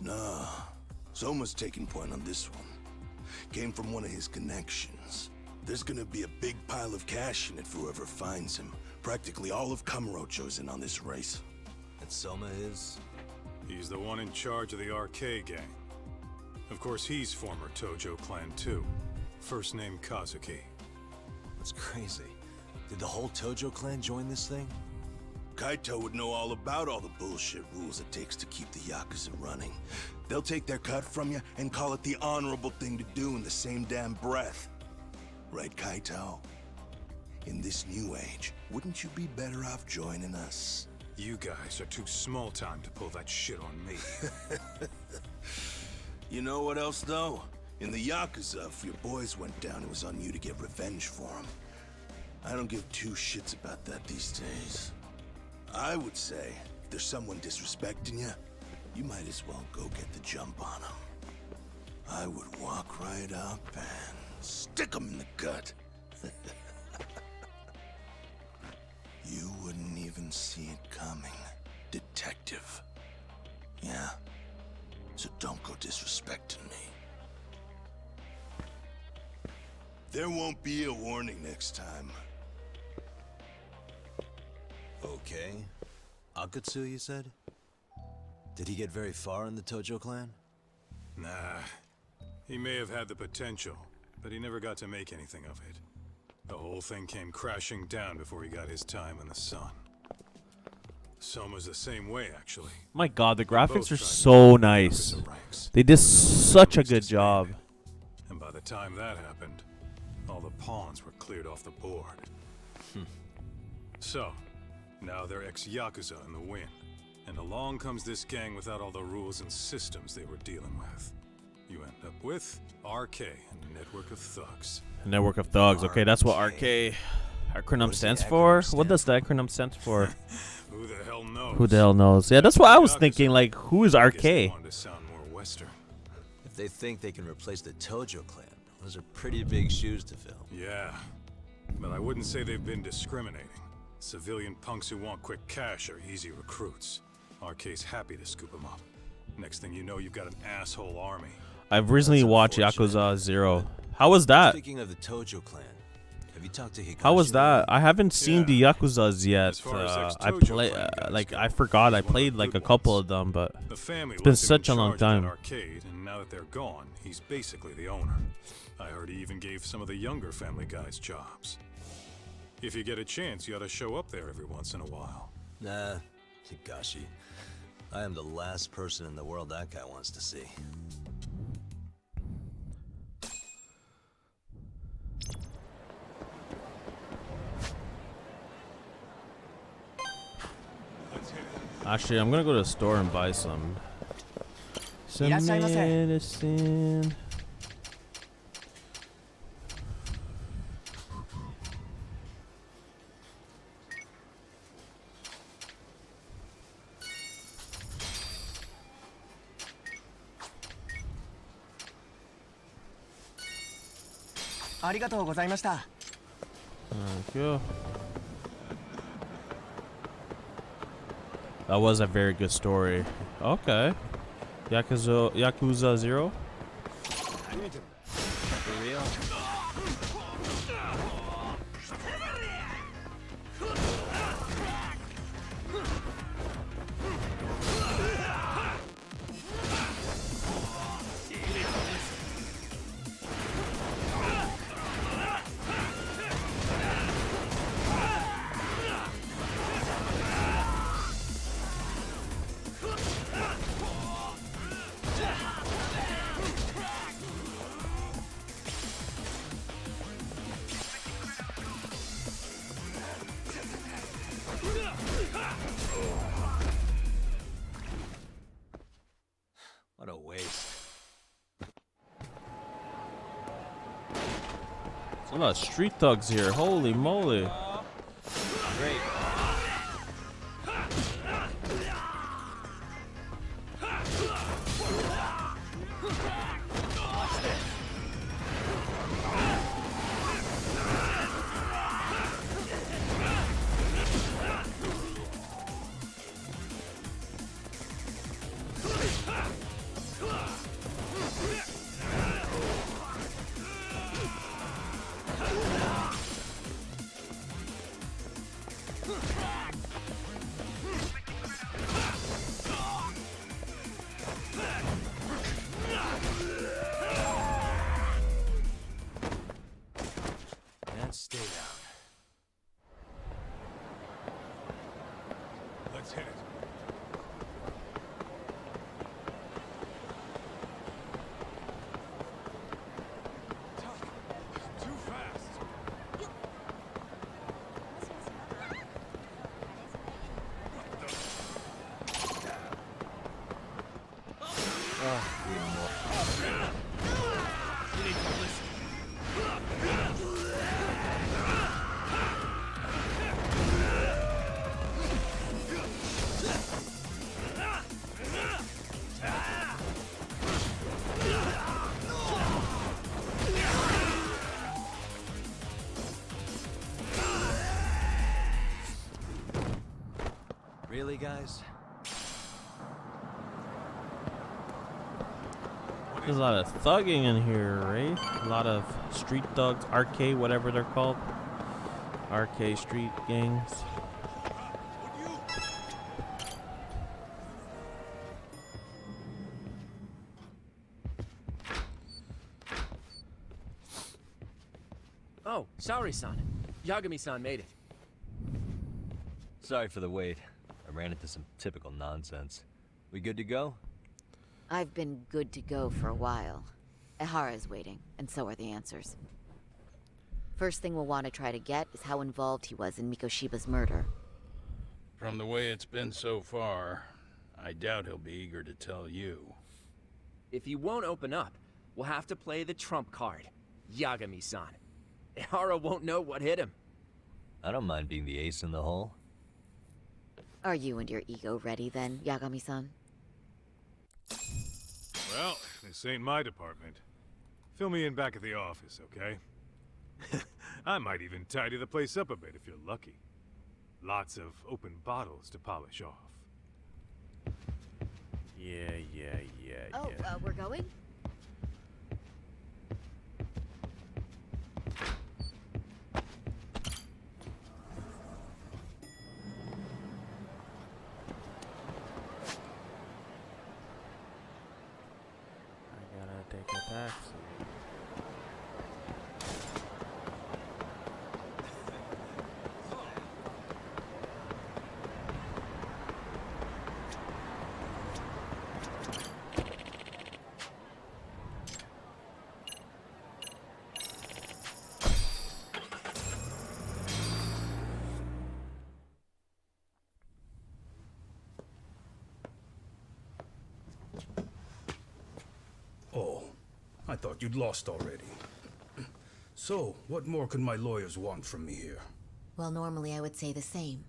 Nah. Soma's taking point on this one. Came from one of his connections. There's gonna be a big pile of cash in it for whoever finds him. Practically all of Kamurocho's in on this race. And Soma is? He's the one in charge of the RK gang. Of course, he's former Tojo clan too. First name Kazuki. That's crazy. Did the whole Tojo clan join this thing? Kaito would know all about all the bullshit rules it takes to keep the Yakuza running. They'll take their cut from you and call it the honorable thing to do in the same damn breath. Right, Kaito? In this new age, wouldn't you be better off joining us? You guys are too small time to pull that shit on me. You know what else, though? In the Yakuza, if your boys went down, it was on you to get revenge for them. I don't give two shits about that these days. I would say, if there's someone disrespecting you, you might as well go get the jump on them. I would walk right up and stick them in the gut. You wouldn't even see it coming, detective. Yeah? So don't go disrespecting me. There won't be a warning next time. Okay. Akutsu, you said? Did he get very far in the Tojo clan? Nah. He may have had the potential, but he never got to make anything of it. The whole thing came crashing down before he got his time in the sun. Soma's the same way, actually. My god, the graphics are so nice. They did such a good job. And by the time that happened, all the pawns were cleared off the board. So, now they're ex-Yakuza in the wind. And along comes this gang without all the rules and systems they were dealing with. You end up with RK and a network of thugs. A network of thugs. Okay, that's what RK acronym stands for. What does the acronym stand for? Who the hell knows? Who the hell knows? Yeah, that's what I was thinking. Like, who is RK? To sound more Western. If they think they can replace the Tojo clan, those are pretty big shoes to fill. Yeah, but I wouldn't say they've been discriminating. Civilian punks who want quick cash are easy recruits. RK's happy to scoop them up. Next thing you know, you've got an asshole army. I've recently watched Yakuza 0. How was that? Speaking of the Tojo clan, have you talked to Higashi? How was that? I haven't seen the Yakuzas yet. I play like I forgot I played like a couple of them, but The family it's been left him such in a long charge of that time. arcade, and now that they're gone, he's basically the owner. I heard he even gave some of the younger family guys jobs. If you get a chance, you ought to show up there every once in a while. Nah, Higashi. I am the last person in the world that guy wants to see. Actually, I'm gonna go to the store and buy some medicine. Thank you. That was a very good story. Okay. Yakuza 0? For real? What a waste. There's a lot of street thugs here. Holy moly. Great. And stay down. Let's hit it. Too fast. Really, guys? There's a lot of thugging in here, right? A lot of street thugs, arcade, whatever they're called. Arcade street gangs. Oh, sorry-san. Yagami-san made it. Sorry for the wait. I ran into some typical nonsense. We good to go? I've been good to go for a while. Ehara's waiting, and so are the answers. First thing we'll want to try to get is how involved he was in Mikoshiba's murder. From the way it's been so far, I doubt he'll be eager to tell you. If he won't open up, we'll have to play the trump card. Yagami-san. Ehara won't know what hit him. I don't mind being the ace in the hole. Are you and your ego ready then, Yagami-san? Well, this ain't my department. Fill me in back at the office, okay? I might even tidy the place up a bit if you're lucky. Lots of open bottles to polish off. Yeah. Oh, we're going? I gotta take a taxi. Oh, I thought you'd lost already. So, what more could my lawyers want from me here? Well, normally I would say the same.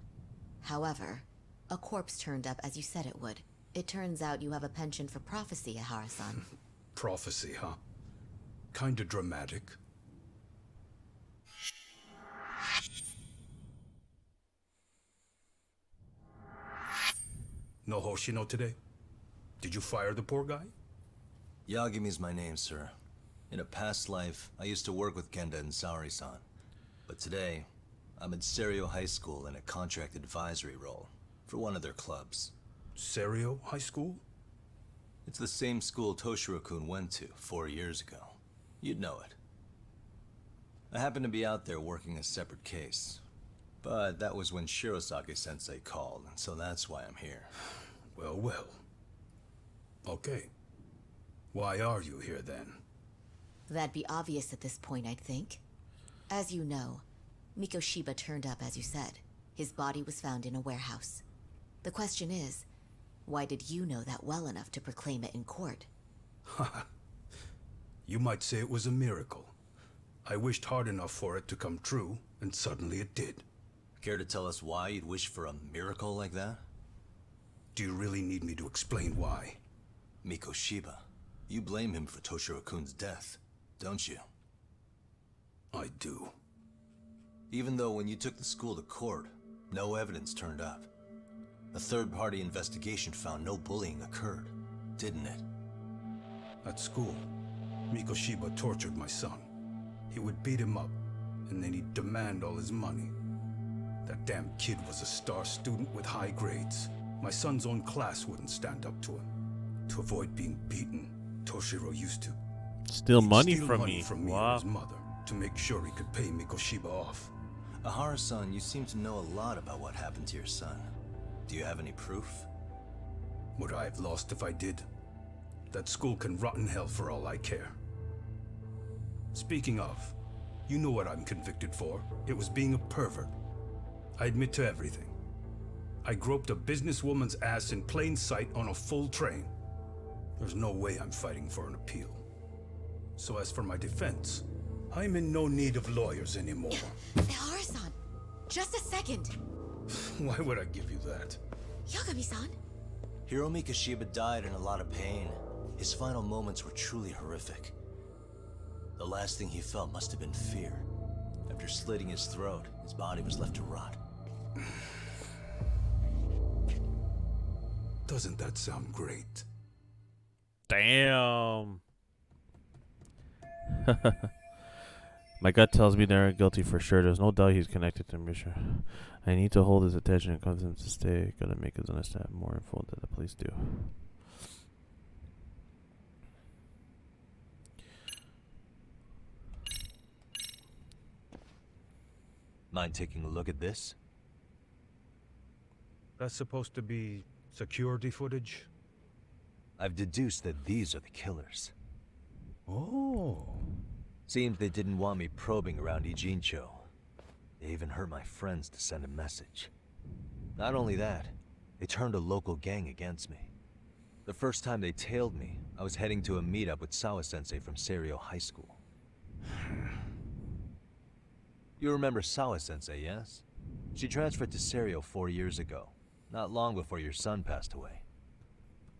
However, a corpse turned up as you said it would. It turns out you have a penchant for prophecy, Ehara-san. Prophecy, huh? Kinda dramatic. No Hoshino today? Did you fire the poor guy? Yagumi's my name, sir. In a past life, I used to work with Kenda and Saori-san. But today, I'm at Serio High School in a contract advisory role for one of their clubs. Serio High School? It's the same school Toshiro-kun went to 4 years ago. You'd know it. I happened to be out there working a separate case. But that was when Shirosake-sensei called, so that's why I'm here. Well, well. Okay. Why are you here then? That'd be obvious at this point, I'd think. As you know, Mikoshiba turned up as you said. His body was found in a warehouse. The question is, why did you know that well enough to proclaim it in court? You might say it was a miracle. I wished hard enough for it to come true, and suddenly it did. Care to tell us why you'd wish for a miracle like that? Do you really need me to explain why? Mikoshiba. You blame him for Toshiro-kun's death, don't you? I do. Even though when you took the school to court, no evidence turned up. A third-party investigation found no bullying occurred, didn't it? At school, Mikoshiba tortured my son. He would beat him up, and then he'd demand all his money. That damn kid was a star student with high grades. My son's own class wouldn't stand up to him. To avoid being beaten, Toshiro used to steal money steal from money me. from me Wow. and his mother to make sure he could pay Mikoshiba off. Ahara-san, you seem to know a lot about what happened to your son. Do you have any proof? Would I have lost if I did? That school can rot in hell for all I care. Speaking of, you know what I'm convicted for. It was being a pervert. I admit to everything. I groped a businesswoman's ass in plain sight on a full train. There's no way I'm fighting for an appeal. So as for my defense, I'm in no need of lawyers anymore. Ehara-san, just a second. Why would I give you that? Yagami-san? Hiro Mikoshiba died in a lot of pain. His final moments were truly horrific. The last thing he felt must have been fear. After slitting his throat, his body was left to rot. Doesn't that sound great? Damn. My gut tells me they're guilty for sure. There's no doubt he's connected to Misha. I need to hold his attention and convince him to stay. Gotta make us understand more info than the police do. Mind taking a look at this? That's supposed to be security footage? I've deduced that these are the killers. Oh. Seems they didn't want me probing around Ijincho. They even hurt my friends to send a message. Not only that, they turned a local gang against me. The first time they tailed me, I was heading to a meetup with Sawa-sensei from Serio High School. You remember Sawa-sensei, yes? She transferred to Serio 4 years ago, not long before your son passed away.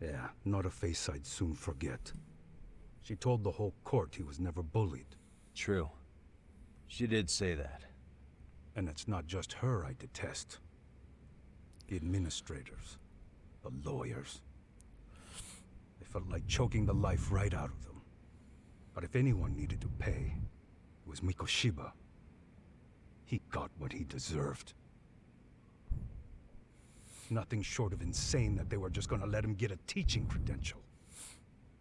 Yeah, not a face I'd soon forget. She told the whole court he was never bullied. True. She did say that. And it's not just her I detest. The administrators. The lawyers. They felt like choking the life right out of them. But if anyone needed to pay, it was Mikoshiba. He got what he deserved. Nothing short of insane that they were just gonna let him get a teaching credential.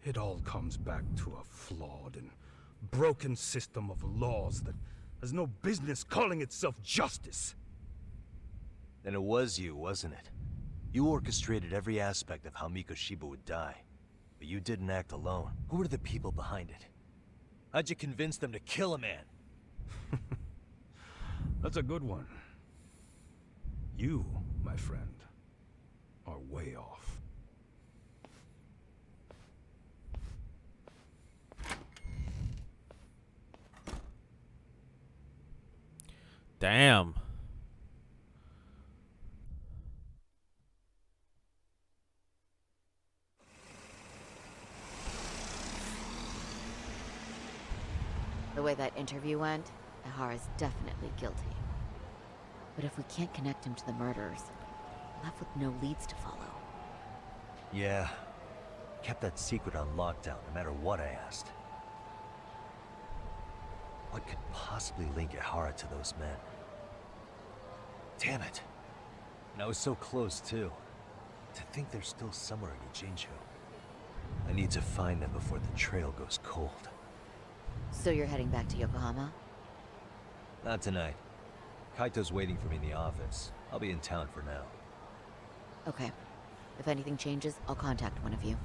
It all comes back to a flawed and broken system of laws that has no business calling itself justice. Then it was you, wasn't it? You orchestrated every aspect of how Mikoshiba would die. But you didn't act alone. Who were the people behind it? How'd you convince them to kill a man? That's a good one. You, my friend, are way off. Damn. The way that interview went, Ahara's definitely guilty. But if we can't connect him to the murderers, we're left with no leads to follow. Yeah. Kept that secret on lockdown, no matter what I asked. What could possibly link Ihara to those men? Damn it. And I was so close, too. To think they're still somewhere in Ijincho. I need to find them before the trail goes cold. So you're heading back to Yokohama? Not tonight. Kaito's waiting for me in the office. I'll be in town for now. Okay. If anything changes, I'll contact one of you.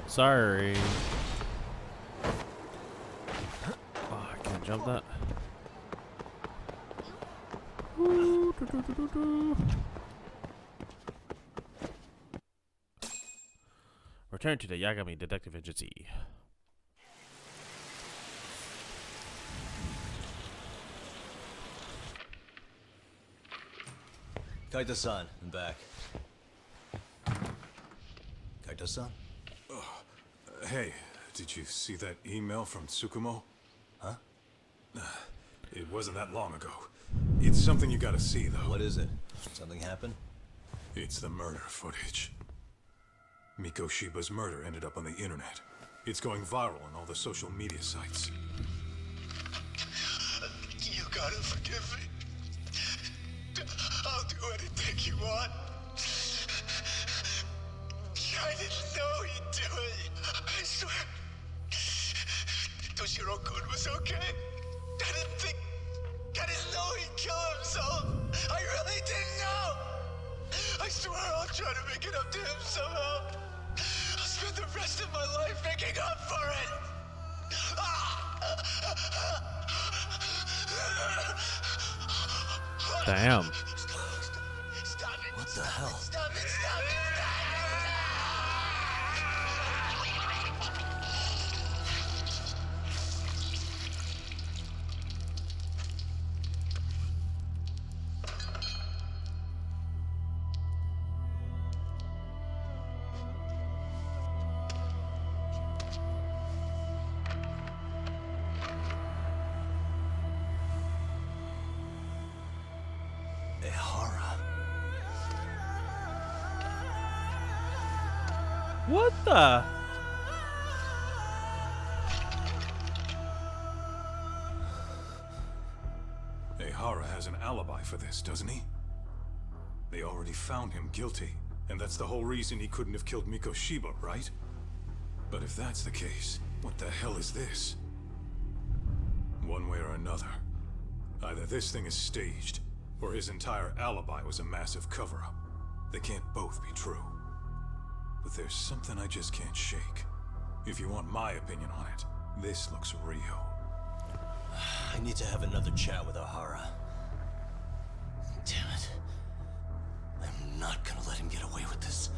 Sorry. Oh, I can't jump that. Return to the Yagami Detective Agency. Kaito-san, I'm back. Kaito-san? Hey, did you see that email from Tsukumo? Huh? It wasn't that long ago. It's something you gotta see, though. What is it? Something happened? It's the murder footage. Miko Shiba's murder ended up on the internet. It's going viral on all the social media sites. You gotta forgive me. I'll do anything you want. I didn't know he'd do it. I swear. Toshiro-kun was okay. I didn't know he'd kill himself. I really didn't know. I swear I'll try to make it up to him somehow. I'll spend the rest of my life making up for it. Damn. What the hell? Stop it, stop it. What the? Ihara has an alibi for this, doesn't he? They already found him guilty, and that's the whole reason he couldn't have killed Miko Shiba, right? But if that's the case, what the hell is this? One way or another, either this thing is staged, or his entire alibi was a massive cover-up. They can't both be true. But there's something I just can't shake. If you want my opinion on it, this looks real. I need to have another chat with Ihara. Damn it. I'm not gonna let him get away with this.